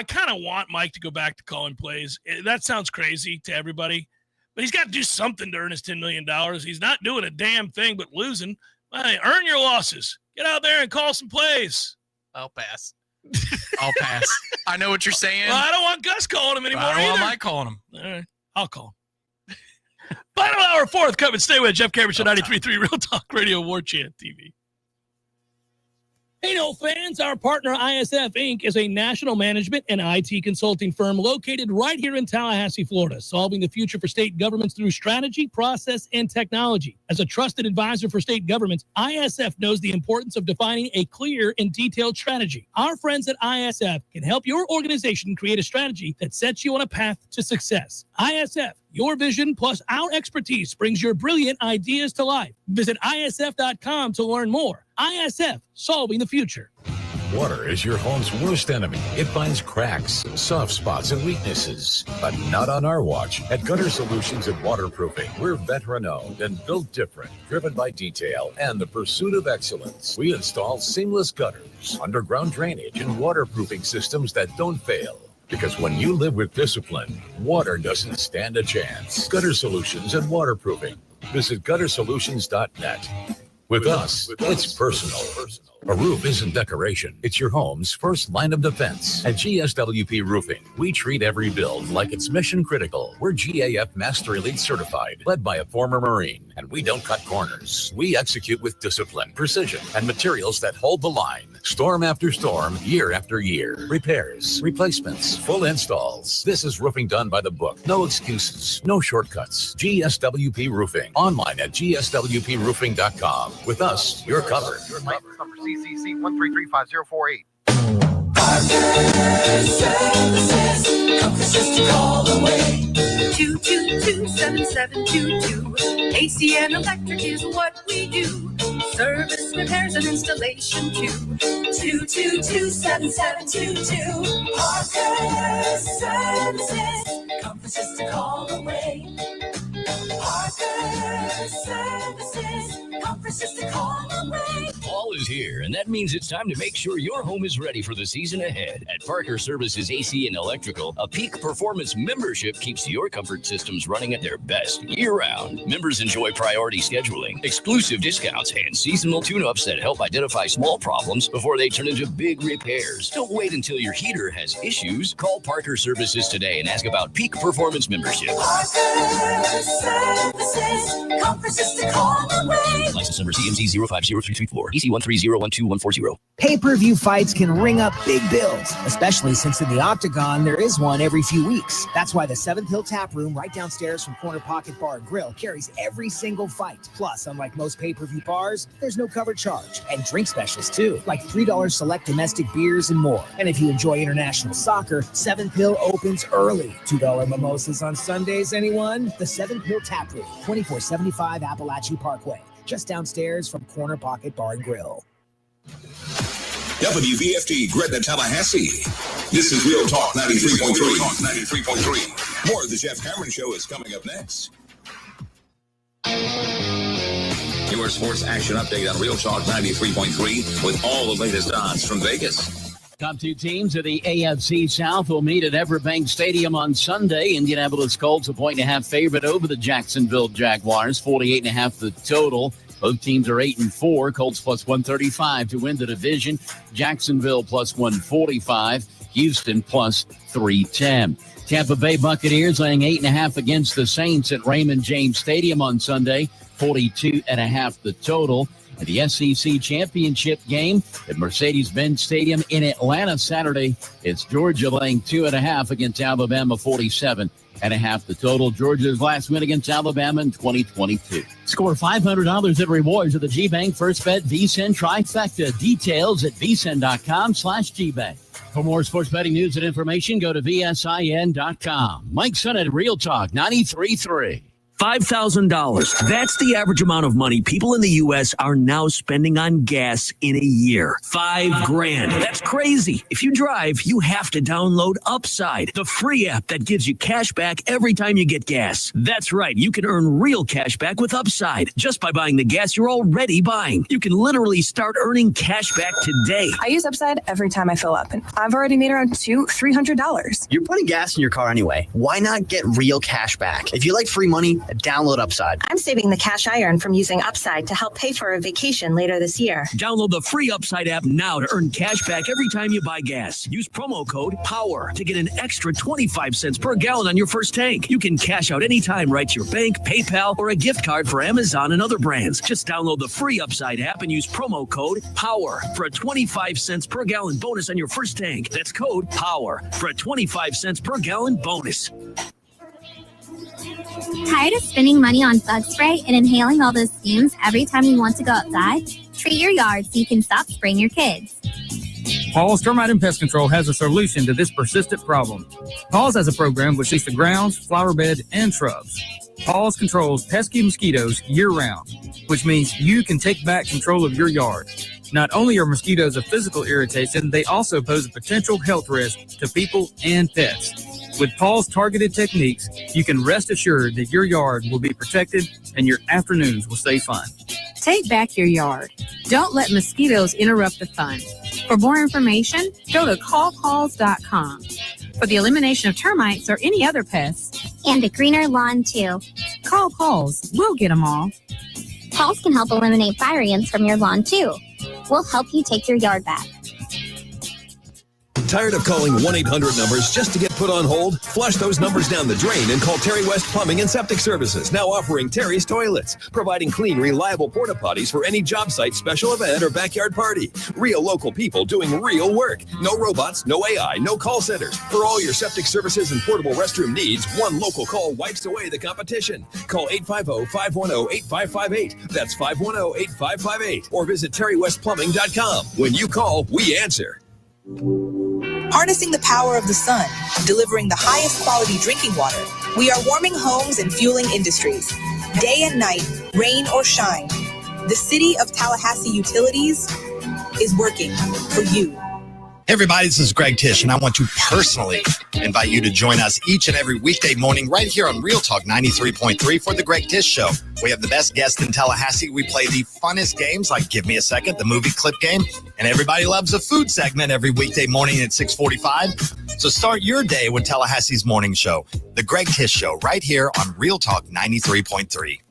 kind of want Mike to go back to calling plays. That sounds crazy to everybody, but he's got to do something to earn his $10 million. He's not doing a damn thing but losing. Hey, earn your losses. Get out there and call some plays. I'll pass. I'll pass. I know what you're saying. Well, I don't want Gus calling him anymore. I don't want either. Mike calling him. All right, I'll call him. Final hour, fourth coming. Stay with Jeff Cameron Show, 93.3 Real Talk Radio, Warchant TV. Hey, no fans, our partner ISF Inc. is a national management and IT consulting firm located right here in Tallahassee, Florida, solving the future for state governments through strategy, process, and technology. As a trusted advisor for state governments, ISF knows the importance of defining a clear and detailed strategy. Our friends at ISF can help your organization create a strategy that sets you on a path to success. ISF, your vision plus our expertise brings your brilliant ideas to life. Visit ISF.com to learn more. ISF, solving the future. Water is your home's worst enemy. It finds cracks, soft spots, and weaknesses. But not on our watch. At Gutter Solutions and Waterproofing, we're veteran-owned and built different, driven by detail and the pursuit of excellence. We install seamless gutters, underground drainage, and waterproofing systems that don't fail. Because when you live with discipline, water doesn't stand a chance. Gutter Solutions and Waterproofing. Visit guttersolutions.net. With us, it's personal. A roof isn't decoration. It's your home's first line of defense. At GSWP Roofing, we treat every build like it's mission critical. We're GAF Master Elite certified, led by a former Marine. And we don't cut corners. We execute with discipline, precision, and materials that hold the line. Storm after storm, year after year. Repairs, replacements, full installs. This is roofing done by the book. No excuses, no shortcuts. GSWP Roofing. Online at gswproofing.com. With us, you're covered. Number CCC 1335048. Call away. 222-7722. AC and electric is what we do. Service, repairs, and installation too. 222-7722. Parker Services. Comfort to call away. Parker Services. Comfort to call away. Fall is here, and that means it's time to make sure your home is ready for the season ahead. At Parker Services AC and Electrical, a peak performance membership keeps your comfort systems running at their best year-round. Members enjoy priority scheduling, exclusive discounts, and seasonal tune-ups that help identify small problems before they turn into big repairs. Don't wait until your heater has issues. Call Parker Services today and ask about peak performance membership. Parker Services. Comfort to call away. License number CMC 050334. EC 130-12140. Pay-per-view fights can ring up big bills, especially since in the Octagon, there is one every few weeks. That's why the Seventh Hill Tap Room right downstairs from Corner Pocket Bar and Grill carries every single fight. Plus, unlike most pay-per-view bars, there's no cover charge. And drink specials, too, like $3 select domestic beers and more. And if you enjoy international soccer, Seventh Hill opens early. $2 mimosas on Sundays, anyone? The Seventh Hill Tap Room, 2475 Appalachia Parkway, just downstairs from Corner Pocket Bar and Grill. WVFT Gretna, Tallahassee. This is Real Talk 93.3. More of the Jeff Cameron Show is coming up next. Your sports action update on Real Talk 93.3 with all the latest odds from Vegas. Top two teams of the AFC South will meet at Everbank Stadium on Sunday. Indianapolis Colts a 1.5 favorite over the Jacksonville Jaguars, 48.5 the total. Both teams are 8-4. Colts plus 135 to win the division. Jacksonville plus 145. Houston plus 310. Tampa Bay Buccaneers laying 8.5 against the Saints at Raymond James Stadium on Sunday, 42.5 the total. And the SEC championship game at Mercedes-Benz Stadium in Atlanta Saturday. It's Georgia laying 2.5 against Alabama, 47.5 the total. Georgia's last win against Alabama in 2022. Score $500 in rewards at the GBank First Bet VSiN Trifecta. Details at vsin.com/GBank. For more sports betting news and information, go to vsin.com. Mike Son at Real Talk 93.3. $5,000. That's the average amount of money people in the U.S. are now spending on gas in a year. $5,000. That's crazy. If you drive, you have to download Upside, the free app that gives you cash back every time you get gas. That's right. You can earn real cash back with Upside just by buying the gas you're already buying. You can literally start earning cash back today. I use Upside every time I fill up, and I've already made around $300. You're putting gas in your car anyway. Why not get real cash back? If you like free money, download Upside. I'm saving the cash I earn from using Upside to help pay for a vacation later this year. Download the free Upside app now to earn cash back every time you buy gas. Use promo code POWER to get an extra 25 cents per gallon on your first tank. You can cash out anytime right to your bank, PayPal, or a gift card for Amazon and other brands. Just download the free Upside app and use promo code POWER for a 25 cents per gallon bonus on your first tank. That's code POWER for a 25 cents per gallon bonus. Tired of spending money on bug spray and inhaling all those fumes every time you want to go outside? Treat your yard so you can stop spraying your kids. Paul's Termite and Pest Control has a solution to this persistent problem. Paul's has a program which seeks the grounds, flower bed, and shrubs. Paul's controls pesky mosquitoes year-round, which means you can take back control of your yard. Not only are mosquitoes a physical irritation, they also pose a potential health risk to people and pets. With Paul's targeted techniques, you can rest assured that your yard will be protected and your afternoons will stay fun. Take back your yard. Don't let mosquitoes interrupt the fun. For more information, go to callcalls.com. For the elimination of termites or any other pests. And a greener lawn, too. Call Calls. We'll get them all. Calls can help eliminate fire ants from your lawn, too. We'll help you take your yard back. Tired of calling 1-800 numbers just to get put on hold? Flush those numbers down the drain and call Terry West Plumbing and Septic Services, now offering Terry's Toilets, providing clean, reliable porta potties for any job site, special event, or backyard party. Real local people doing real work. No robots, no AI, no call centers. For all your septic services and portable restroom needs, one local call wipes away the competition. Call 850-510-8558. That's 510-8558. Or visit terrywestplumbing.com. When you call, we answer. Harnessing the power of the sun, delivering the highest quality drinking water, we are warming homes and fueling industries. Day and night, rain or shine, the City of Tallahassee Utilities is working for you. Hey everybody, this is Greg Tish, and I want to personally invite you to join us each and every weekday morning right here on Real Talk 93.3 for the Greg Tish Show. We have the best guests in Tallahassee. We play the funnest games like Give Me a Second, the movie clip game, and everybody loves a food segment every weekday morning at 6:45. So start your day with Tallahassee's morning show, the Greg Tish Show, right here on Real Talk 93.3.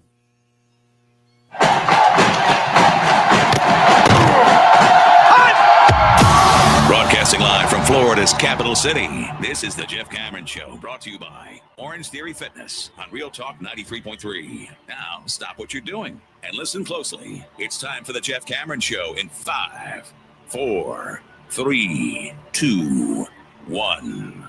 Broadcasting live from Florida Florida's capital city. This is the Jeff Cameron Show, brought to you by Orange Theory Fitness on Real Talk 93.3. Now, stop what you're doing and listen closely. It's time for the Jeff Cameron Show in 5, 4, 3, 2, 1.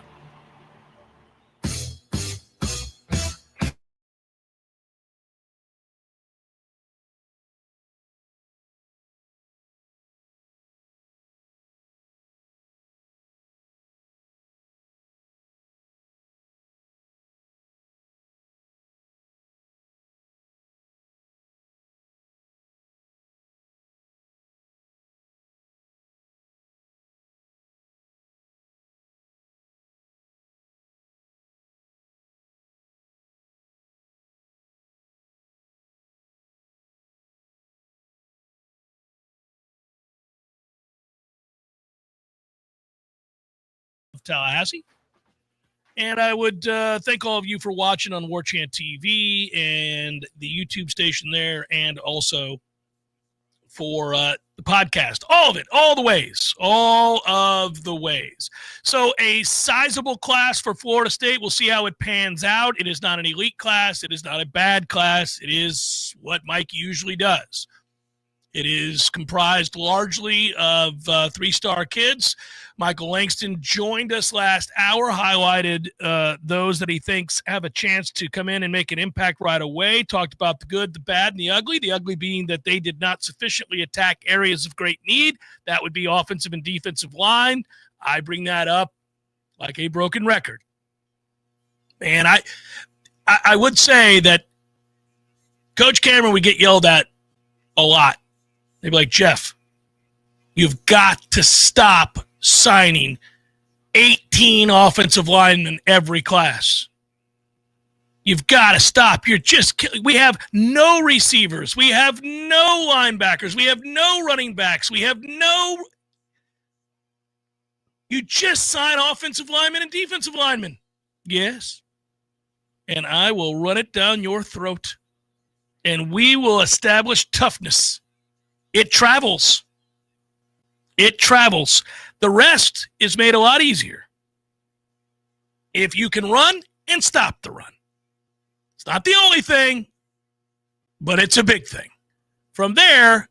Tallahassee. And I would thank all of you for watching on Warchant TV and the YouTube station there, and also for the podcast. All of it, all of the ways. So a sizable class for Florida State. We'll see how it pans out. It is not an elite class. It is not a bad class. It is what Mike usually does. It is comprised largely of 3-star kids. Michael Langston joined us last hour, highlighted those that he thinks have a chance to come in and make an impact right away, talked about the good, the bad, and the ugly being that they did not sufficiently attack areas of great need. That would be offensive and defensive line. I bring that up like a broken record. And I would say that Coach Cameron would get yelled at a lot. They'd be like, Jeff, you've got to stop signing 18 offensive linemen every class. You've got to stop. You're just killing. We have no receivers. We have no linebackers. We have no running backs. We have no. You just sign offensive linemen and defensive linemen. Yes. And I will run it down your throat. And we will establish toughness. It travels. It travels. The rest is made a lot easier. If you can run and stop the run. It's not the only thing, but it's a big thing. From there,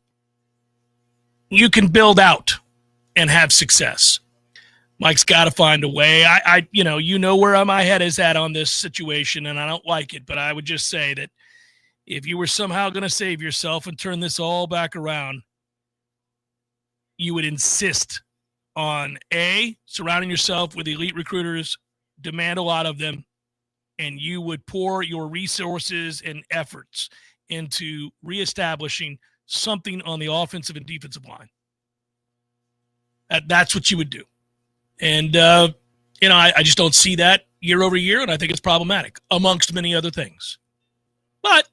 you can build out and have success. Mike's got to find a way. You know where my head is at on this situation, and I don't like it, but I would just say that if you were somehow going to save yourself and turn this all back around, you would insist on surrounding yourself with elite recruiters, demand a lot of them, and you would pour your resources and efforts into reestablishing something on the offensive and defensive line. That's what you would do. And, I just don't see that year over year, and I think it's problematic, amongst many other things. But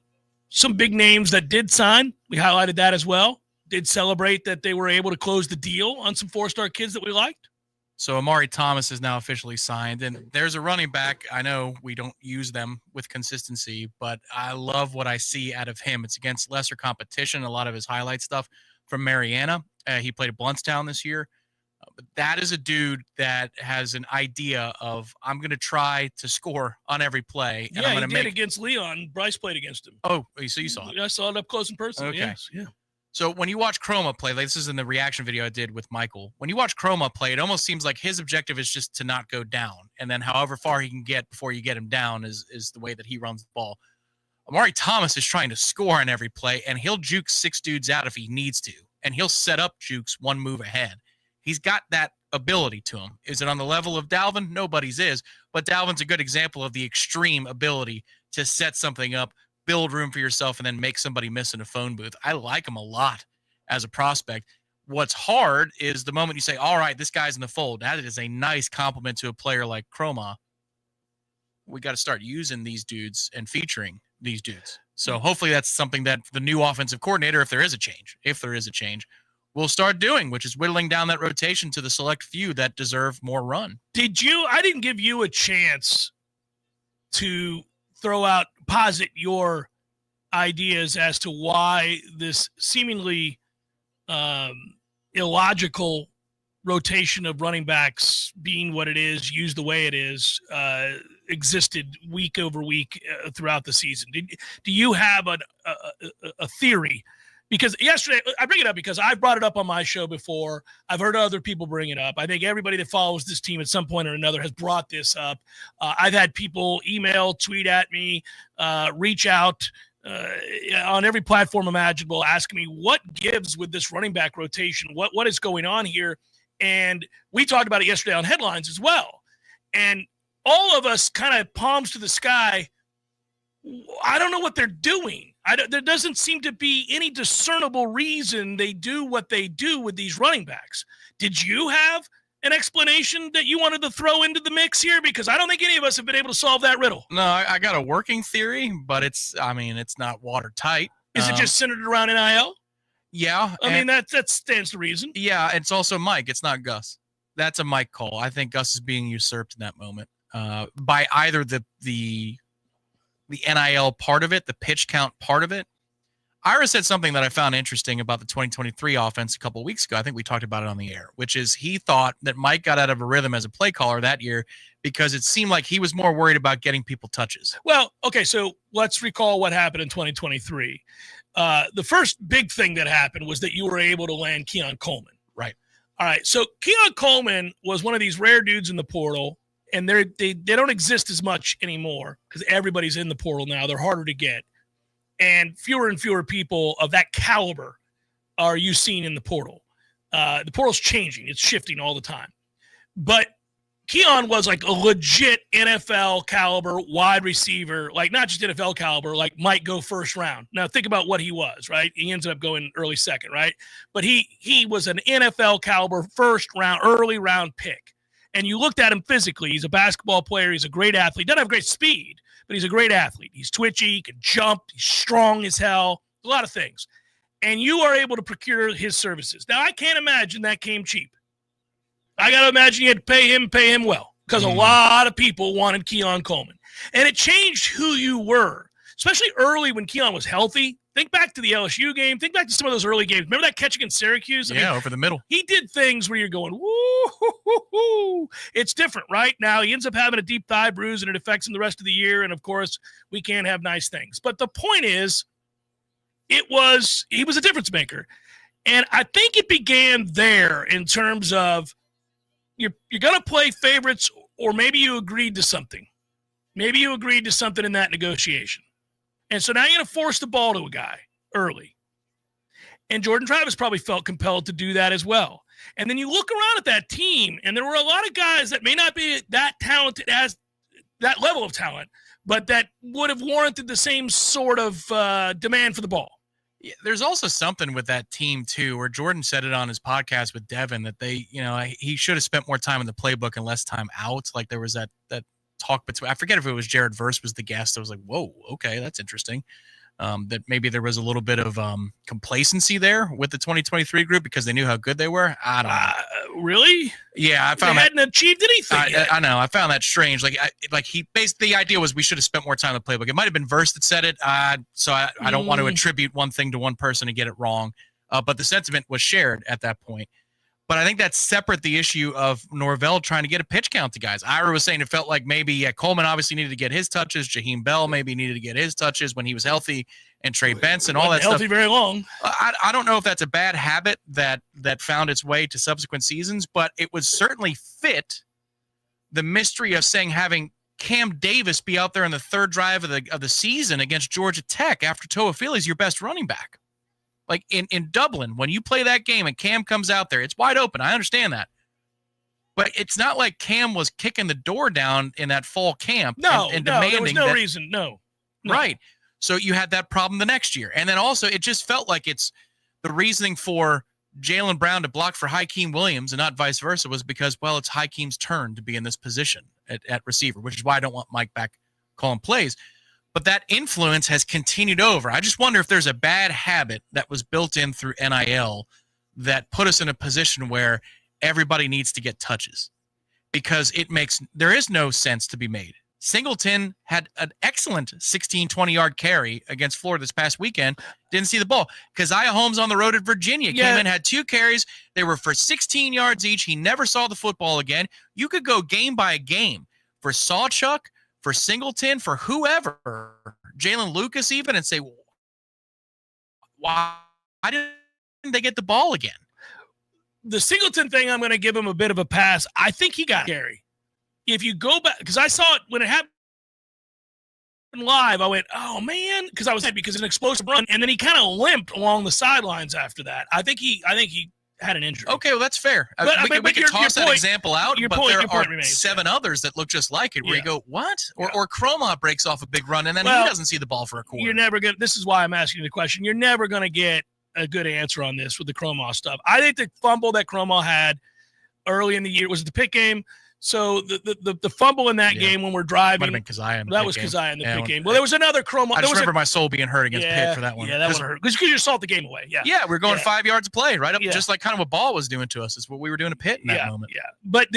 some big names that did sign, we highlighted that as well, did celebrate that they were able to close the deal on some 4-star kids that we liked. So Amari Thomas is now officially signed, and there's a running back. I know we don't use them with consistency, but I love what I see out of him. It's against lesser competition, a lot of his highlight stuff from Mariana. He played at Bluntstown this year. But that is a dude that has an idea of, I'm going to try to score on every play. And I'm going to make against Leon. Bryce played against him. Oh, so you saw it. I saw it up close and personal. Okay. Yes, yeah. So when you watch Chroma play, like this is in the reaction video I did with Michael. When you watch Chroma play, it almost seems like his objective is just to not go down. And then however far he can get before you get him down is the way that he runs the ball. Amari Thomas is trying to score on every play, and he'll juke 6 dudes out if he needs to. And he'll set up jukes one move ahead. He's got that ability to him. Is it on the level of Dalvin? Nobody's is. But Dalvin's a good example of the extreme ability to set something up, build room for yourself, and then make somebody miss in a phone booth. I like him a lot as a prospect. What's hard is the moment you say, all right, this guy's in the fold. That is a nice compliment to a player like Chroma. We got to start using these dudes and featuring these dudes. So hopefully that's something that the new offensive coordinator, if there is a change, will start doing, which is whittling down that rotation to the select few that deserve more run. I didn't give you a chance to posit your ideas as to why this seemingly illogical rotation of running backs being what it is, used the way it is, existed week over week throughout the season? Do you have a theory? Because yesterday, I bring it up because I've brought it up on my show before. I've heard other people bring it up. I think everybody that follows this team at some point or another has brought this up. I've had people email, tweet at me, reach out on every platform imaginable, asking me what gives with this running back rotation, what is going on here. And we talked about it yesterday on Headlines as well. And all of us kind of palms to the sky. I don't know what they're doing. There doesn't seem to be any discernible reason they do what they do with these running backs. Did you have an explanation that you wanted to throw into the mix here? Because I don't think any of us have been able to solve that riddle. No, I got a working theory, but it's not watertight. Is it just centered around NIL? Yeah. I mean, that stands to reason. Yeah, it's also Mike. It's not Gus. That's a Mike call. I think Gus is being usurped in that moment by either the NIL part of it, the pitch count part of it. Ira said something that I found interesting about the 2023 offense a couple of weeks ago. I think we talked about it on the air, which is he thought that Mike got out of a rhythm as a play caller that year because it seemed like he was more worried about getting people touches. Well, okay, so let's recall what happened in 2023. The first big thing that happened was that you were able to land Keon Coleman. Right. All right, so Keon Coleman was one of these rare dudes in the portal, and they don't exist as much anymore because everybody's in the portal now. They're harder to get. And fewer people of that caliber are you seeing in the portal. The portal's changing. It's shifting all the time. But Keon was like a legit NFL caliber wide receiver, like not just NFL caliber, like might go first round. Now think about what he was, right? He ended up going early second, right? But he was an NFL caliber early round pick. And you looked at him physically. He's a basketball player. He's a great athlete. Doesn't have great speed, but he's a great athlete. He's twitchy. He can jump. He's strong as hell. A lot of things. And you are able to procure his services. Now, I can't imagine that came cheap. I got to imagine you had to pay him well because a lot of people wanted Keon Coleman. And it changed who you were, especially early when Keon was healthy. Think back to the LSU game. Think back to some of those early games. Remember that catch against Syracuse? Over the middle. He did things where you're going, woo. It's different, right? Now he ends up having a deep thigh bruise, and it affects him the rest of the year. And, of course, we can't have nice things. But the point is, he was a difference maker. And I think it began there in terms of you're going to play favorites, or maybe you agreed to something. Maybe you agreed to something in that negotiation. And so now you're going to force the ball to a guy early. And Jordan Travis probably felt compelled to do that as well. And then you look around at that team, and there were a lot of guys that may not be that talented as that level of talent, but that would have warranted the same sort of demand for the ball. Yeah, there's also something with that team, too, where Jordan said it on his podcast with Devin that he should have spent more time in the playbook and less time out. Like there was that talk between, I forget if it was Jared Verse was the guest. I was like, whoa, okay, that's interesting. That maybe there was a little bit of complacency there with the 2023 group because they knew how good they were. I don't know. Really? Yeah, I found they hadn't achieved anything yet. I know. I found that strange. He basically, the idea was we should have spent more time in the playbook. It might have been Verse that said it. So I don't want to attribute one thing to one person and get it wrong. But the sentiment was shared at that point. But I think that's separate the issue of Norvell trying to get a pitch count to guys. Ira was saying it felt like maybe Coleman obviously needed to get his touches. Jaheim Bell maybe needed to get his touches when he was healthy, and Trey Benson, all that stuff. Healthy very long. I don't know if that's a bad habit that found its way to subsequent seasons, but it would certainly fit the mystery of having Cam Davis be out there in the third drive of the season against Georgia Tech after Toafili's your best running back. Like in Dublin, when you play that game and Cam comes out there, it's wide open. I understand that. But it's not like Cam was kicking the door down in that fall camp and demanding there was no reason. No. Right. So you had that problem the next year. And then also it just felt like it's the reasoning for Jaylen Brown to block for Hakeem Williams and not vice versa was because, well, it's Hakeem's turn to be in this position at receiver, which is why I don't want Mike back calling plays. But that influence has continued over. I just wonder if there's a bad habit that was built in through NIL that put us in a position where everybody needs to get touches because there is no sense to be made Singleton had an excellent 16, 20-yard carry against Florida this past weekend. Didn't see the ball. Keziah Holmes on the road at Virginia came in, had 2 carries. They were for 16 yards each. He never saw the football again. You could go game by game for Sawchuk, for Singleton, for whoever, Jalen Lucas even, and say, why didn't they get the ball again? The Singleton thing, I'm going to give him a bit of a pass. I think he got Gary. If you go back, because I saw it when it happened live, I went, oh, man, because I was happy because it's an explosive run, and then he kind of limped along the sidelines after that. I think he had an injury. Okay, well, that's fair. We could toss that example out, but there are 7 others that look just like it where you go, what? Or Cromot breaks off a big run, and then he doesn't see the ball for a quarter. You're never going to – this is why I'm asking you the question. You're never going to get a good answer on this with the Cromot stuff. I think the fumble that Cromot had early in the year was the pick game. So the fumble in that game when we're driving, might have been Keziah. That was Keziah in the pick game. Well, there was another Cromot. I just remember my soul being hurt against Pitt for that one. Yeah, that one hurt because you salt the game away. Yeah, we're going 5 yards of play right up, just like kind of what ball was doing to us. Is what we were doing to Pitt in that moment. Yeah, but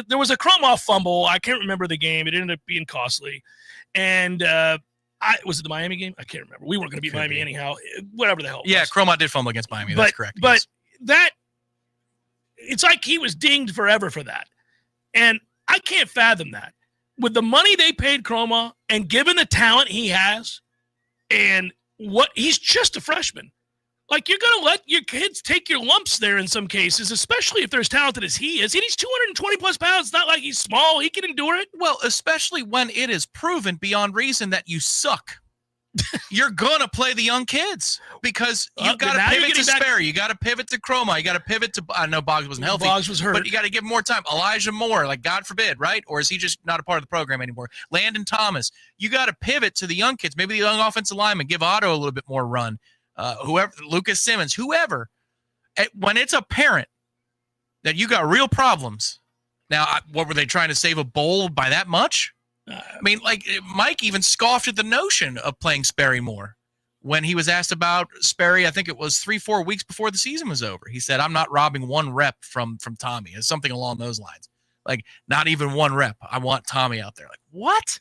there was a Cromot fumble. I can't remember the game. It ended up being costly, and was it the Miami game? I can't remember. We weren't going to beat Miami anyhow. Whatever the hell. Yeah, Cromot did fumble against Miami. That's correct. But that it's like he was dinged forever for that, and I can't fathom that. With the money they paid Cromot and given the talent he has and what he's just a freshman. Like, you're going to let your kids take your lumps there in some cases, especially if they're as talented as he is. And he's 220 plus pounds. It's not like he's small. He can endure it. Well, especially when it is proven beyond reason that you suck. You're going to play the young kids because you've got to pivot to Sperry. You got to pivot to Cromot. You got to pivot to – I know Boggs wasn't healthy. Boggs was hurt. But you got to give him more time. Elijah Moore, like, God forbid, right? Or is he just not a part of the program anymore? Landon Thomas. You got to pivot to the young kids. Maybe the young offensive lineman. Give Otto a little bit more run. Whoever, Lucas Simmons, whoever. When it's apparent that you got real problems. Now, what were they trying to save a bowl by that much? I mean, like, Mike even scoffed at the notion of playing Sperry more when he was asked about Sperry. I think it was 3-4 weeks before the season was over. He said, I'm not robbing 1 rep from Tommy. It's something along those lines. Like, not even 1 rep. I want Tommy out there. Like, what?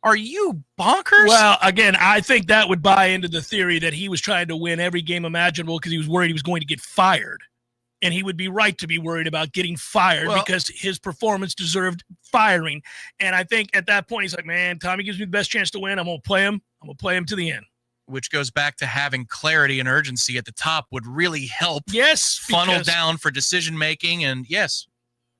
Are you bonkers? Well, again, I think that would buy into the theory that he was trying to win every game imaginable because he was worried he was going to get fired. And he would be right to be worried about getting fired because his performance deserved firing. And I think at that point, he's like, man, Tommy gives me the best chance to win. I'm going to play him. I'm going to play him to the end. Which goes back to having clarity and urgency at the top would really help. Yes. Funnel down for decision-making. And yes.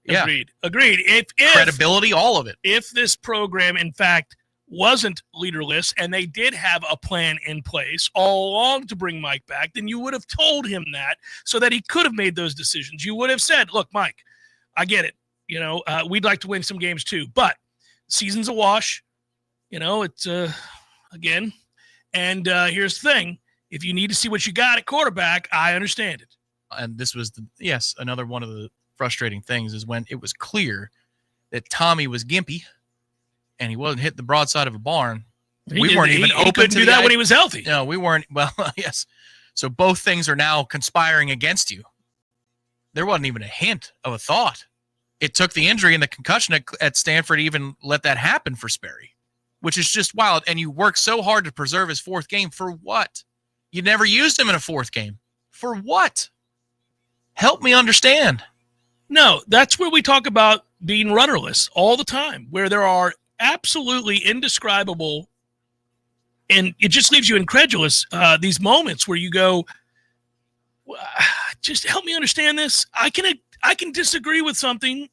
Agreed. If credibility, all of it. If this program, in fact, wasn't leaderless and they did have a plan in place all along to bring Mike back, then you would have told him that so that he could have made those decisions. You would have said, look, Mike, I get it. You know, we'd like to win some games too, but season's a wash. You know, it's again. And here's the thing. If you need to see what you got at quarterback, I understand it. And this was, another one of the frustrating things is when it was clear that Tommy was gimpy and he wasn't hitting the broadside of a barn. We weren't even open to do that when he was healthy. No, we weren't. Well, yes. So both things are now conspiring against you. There wasn't even a hint of a thought. It took the injury and the concussion at Stanford to even let that happen for Sperry, which is just wild. And you worked so hard to preserve his 4th game for what? You never used him in a 4th game. For what? Help me understand. No, that's where we talk about being rudderless all the time, where there are absolutely indescribable, and it just leaves you incredulous, these moments where you go, just help me understand this. I can disagree with something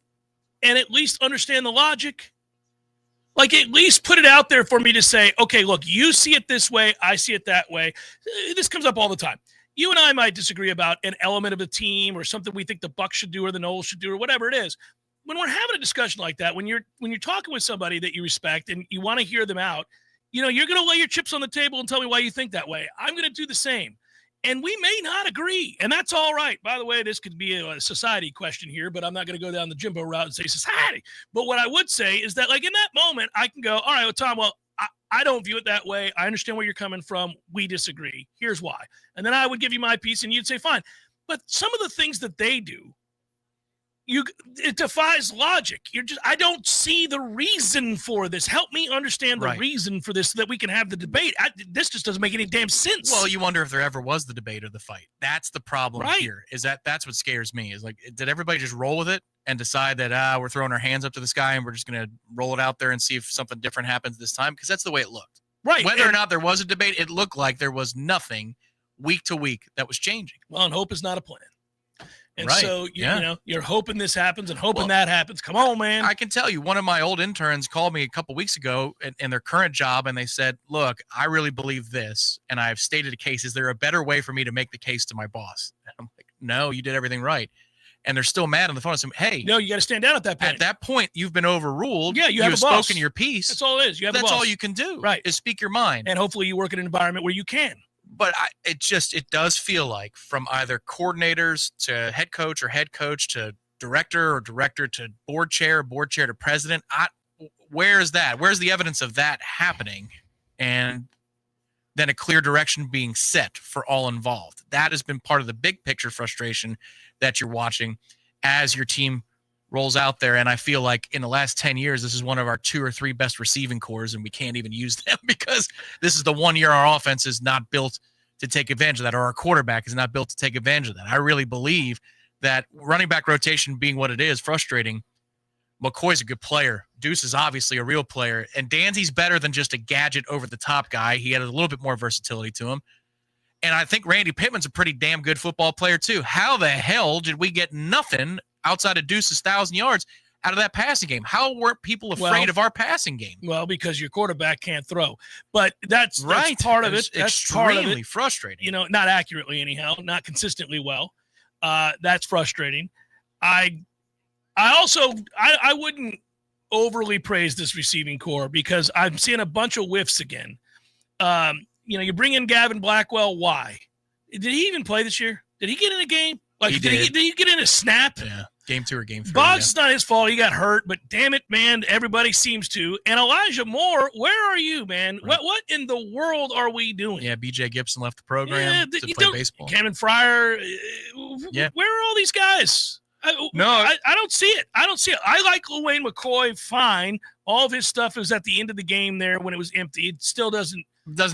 and at least understand the logic. Like, at least put it out there for me to say, okay, look, you see it this way, I see it that way. This comes up all the time. You and I might disagree about an element of a team or something we think the Bucs should do or the Noles should do or whatever it is. When we're having a discussion like that, when you're talking with somebody that you respect and you want to hear them out, you know, you're going to lay your chips on the table and tell me why you think that way. I'm going to do the same. And we may not agree, and that's all right. By the way, this could be a society question here, but I'm not going to go down the Jimbo route and say society. But what I would say is that, like, in that moment, I can go, all right, well, Tom, I don't view it that way. I understand where you're coming from. We disagree. Here's why. And then I would give you my piece, and you'd say, fine. But some of the things that they do, it defies logic. I don't see the reason for this. Help me understand the reason for this so that we can have the debate. This just doesn't make any damn sense. Well, you wonder if there ever was the debate or the fight. That's the problem here. That's what scares me. Is like, did everybody just roll with it and decide that we're throwing our hands up to the sky and we're just going to roll it out there and see if something different happens this time? Because that's the way it looked. Right. Whether or not there was a debate, it looked like there was nothing week to week that was changing. Well, and hope is not a plan. And so, you know, you're hoping this happens and hoping that happens. Come on, man. I can tell you, one of my old interns called me a couple weeks ago in their current job, and they said, look, I really believe this, and I've stated a case. Is there a better way for me to make the case to my boss? And I'm like, no, you did everything right. And they're still mad on the phone. I said, hey. No, you got to stand down at that point. At that point, you've been overruled. Yeah, you have spoken your piece. That's all it is. You have That's a boss. all you can do. Right. Is speak your mind. And hopefully you work in an environment where you can. But it does feel like from either coordinators to head coach to director to board chair to president, where's that? Where's the evidence of that happening? And then a clear direction being set for all involved. That has been part of the big picture frustration that you're watching as your team rolls out there. And I feel like in the last 10 years, this is one of our 2 or 3 best receiving cores, and we can't even use them because this is the one year our offense is not built to take advantage of that, or our quarterback is not built to take advantage of that. I really believe that running back rotation being what it is, frustrating. McCoy's a good player. Deuce is obviously a real player. And Danzy's better than just a gadget over-the-top guy. He had a little bit more versatility to him. And I think Randy Pittman's a pretty damn good football player too. How the hell did we get nothing outside of Deuce's 1,000 yards out of that passing game? How weren't people afraid of our passing game? Well, because your quarterback can't throw. But that's part of it. That's extremely frustrating. You know, not accurately anyhow, not consistently well. That's frustrating. I wouldn't overly praise this receiving core because I'm seeing a bunch of whiffs again. You bring in Gavin Blackwell. Why? Did he even play this year? Did he get in a game? Like, did he get in a snap? Yeah. Game 2 or game 3. Boggs, it's not his fault. He got hurt, but damn it, man, everybody seems to. And Elijah Moore, where are you, man? Right. What in the world are we doing? Yeah, B.J. Gibson left the program to play baseball. Cameron Fryer. Where are all these guys? I don't see it. I like Wayne McCoy fine. All of his stuff was at the end of the game there when it was empty. It still doesn't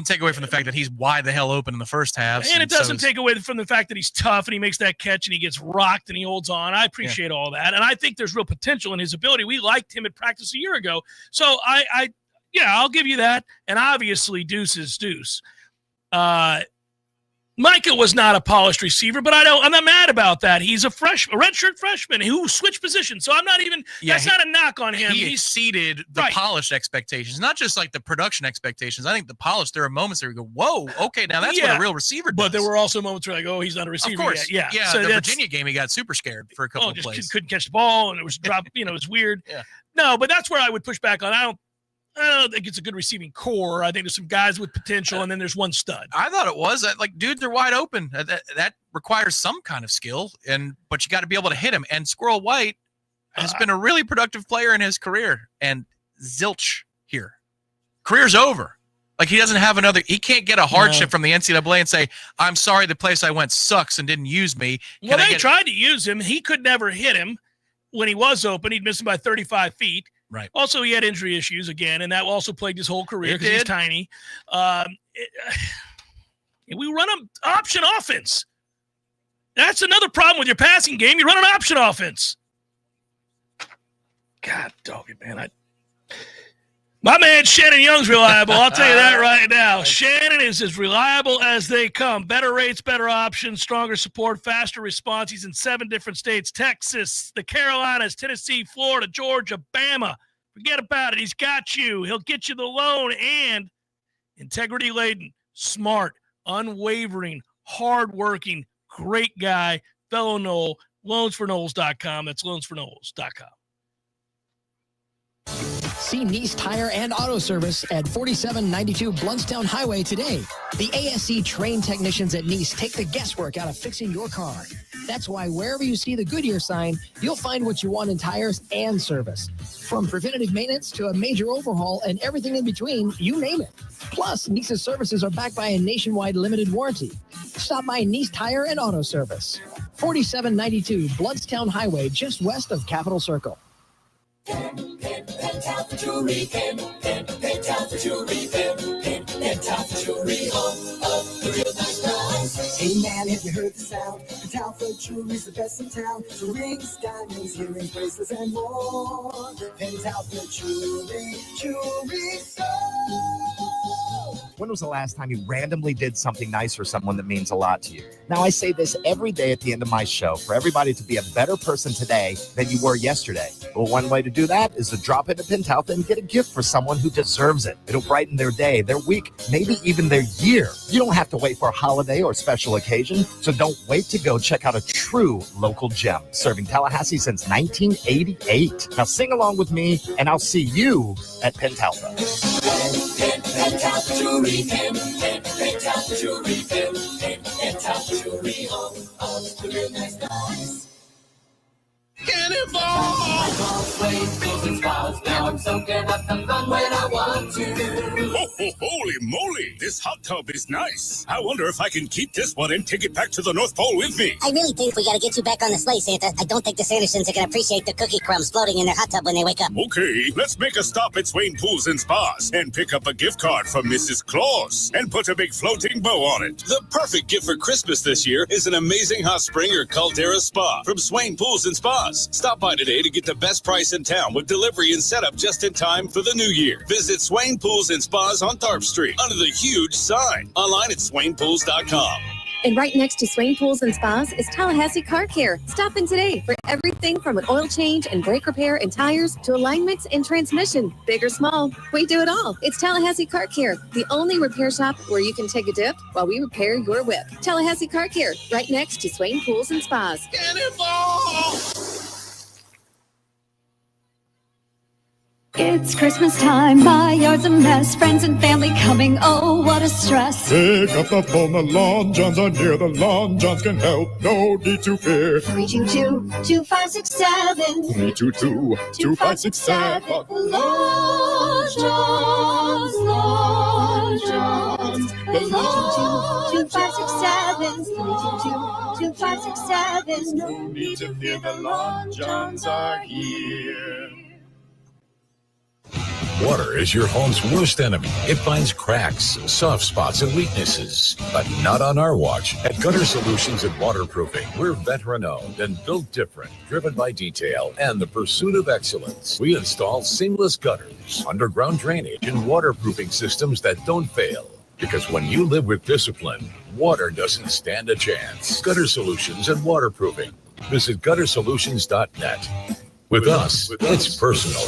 take away from the fact that he's wide the hell open in the first half. And it doesn't take away from the fact that he's tough and he makes that catch and he gets rocked and he holds on. I appreciate all that. And I think there's real potential in his ability. We liked him at practice a year ago. So I'll give you that. And obviously Deuce is Deuce. Micah was not a polished receiver, but I'm not mad about that. He's a redshirt freshman who switched positions. So I'm not even, that's not a knock on him. He exceeded the polished expectations, not just like the production expectations. I think the polished, there are moments where you go, whoa, okay, now that's what a real receiver does. But there were also moments where he's not a receiver. Of course. Yet. Yeah. So the Virginia game, he got super scared for a couple of plays. Couldn't catch the ball and it was dropped, it was weird. Yeah. No, but that's where I would push back on. I don't think it's a good receiving core. I think there's some guys with potential, and then there's one stud. I thought it was. Dudes are wide open. That requires some kind of skill, but you got to be able to hit him. And Squirrel White has been a really productive player in his career, and zilch here. Career's over. Like, he doesn't have he can't get a hardship from the NCAA and say, I'm sorry, the place I went sucks and didn't use me. They tried to use him. He could never hit him when he was open. He'd miss him by 35 feet. Right. Also, he had injury issues again, and that also plagued his whole career because he's tiny. We run an option offense. That's another problem with your passing game. You run an option offense. God dog it, man. My man Shannon Young's reliable. I'll tell you that right now. Shannon is as reliable as they come. Better rates, better options, stronger support, faster response. He's in 7 different states: Texas, the Carolinas, Tennessee, Florida, Georgia, Bama. Forget about it. He's got you. He'll get you the loan, and integrity laden, smart, unwavering, hardworking, great guy, fellow Knoll. Loansforknowles.com. That's loansforknowles.com. See Nice Tire and Auto Service at 4792 Bluntstown Highway today. The ASC trained technicians at Nice take the guesswork out of fixing your car. That's why wherever you see the Goodyear sign, you'll find what you want in tires and service. From preventative maintenance to a major overhaul and everything in between, you name it. Plus, Nice's services are backed by a nationwide limited warranty. Stop by Nice Tire and Auto Service. 4792 Bloodstown Highway, just west of Capitol Circle. Hey man, have you heard the sound? Pentalpha Jewelry's the best in town. For rings, diamonds, earrings, bracelets, and more. Pentalpha Jewelry Store. When was the last time you randomly did something nice for someone that means a lot to you? Now, I say this every day at the end of my show for everybody to be a better person today than you were yesterday. Well, one way to do that is to drop into Pentalpha and get a gift for someone who deserves it. It'll brighten their day, their week, maybe even their year. You don't have to wait for a holiday or special occasion, so don't wait to go check out a true local gem serving Tallahassee since 1988. Now, sing along with me, and I'll see you at Pentalpha. Pentalpha Jewelry, Pentalpha Jewelry, Pentalpha Jewelry, oh, the real nice guys. Cannonball! Now I'm soaking up the fun when I want to. Holy moly, this hot tub is nice. I wonder if I can keep this one and take it back to the North Pole with me. I really think we gotta get you back on the sleigh, Santa. I don't think the Sandersons are gonna appreciate the cookie crumbs floating in their hot tub when they wake up. Okay, let's make a stop at Swain Pools and Spas and pick up a gift card from Mrs. Claus and put a big floating bow on it. The perfect gift for Christmas this year is an amazing hot spring or Caldera spa from Swain Pools and Spas. Stop by today to get the best price in town with delivery and setup just in time for the new year. Visit Swain Pools and Spas on Tharp Street under the huge sign. Online at swainpools.com. And right next to Swain Pools and Spas is Tallahassee Car Care. Stop in today for everything from an oil change and brake repair and tires to alignments and transmission. Big or small, we do it all. It's Tallahassee Car Care, the only repair shop where you can take a dip while we repair your whip. Tallahassee Car Care, right next to Swain Pools and Spas. Cannonball! It's Christmas time, my yard's a mess, friends and family coming, oh, what a stress. Pick up the phone, the Lawn Johns are near, the Lawn Johns can help, no need to fear. 322-2567. 322-2567. Lawn Johns, Lawn Johns. 322-2567. 322-2567. No need to fear, the Lawn Johns are here. Water is your home's worst enemy. It finds cracks, soft spots, and weaknesses. But not on our watch. At Gutter Solutions and Waterproofing, we're veteran-owned and built different, driven by detail and the pursuit of excellence. We install seamless gutters, underground drainage, and waterproofing systems that don't fail. Because when you live with discipline, water doesn't stand a chance. Gutter Solutions and Waterproofing. Visit guttersolutions.net. With us, it's personal.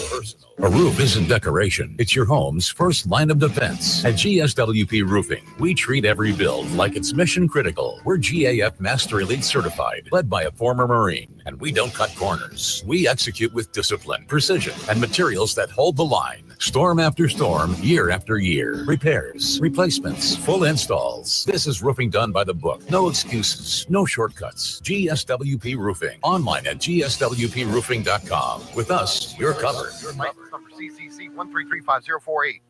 A roof isn't decoration. It's your home's first line of defense. At GSWP Roofing, we treat every build like it's mission critical. We're GAF Master Elite certified, led by a former Marine. And we don't cut corners. We execute with discipline, precision, and materials that hold the line. Storm after storm, year after year. Repairs, replacements, full installs. This is roofing done by the book. No excuses, no shortcuts. GSWP Roofing. Online at gswproofing.com. With us, you're covered. Number CCC 1335048.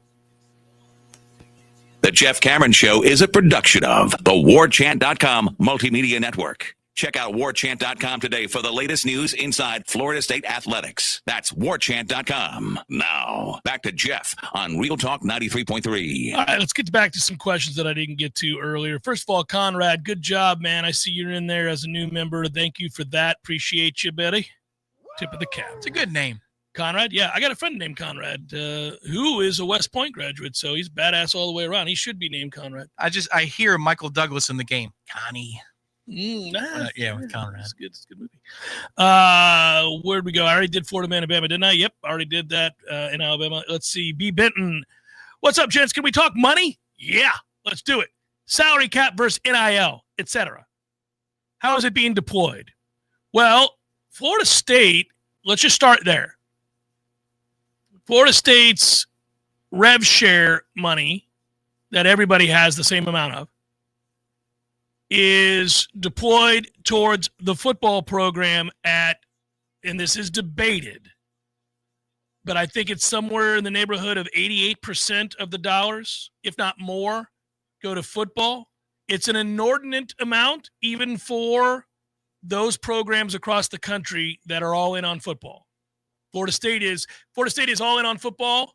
The Jeff Cameron Show is a production of the Warchant.com Multimedia Network. Check out Warchant.com today for the latest news inside Florida State athletics. That's Warchant.com. Now, back to Jeff on Real Talk 93.3. All right, let's get back to some questions that I didn't get to earlier. First of all, Conrad, good job, man. I see you're in there as a new member. Thank you for that. Appreciate you, buddy. Tip of the cap. It's a good name. Conrad, yeah, I got a friend named Conrad who is a West Point graduate, so he's badass all the way around. He should be named Conrad. I hear Michael Douglas in the game. Connie. Yeah, with Conrad. It's good. It's a good movie. Where'd we go? I already did Florida Man, Alabama, didn't I? Yep, already did that in Alabama. Let's see. B. Benton. What's up, gents? Can we talk money? Yeah, let's do it. Salary cap versus NIL, etc. How is it being deployed? Well, Florida State, let's just start there. Florida State's rev share money that everybody has the same amount of is deployed towards the football program and this is debated, but I think it's somewhere in the neighborhood of 88% of the dollars, if not more, go to football. It's an inordinate amount, even for those programs across the country that are all in on football. Florida State is all in on football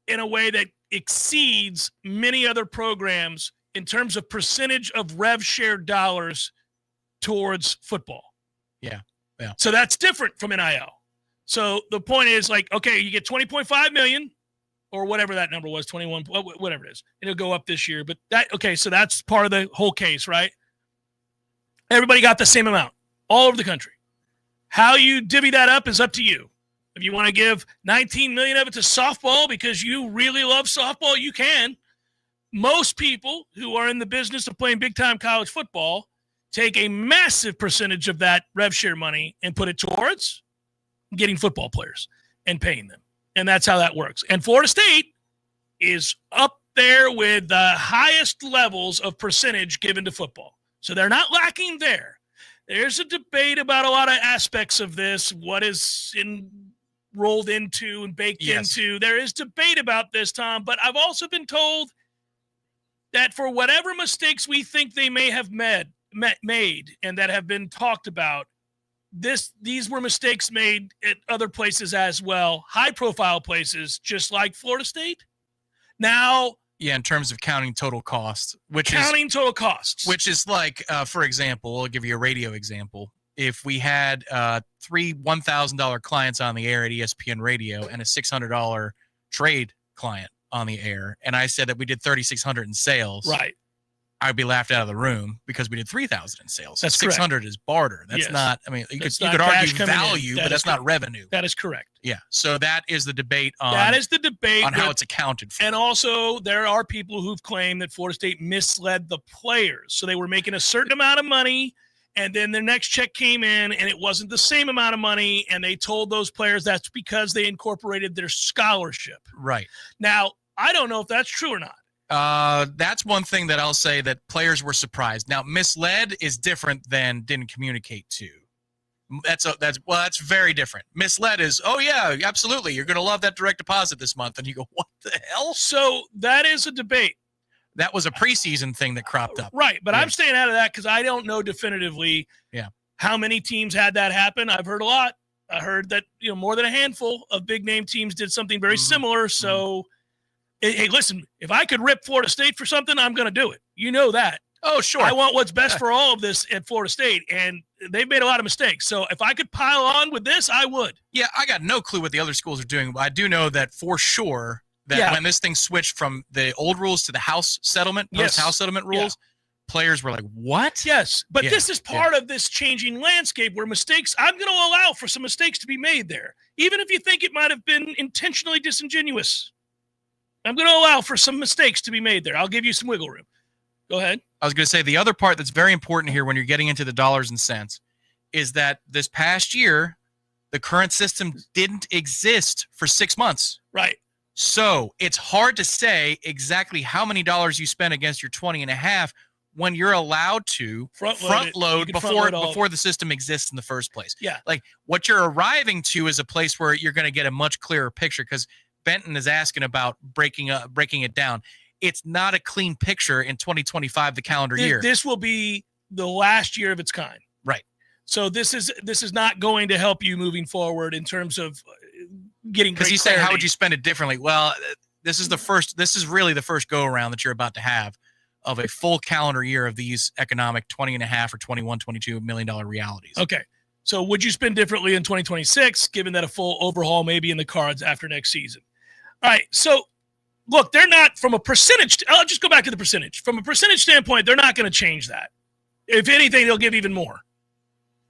in a way that exceeds many other programs in terms of percentage of rev share dollars towards football. Yeah. So that's different from NIL. So the point is, like, okay, you get $20.5 million or whatever that number was, 21, whatever it is. It'll go up this year. But so that's part of the whole case, right? Everybody got the same amount all over the country. How you divvy that up is up to you. If you want to give $19 million of it to softball because you really love softball, you can. Most people who are in the business of playing big-time college football take a massive percentage of that rev share money and put it towards getting football players and paying them. And that's how that works. And Florida State is up there with the highest levels of percentage given to football. So they're not lacking there. There's a debate about a lot of aspects of this, what is rolled into and baked into. There is debate about this, Tom, but I've also been told that for whatever mistakes we think they may have made and that have been talked about, these were mistakes made at other places as well, high-profile places, just like Florida State. Now, in terms of counting total costs, which is like, for example, I'll give you a radio example. If we had 3 $1,000 clients on the air at ESPN Radio and a $600 trade client on the air, and I said that we did $3,600 in sales, right? I'd be laughed out of the room because we did $3,000 in sales. That's 600 is barter. That's not. I mean, you could argue value, but that's not revenue. That is correct. Yeah. So that is the debate on. That is the debate on how it's accounted for. And also, there are people who've claimed that Florida State misled the players, so they were making a certain amount of money, and then their next check came in, and it wasn't the same amount of money, and they told those players that's because they incorporated their scholarship. Right. Now, I don't know if that's true or not. That's one thing that I'll say that players were surprised. Now, misled is different than didn't communicate to. That's very different. Misled is, oh yeah, absolutely, you're going to love that direct deposit this month, and you go, what the hell? So that is a debate. That was a preseason thing that cropped up, right? But I'm staying out of that because I don't know definitively. How many teams had that happen? I've heard a lot. I heard that more than a handful of big name teams did something very similar. So. Hey, listen, if I could rip Florida State for something, I'm going to do it. You know that. Oh, sure. I want what's best for all of this at Florida State, and they've made a lot of mistakes. So if I could pile on with this, I would. Yeah, I got no clue what the other schools are doing, but I do know that for sure that when this thing switched from the old rules to the house settlement, post-house settlement rules, players were like, what? Yes, but this is part of this changing landscape where mistakes, I'm going to allow for some mistakes to be made there, even if you think it might have been intentionally disingenuous. I'm going to allow for some mistakes to be made there. I'll give you some wiggle room. Go ahead. I was going to say the other part that's very important here when you're getting into the dollars and cents is that this past year, the current system didn't exist for 6 months. Right. So it's hard to say exactly how many dollars you spend against your 20.5 when you're allowed to front load before the system exists in the first place. Yeah. Like what you're arriving to is a place where you're going to get a much clearer picture because Benton is asking about breaking it down. It's not a clean picture in 2025, the calendar year. This will be the last year of its kind. Right. So this is not going to help you moving forward in terms of getting great clarity. Because he's saying, how would you spend it differently? Well, this is really the first go around that you're about to have of a full calendar year of these economic 20.5 or 21, $22 million realities. Okay. So would you spend differently in 2026, given that a full overhaul may be in the cards after next season? All right, so look, they're not from a percentage. I'll just go back to the percentage. From a percentage standpoint, they're not going to change that. If anything, they'll give even more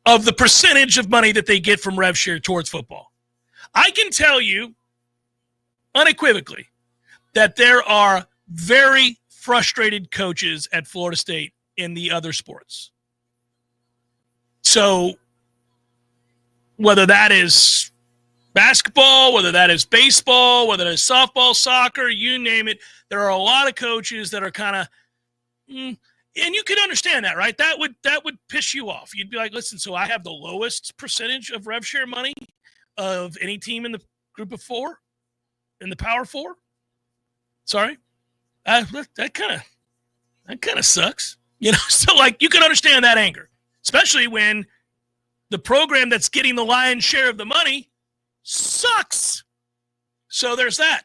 of the percentage of money that they get from rev share towards football. I can tell you unequivocally that there are very frustrated coaches at Florida State in the other sports. So whether that is basketball, whether that is baseball, whether that is softball, soccer, you name it, there are a lot of coaches that are kind of And you could understand that, right? That would piss you off. You'd be like, listen, so I have the lowest percentage of rev share money of any team in the group of 4, in the Power 4. Sorry, that kind of sucks, So like you can understand that anger, especially when the program that's getting the lion's share of the money sucks. So there's that.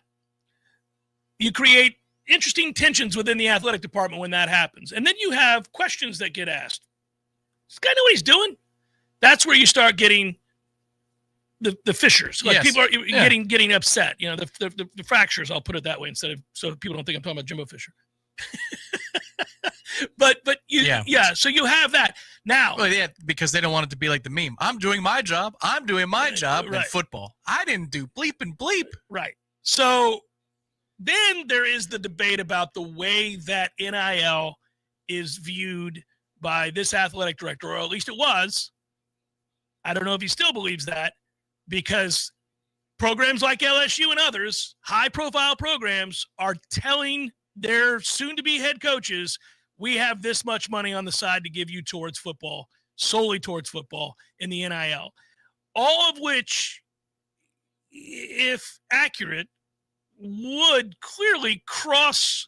You create interesting tensions within the athletic department when that happens. And then you have questions that get asked. Does this guy know what he's doing? That's where you start getting the fissures. Like people are getting upset. The fractures, I'll put it that way instead of so people don't think I'm talking about Jimbo Fisher. but so you have that. Now, because they don't want it to be like the meme. I'm doing my job. I'm doing my job in football. I didn't do bleep and bleep. Right. So then there is the debate about the way that NIL is viewed by this athletic director, or at least it was. I don't know if he still believes that, because programs like LSU and others, high-profile programs, are telling their soon-to-be head coaches, we have this much money on the side to give you towards football, solely towards football in the NIL. All of which, if accurate, would clearly cross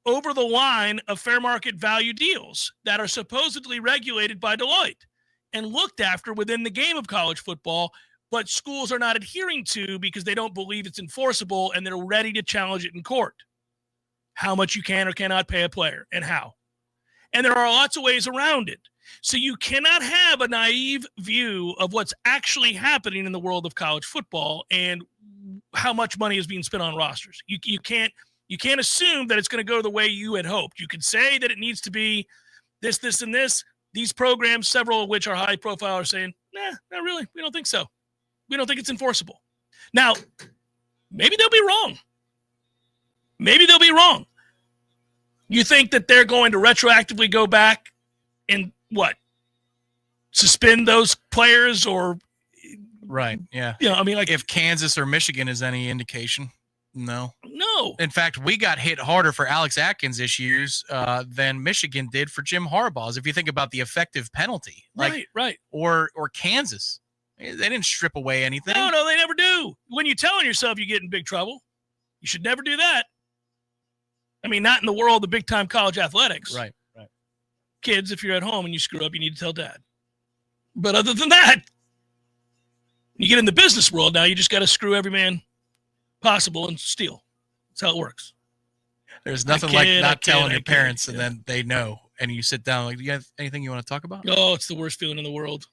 over the line of fair market value deals that are supposedly regulated by Deloitte and looked after within the game of college football, but schools are not adhering to because they don't believe it's enforceable and they're ready to challenge it in court. How much you can or cannot pay a player and how. And there are lots of ways around it. So you cannot have a naive view of what's actually happening in the world of college football and how much money is being spent on rosters. You can't assume that it's going to go the way you had hoped. You can say that it needs to be this, and this. These programs, several of which are high profile, are saying, nah, not really. We don't think so. We don't think it's enforceable. Now, maybe they'll be wrong. You think that they're going to retroactively go back and suspend those players or right? Yeah. Like if Kansas or Michigan is any indication, no. In fact, we got hit harder for Alex Atkins issues than Michigan did for Jim Harbaugh's. If you think about the effective penalty, right, or Kansas, they didn't strip away anything. No, they never do. When you're telling yourself you get in big trouble, you should never do that. I mean, not in the world of big-time college athletics. Right. Kids, if you're at home and you screw up, you need to tell dad. But other than that, you get in the business world now, you just got to screw every man possible and steal. That's how it works. There's nothing like not telling your parents and then they know. And you sit down like, do you have anything you want to talk about? Oh, it's the worst feeling in the world.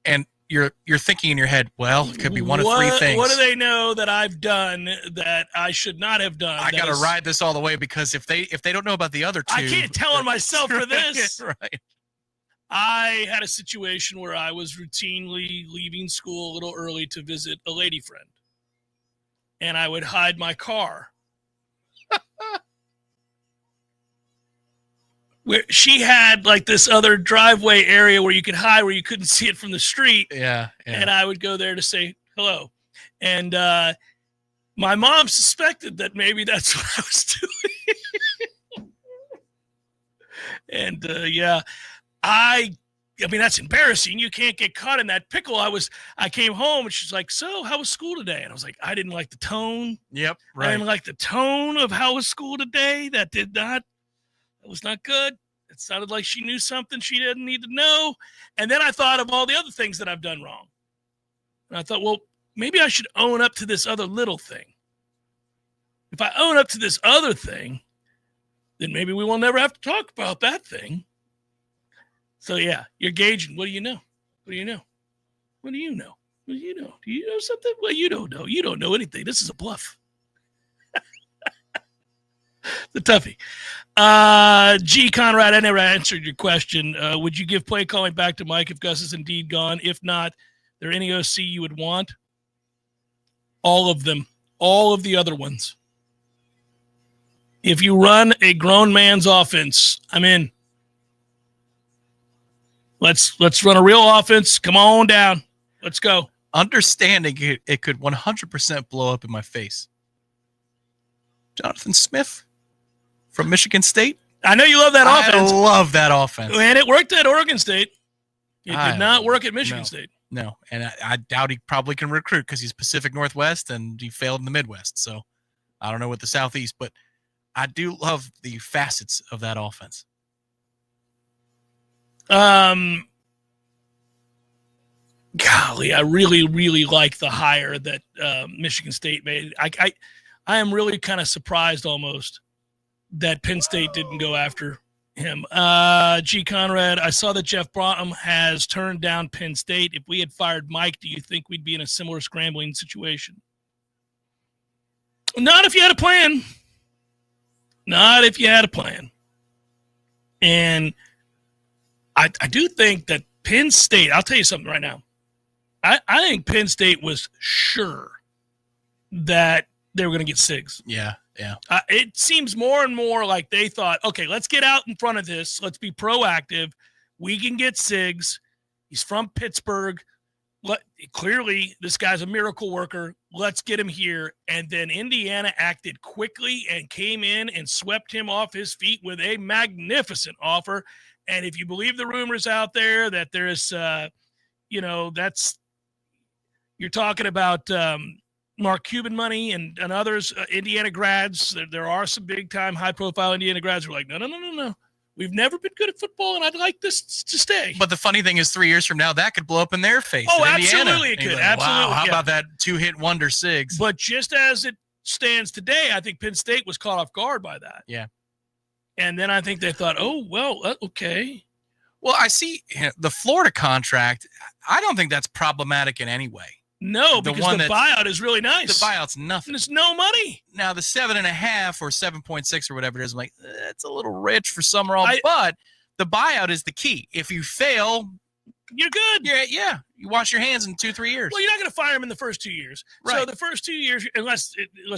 And you're thinking in your head, well, it could be one of three things. What do they know that I've done that I should not have done? I got to ride this all the way because if they don't know about the other two, I can't tell on myself for this. Right. I had a situation where I was routinely leaving school a little early to visit a lady friend, and I would hide my car. Where she had like this other driveway area where you could hide, where you couldn't see it from the street. Yeah. And I would go there to say hello. And my mom suspected that maybe that's what I was doing. And I mean, that's embarrassing. You can't get caught in that pickle. I came home and she's like, so how was school today? And I was like, I didn't like the tone. Yep. Right. I didn't like the tone of how was school today. That was not good. It sounded like she knew something she didn't need to know. And then I thought of all the other things that I've done wrong. And I thought, well, maybe I should own up to this other little thing. If I own up to this other thing, then maybe we will never have to talk about that thing. So, yeah, you're gauging. What do you know? What do you know? What do you know? What do you know? Do you know something? Well, you don't know. You don't know anything. This is a bluff. The toughie. G. Conrad, I never answered your question. Would you give play calling back to Mike if Gus is indeed gone? If not, there any OC you would want? All of them. All of the other ones. If you run a grown man's offense, I'm in. Let's run a real offense. Come on down. Let's go. Understanding it could 100% blow up in my face. Jonathan Smith from Michigan State. I know you love that offense. I love that offense. And it worked at Oregon State. It did not work at Michigan State. No, and I doubt he probably can recruit because he's Pacific Northwest and he failed in the Midwest. So I don't know what the Southeast, but I do love the facets of that offense. Golly, I really, really like the hire that Michigan State made. I am really kind of surprised almost that Penn State didn't go after him. G. Conrad, I saw that Jeff Brougham has turned down Penn State. If we had fired Mike, do you think we'd be in a similar scrambling situation? Not if you had a plan. Not if you had a plan. And I do think that Penn State, I'll tell you something right now. I think Penn State was sure that they were going to get Siggs. Yeah. It seems more and more like they thought, okay, let's get out in front of this. Let's be proactive. We can get Siggs. He's from Pittsburgh. Clearly, this guy's a miracle worker. Let's get him here. And then Indiana acted quickly and came in and swept him off his feet with a magnificent offer. And if you believe the rumors out there that there's, you're talking about Mark Cuban money and others, Indiana grads. There are some big-time, high-profile Indiana grads who are like, no. We've never been good at football, and I'd like this to stay. But the funny thing is 3 years from now, that could blow up in their face. Oh, Indiana. absolutely it could. Like, absolutely. Wow, how about that two-hit wonder Siggs? But just as it stands today, I think Penn State was caught off guard by that. Yeah. And then I think they thought, oh, well, okay. Well, I see the Florida contract. I don't think that's problematic in any way. No, because the buyout is really nice. The buyout's nothing. And it's no money. Now, the 7.5 or 7.6 or whatever it is, I'm like, it's a little rich for Summerall, but the buyout is the key. If you fail, you're good. Yeah. You wash your hands in 2-3 years. Well, you're not going to fire him in the first 2 years. Right. So the first 2 years, unless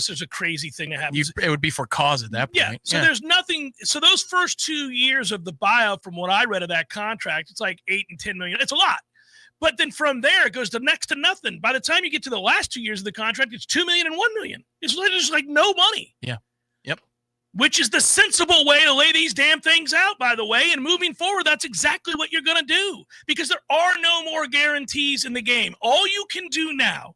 there's a crazy thing that happens. It would be for cause at that point. Yeah. So there's nothing. So those first 2 years of the buyout, from what I read of that contract, it's like $8 and $10 million. It's a lot. But then from there, it goes to next to nothing. By the time you get to the last 2 years of the contract, it's $2 million and $1 million. It's just like no money. Yeah. Yep. Which is the sensible way to lay these damn things out, by the way. And moving forward, that's exactly what you're going to do, because there are no more guarantees in the game. All you can do now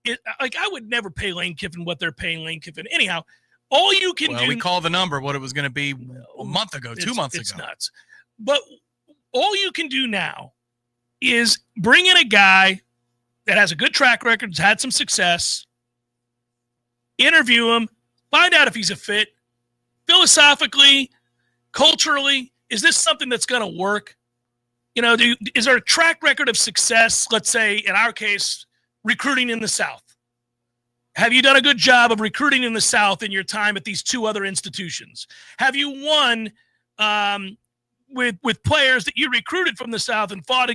is, like, I would never pay Lane Kiffin what they're paying Lane Kiffin. Anyhow, all you can do. We called the number what it was going to be a month ago, 2 months ago. It's nuts. But all you can do now is bring in a guy that has a good track record, has had some success, interview him, find out if he's a fit, philosophically, culturally. Is this something that's going to work? Is there a track record of success, let's say, in our case, recruiting in the South? Have you done a good job of recruiting in the South in your time at these two other institutions? Have you won with players that you recruited from the South and fought,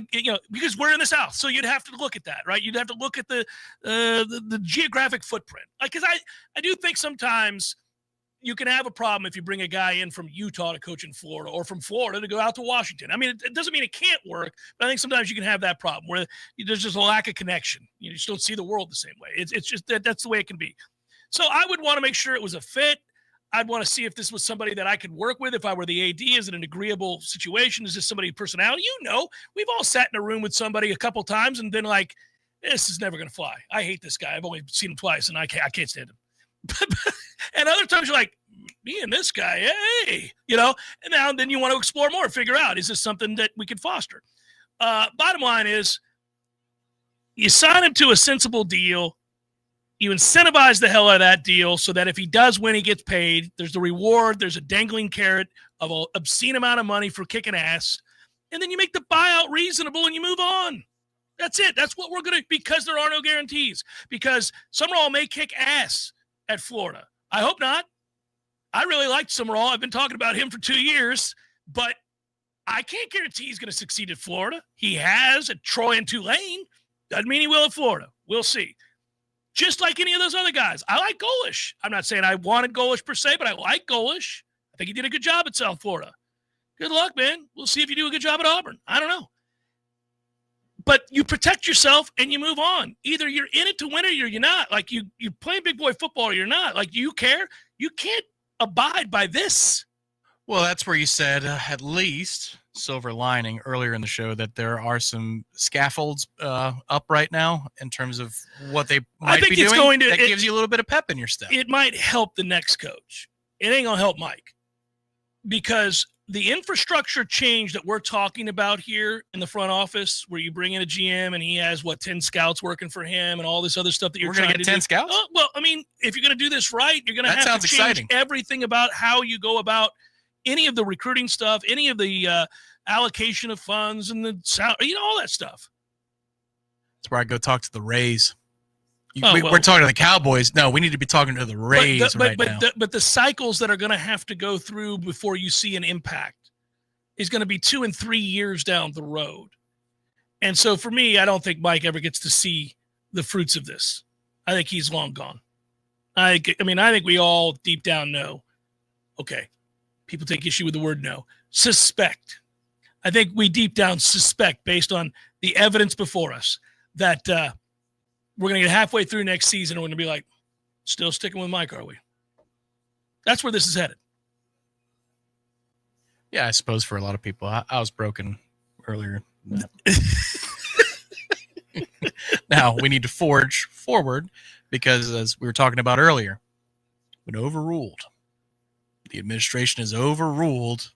because we're in the South, so you'd have to look at that, right? You'd have to look at the geographic footprint. Like, because I do think sometimes you can have a problem if you bring a guy in from Utah to coach in Florida, or from Florida to go out to Washington. I mean, it doesn't mean it can't work, but I think sometimes you can have that problem where there's just a lack of connection. You just don't see the world the same way. It's just that's the way it can be. So I would want to make sure it was a fit. I'd want to see if this was somebody that I could work with. If I were the AD, is it an agreeable situation? Is this somebody personality? We've all sat in a room with somebody a couple times and been like, this is never going to fly. I hate this guy. I've only seen him twice and I can't stand him. And other times you're like, me and this guy, hey, and now then you want to explore more, figure out, is this something that we could foster? Bottom line is, you sign him to a sensible deal. You incentivize the hell out of that deal so that if he does win, he gets paid. There's the reward. There's a dangling carrot of an obscene amount of money for kicking ass. And then you make the buyout reasonable and you move on. That's it. That's what we're going to, because there are no guarantees. Because Summerall may kick ass at Florida. I hope not. I really liked Summerall. I've been talking about him for 2 years, but I can't guarantee he's going to succeed at Florida. He has at Troy and Tulane. Doesn't mean he will at Florida. We'll see. Just like any of those other guys. I like Golish. I'm not saying I wanted Golish per se, but I like Golish. I think he did a good job at South Florida. Good luck, man. We'll see if you do a good job at Auburn. I don't know. But you protect yourself and you move on. Either you're in it to win it or you're not. Like, you play big boy football or you're not. Like, do you care? You can't abide by this. Well, that's where you said at least silver lining earlier in the show that there are some scaffolds up right now in terms of what they might be doing. That gives you a little bit of pep in your step. It might help the next coach. It ain't going to help Mike, because the infrastructure change that we're talking about here in the front office, where you bring in a GM and he has 10 scouts working for him and all this other stuff that you're trying to do. We're going to get 10 scouts? Well, I mean, if you're going to do this right, you're going to have to change everything about how you go about any of the recruiting stuff, any of the allocation of funds and all that stuff. That's where I go talk to the Rays. We're talking to the Cowboys. No, we need to be talking to the Rays now. But the cycles that are going to have to go through before you see an impact is going to be 2 and 3 years down the road. And so for me, I don't think Mike ever gets to see the fruits of this. I think he's long gone. I think we all deep down know, okay, people take issue with the word no, suspect. I think we deep down suspect, based on the evidence before us, that we're going to get halfway through next season and we're going to be like, still sticking with Mike, are we? That's where this is headed. Yeah, I suppose for a lot of people. I was broken earlier. Now we need to forge forward, because as we were talking about earlier, when overruled, the administration has overruled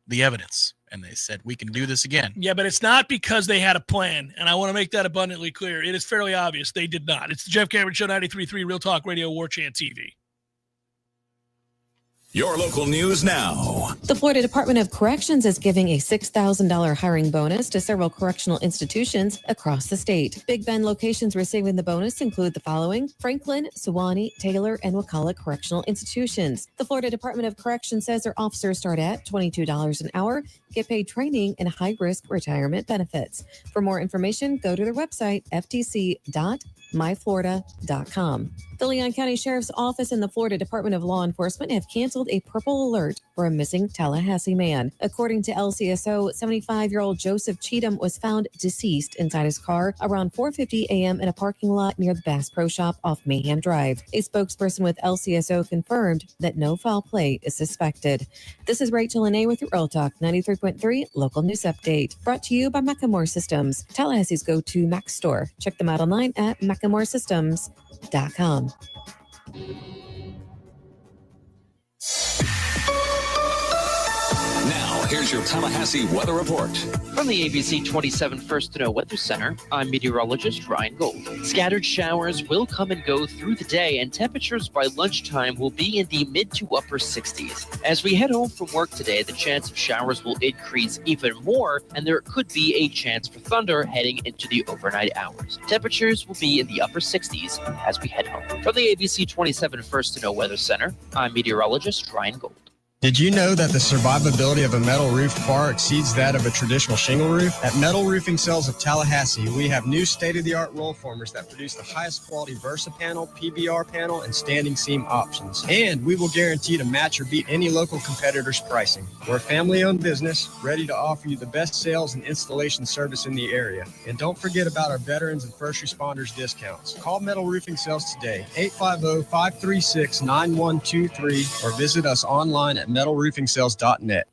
the evidence, and they said we can do this again. Yeah, but it's not because they had a plan, and I want to make that abundantly clear. It is fairly obvious they did not. It's the Jeff Cameron Show, 93.3 Real Talk Radio, Warchant TV. Your local news now. The Florida Department of Corrections is giving a $6,000 hiring bonus to several correctional institutions across the state. Big Bend locations receiving the bonus include the following: Franklin, Sewanee, Taylor, and Wakulla correctional institutions. The Florida Department of Corrections says their officers start at $22 an hour, get paid training, and high-risk retirement benefits. For more information, go to their website, ftc.myflorida.com. The Leon County Sheriff's Office and the Florida Department of Law Enforcement have canceled a purple alert for a missing Tallahassee man. According to LCSO, 75-year-old Joseph Cheatham was found deceased inside his car around 4:50 a.m. in a parking lot near the Bass Pro Shop off Mayhem Drive. A spokesperson with LCSO confirmed that no foul play is suspected. This is Rachel Lene with your Real Talk 93.3 Local News Update, brought to you by Macklemore Systems, Tallahassee's go-to Mac store. Check them out online at MacklemoreSystems.com. Now, here's your Tallahassee weather report. From the ABC 27 First to Know Weather Center, I'm meteorologist Ryan Gold. Scattered showers will come and go through the day, and temperatures by lunchtime will be in the mid to upper 60s. As we head home from work today, the chance of showers will increase even more, and there could be a chance for thunder heading into the overnight hours. Temperatures will be in the upper 60s as we head home. From the ABC 27 First to Know Weather Center, I'm meteorologist Ryan Gold. Did you know that the survivability of a metal roof far exceeds that of a traditional shingle roof? At Metal Roofing Sales of Tallahassee, we have new state-of-the-art roll formers that produce the highest quality Versa panel, PBR panel, and standing seam options. And we will guarantee to match or beat any local competitor's pricing. We're a family-owned business, ready to offer you the best sales and installation service in the area. And don't forget about our veterans and first responders discounts. Call Metal Roofing Sales today, 850-536-9123, or visit us online at metalroofingsales.net.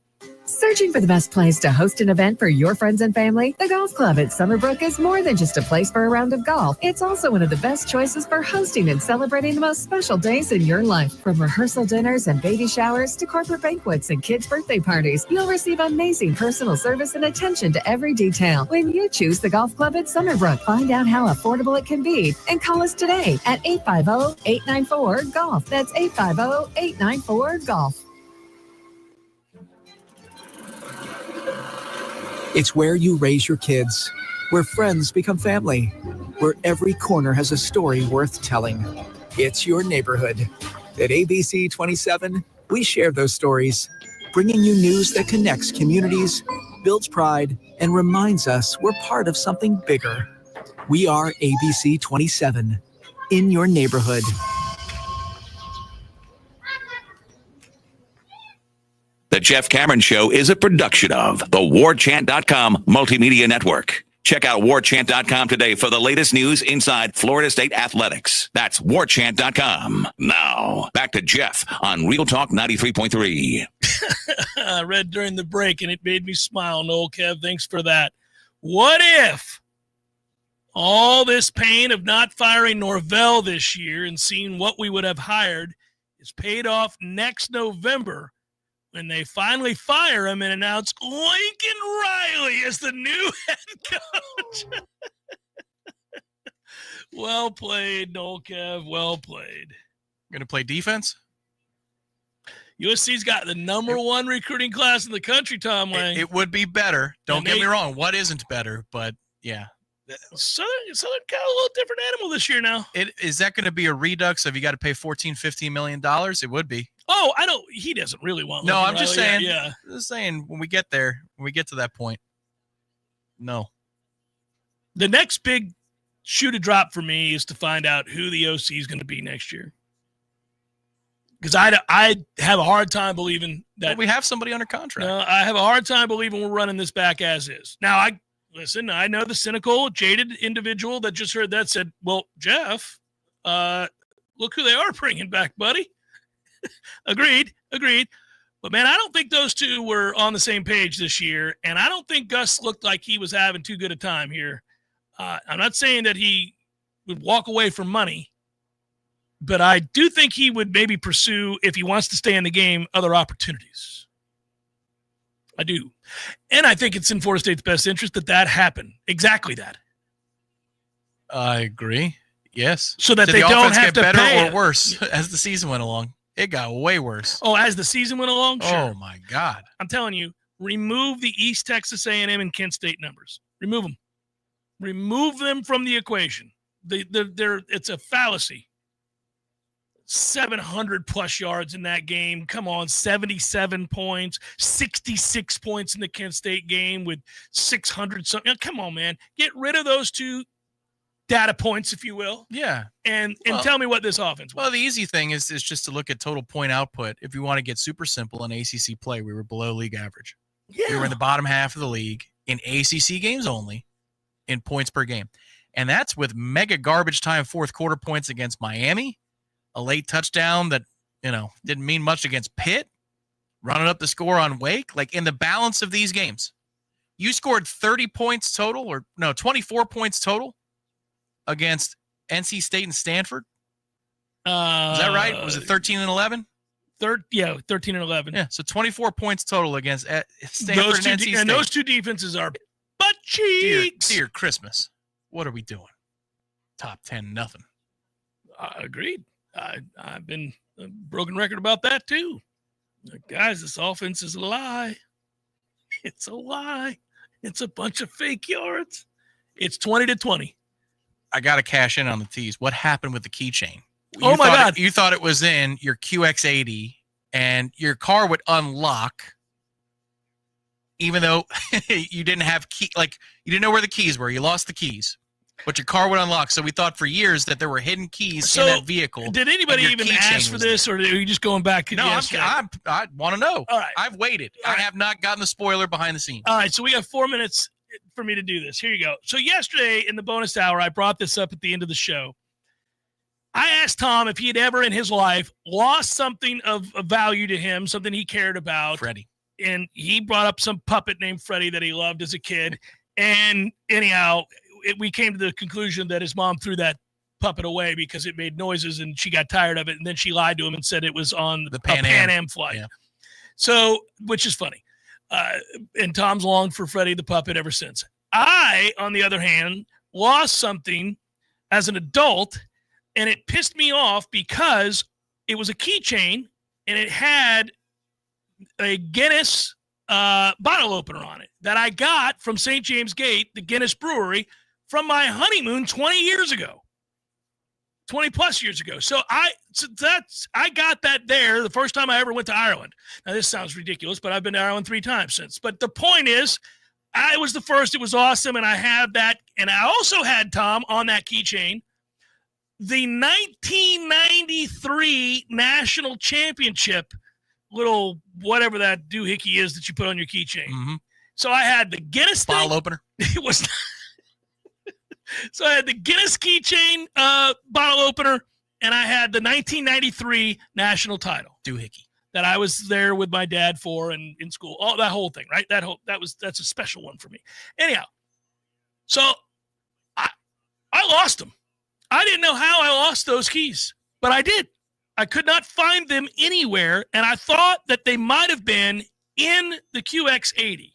Searching for the best place to host an event for your friends and family? The Golf Club at Summerbrook is more than just a place for a round of golf. It's also one of the best choices for hosting and celebrating the most special days in your life. From rehearsal dinners and baby showers to corporate banquets and kids' birthday parties, you'll receive amazing personal service and attention to every detail when you choose the Golf Club at Summerbrook. Find out how affordable it can be and call us today at 850-894-GOLF. That's 850-894-GOLF. It's where you raise your kids, where friends become family, where every corner has a story worth telling. It's your neighborhood. At ABC 27, we share those stories, bringing you news that connects communities, builds pride, and reminds us we're part of something bigger. We are ABC 27, in your neighborhood. The Jeff Cameron Show is a production of the Warchant.com Multimedia Network. Check out warchant.com today for the latest news inside Florida State athletics. That's warchant.com. Now, back to Jeff on Real Talk 93.3. I read during the break, and it made me smile. Noel Kev, thanks for that. What if all this pain of not firing Norvell this year and seeing what we would have hired is paid off next November when they finally fire him and announce Lincoln Riley as the new head coach? Well played, Noel Kev. Well played. Going to play defense? USC's got the number one recruiting class in the country, Tom Lang. It would be better. Don't get me wrong. What isn't better? But, yeah. Southern got a little different animal this year now. Is that going to be a redux of you got to pay $14-15 million? It would be. Oh, I don't. He doesn't really want. No, Lincoln I'm just Riley. saying. Yeah. Just saying. When we get there, when we get to that point, no. The next big shoe to drop for me is to find out who the OC is going to be next year. Because I have a hard time believing that well, we have somebody under contract. No, I have a hard time believing we're running this back as is. Now, I know the cynical, jaded individual that just heard that said, well, Jeff, look who they are bringing back, buddy. Agreed. But, man, I don't think those two were on the same page this year, and I don't think Gus looked like he was having too good a time here. I'm not saying that he would walk away from money, but I do think he would maybe pursue, if he wants to stay in the game, other opportunities. I do. And I think it's in Florida State's best interest that happen. Exactly that. I agree. Yes. So that Did they the don't offense have get to better pay or worse as the season went along? It got way worse. Oh, as the season went along? Sure. Oh, my God. I'm telling you, remove the East Texas A&M and Kent State numbers. Remove them. Remove them from the equation. It's a fallacy. 700-plus yards in that game. Come on, 77 points, 66 points in the Kent State game with 600-something. Come on, man. Get rid of those two data points, if you will. Yeah. And tell me what this offense was. Well, the easy thing is just to look at total point output. If you want to get super simple in ACC play, we were below league average. Yeah. We were in the bottom half of the league in ACC games only in points per game. And that's with mega garbage time fourth quarter points against Miami, a late touchdown that, didn't mean much against Pitt, running up the score on Wake. Like, in the balance of these games, you scored 30 points total 24 points total against NC State and Stanford. Is that right? Was it 13 and 11? 13 and 11. Yeah, so 24 points total against Stanford and NC State. And those two defenses are butt cheeks. Dear Christmas. What are we doing? Top 10, nothing. Agreed. I've been a broken record about that too. Guys, this offense is a lie. It's a lie. It's a bunch of fake yards. It's 20-20. I got to cash in on the tease. What happened with the keychain? Oh my God. You thought it was in your QX80 and your car would unlock even though you didn't have key, like you didn't know where the keys were. You lost the keys. But your car would unlock. So we thought for years that there were hidden keys in that vehicle. Did anybody even ask for this, or are you just going back? No, I want to know. All right. I've waited. I have not gotten the spoiler behind the scenes. All right, so we got 4 minutes for me to do this. Here you go. So yesterday in the bonus hour, I brought this up at the end of the show. I asked Tom if he had ever in his life lost something of value to him, something he cared about. Freddie. And he brought up some puppet named Freddie that he loved as a kid. And anyhow, we came to the conclusion that his mom threw that puppet away because it made noises and she got tired of it. And then she lied to him and said it was on the Pan Am flight. Yeah. So, which is funny. And Tom's longed for Freddie the puppet ever since. I, on the other hand, lost something as an adult, and it pissed me off because it was a keychain and it had a Guinness bottle opener on it that I got from St. James Gate, the Guinness Brewery, from my honeymoon 20 years ago, 20 plus years ago. So I got that there the first time I ever went to Ireland. Now this sounds ridiculous, but I've been to Ireland 3 times since. But the point is, I was the first. It was awesome. And I have that. And I also had, Tom, on that keychain, the 1993 national championship little whatever that doohickey is that you put on your keychain. Mm-hmm. So I had the Guinness bottle thing. Opener. It was So I had the Guinness keychain bottle opener, and I had the 1993 national title. Doohickey. That I was there with my dad for and in school. All that whole thing, right? That's a special one for me. Anyhow, so I lost them. I didn't know how I lost those keys, but I did. I could not find them anywhere, and I thought that they might have been in the QX80.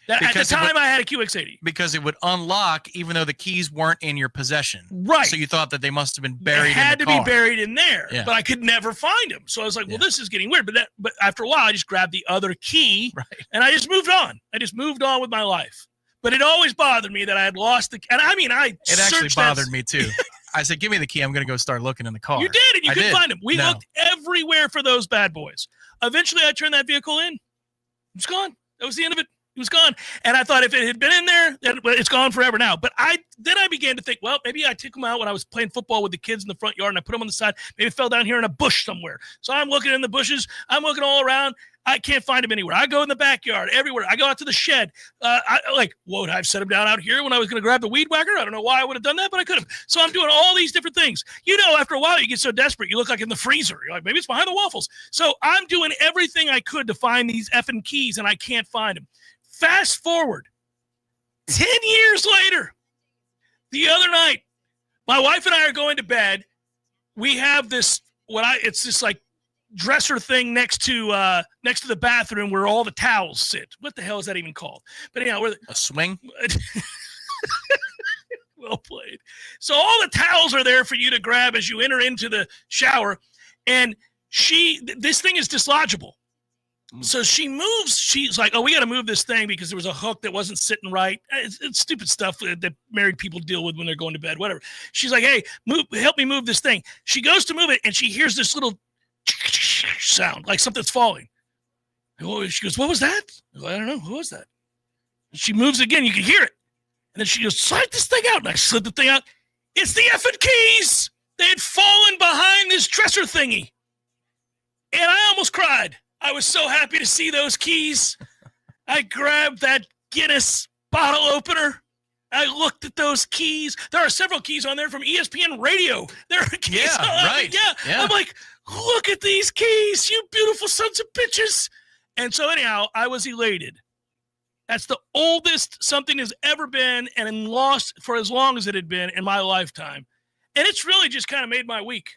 At the time, I had a QX80. Because it would unlock even though the keys weren't in your possession. Right. So you thought that they must have been buried in the car. They had to be buried in there, Yeah. but I could never find them. So I was like, well, this is getting weird. But after a while, I just grabbed the other key, and I just moved on. I just moved on with my life. But it always bothered me that I had lost the – and I mean, It actually bothered me, too. I said, give me the key. I'm going to go start looking in the car. You did, and you couldn't find them. We looked everywhere for those bad boys. Eventually, I turned that vehicle in. It was gone. That was the end of it. It was gone. And I thought if it had been in there, then it's gone forever now. But then I began to think, well, maybe I took them out when I was playing football with the kids in the front yard and I put them on the side. Maybe it fell down here in a bush somewhere. So I'm looking in the bushes. I'm looking all around. I can't find them anywhere. I go in the backyard, everywhere. I go out to the shed. Would I have set them down out here when I was going to grab the weed whacker? I don't know why I would have done that, but I could have. So I'm doing all these different things. You know, after a while, you get so desperate, you look like in the freezer. You're like, maybe it's behind the waffles. So I'm doing everything I could to find these effing keys, and I can't find them. Fast forward 10 years later, the other night, my wife and I are going to bed. We have this, it's this like dresser thing next to the bathroom where all the towels sit. What the hell is that even called? But anyhow, a swing. Well played. So all the towels are there for you to grab as you enter into the shower. And this thing is dislodgeable. So she moves. She's like, oh, we got to move this thing because there was a hook that wasn't sitting right. It's stupid stuff that married people deal with when they're going to bed, whatever. She's like, hey, help me move this thing. She goes to move it, and she hears this little sound, like something's falling. She goes, what was that? I go, I don't know. Who was that? And she moves again. You can hear it. And then she goes, slide this thing out. And I slid the thing out. It's the effing keys. They had fallen behind this dresser thingy. And I almost cried. I was so happy to see those keys. I grabbed that Guinness bottle opener. I looked at those keys. There are several keys on there from ESPN Radio. There are keys. Yeah, right. Yeah. I'm like, look at these keys, you beautiful sons of bitches. And so anyhow, I was elated. That's the oldest something has ever been and lost for as long as it had been in my lifetime. And it's really just kind of made my week.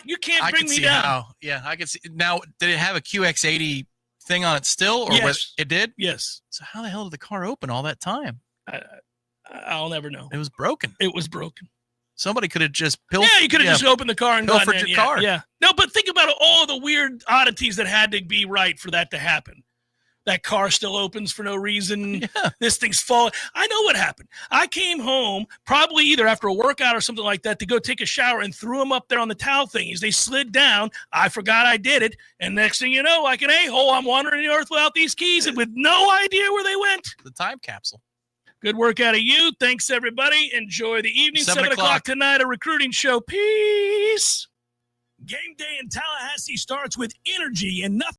You can't bring me down. I can see. Now, did it have a QX80 thing on it still? Or yes. It did? Yes. So how the hell did the car open all that time? I'll never know. It was broken. It was broken. Somebody could have just you could have just opened the car and pilfered gotten in. your car. Yeah. No, but think about all the weird oddities that had to be right for that to happen. That car still opens for no reason. Yeah. This thing's falling. I know what happened. I came home probably either after a workout or something like that to go take a shower and threw them up there on the towel thingies. They slid down. I forgot I did it. And next thing you know, like an a-hole, I'm wandering the earth without these keys and with no idea where they went. The time capsule. Good work out of you. Thanks, everybody. Enjoy the evening. 7 o'clock tonight, a recruiting show. Peace. Game day in Tallahassee starts with energy and nothing.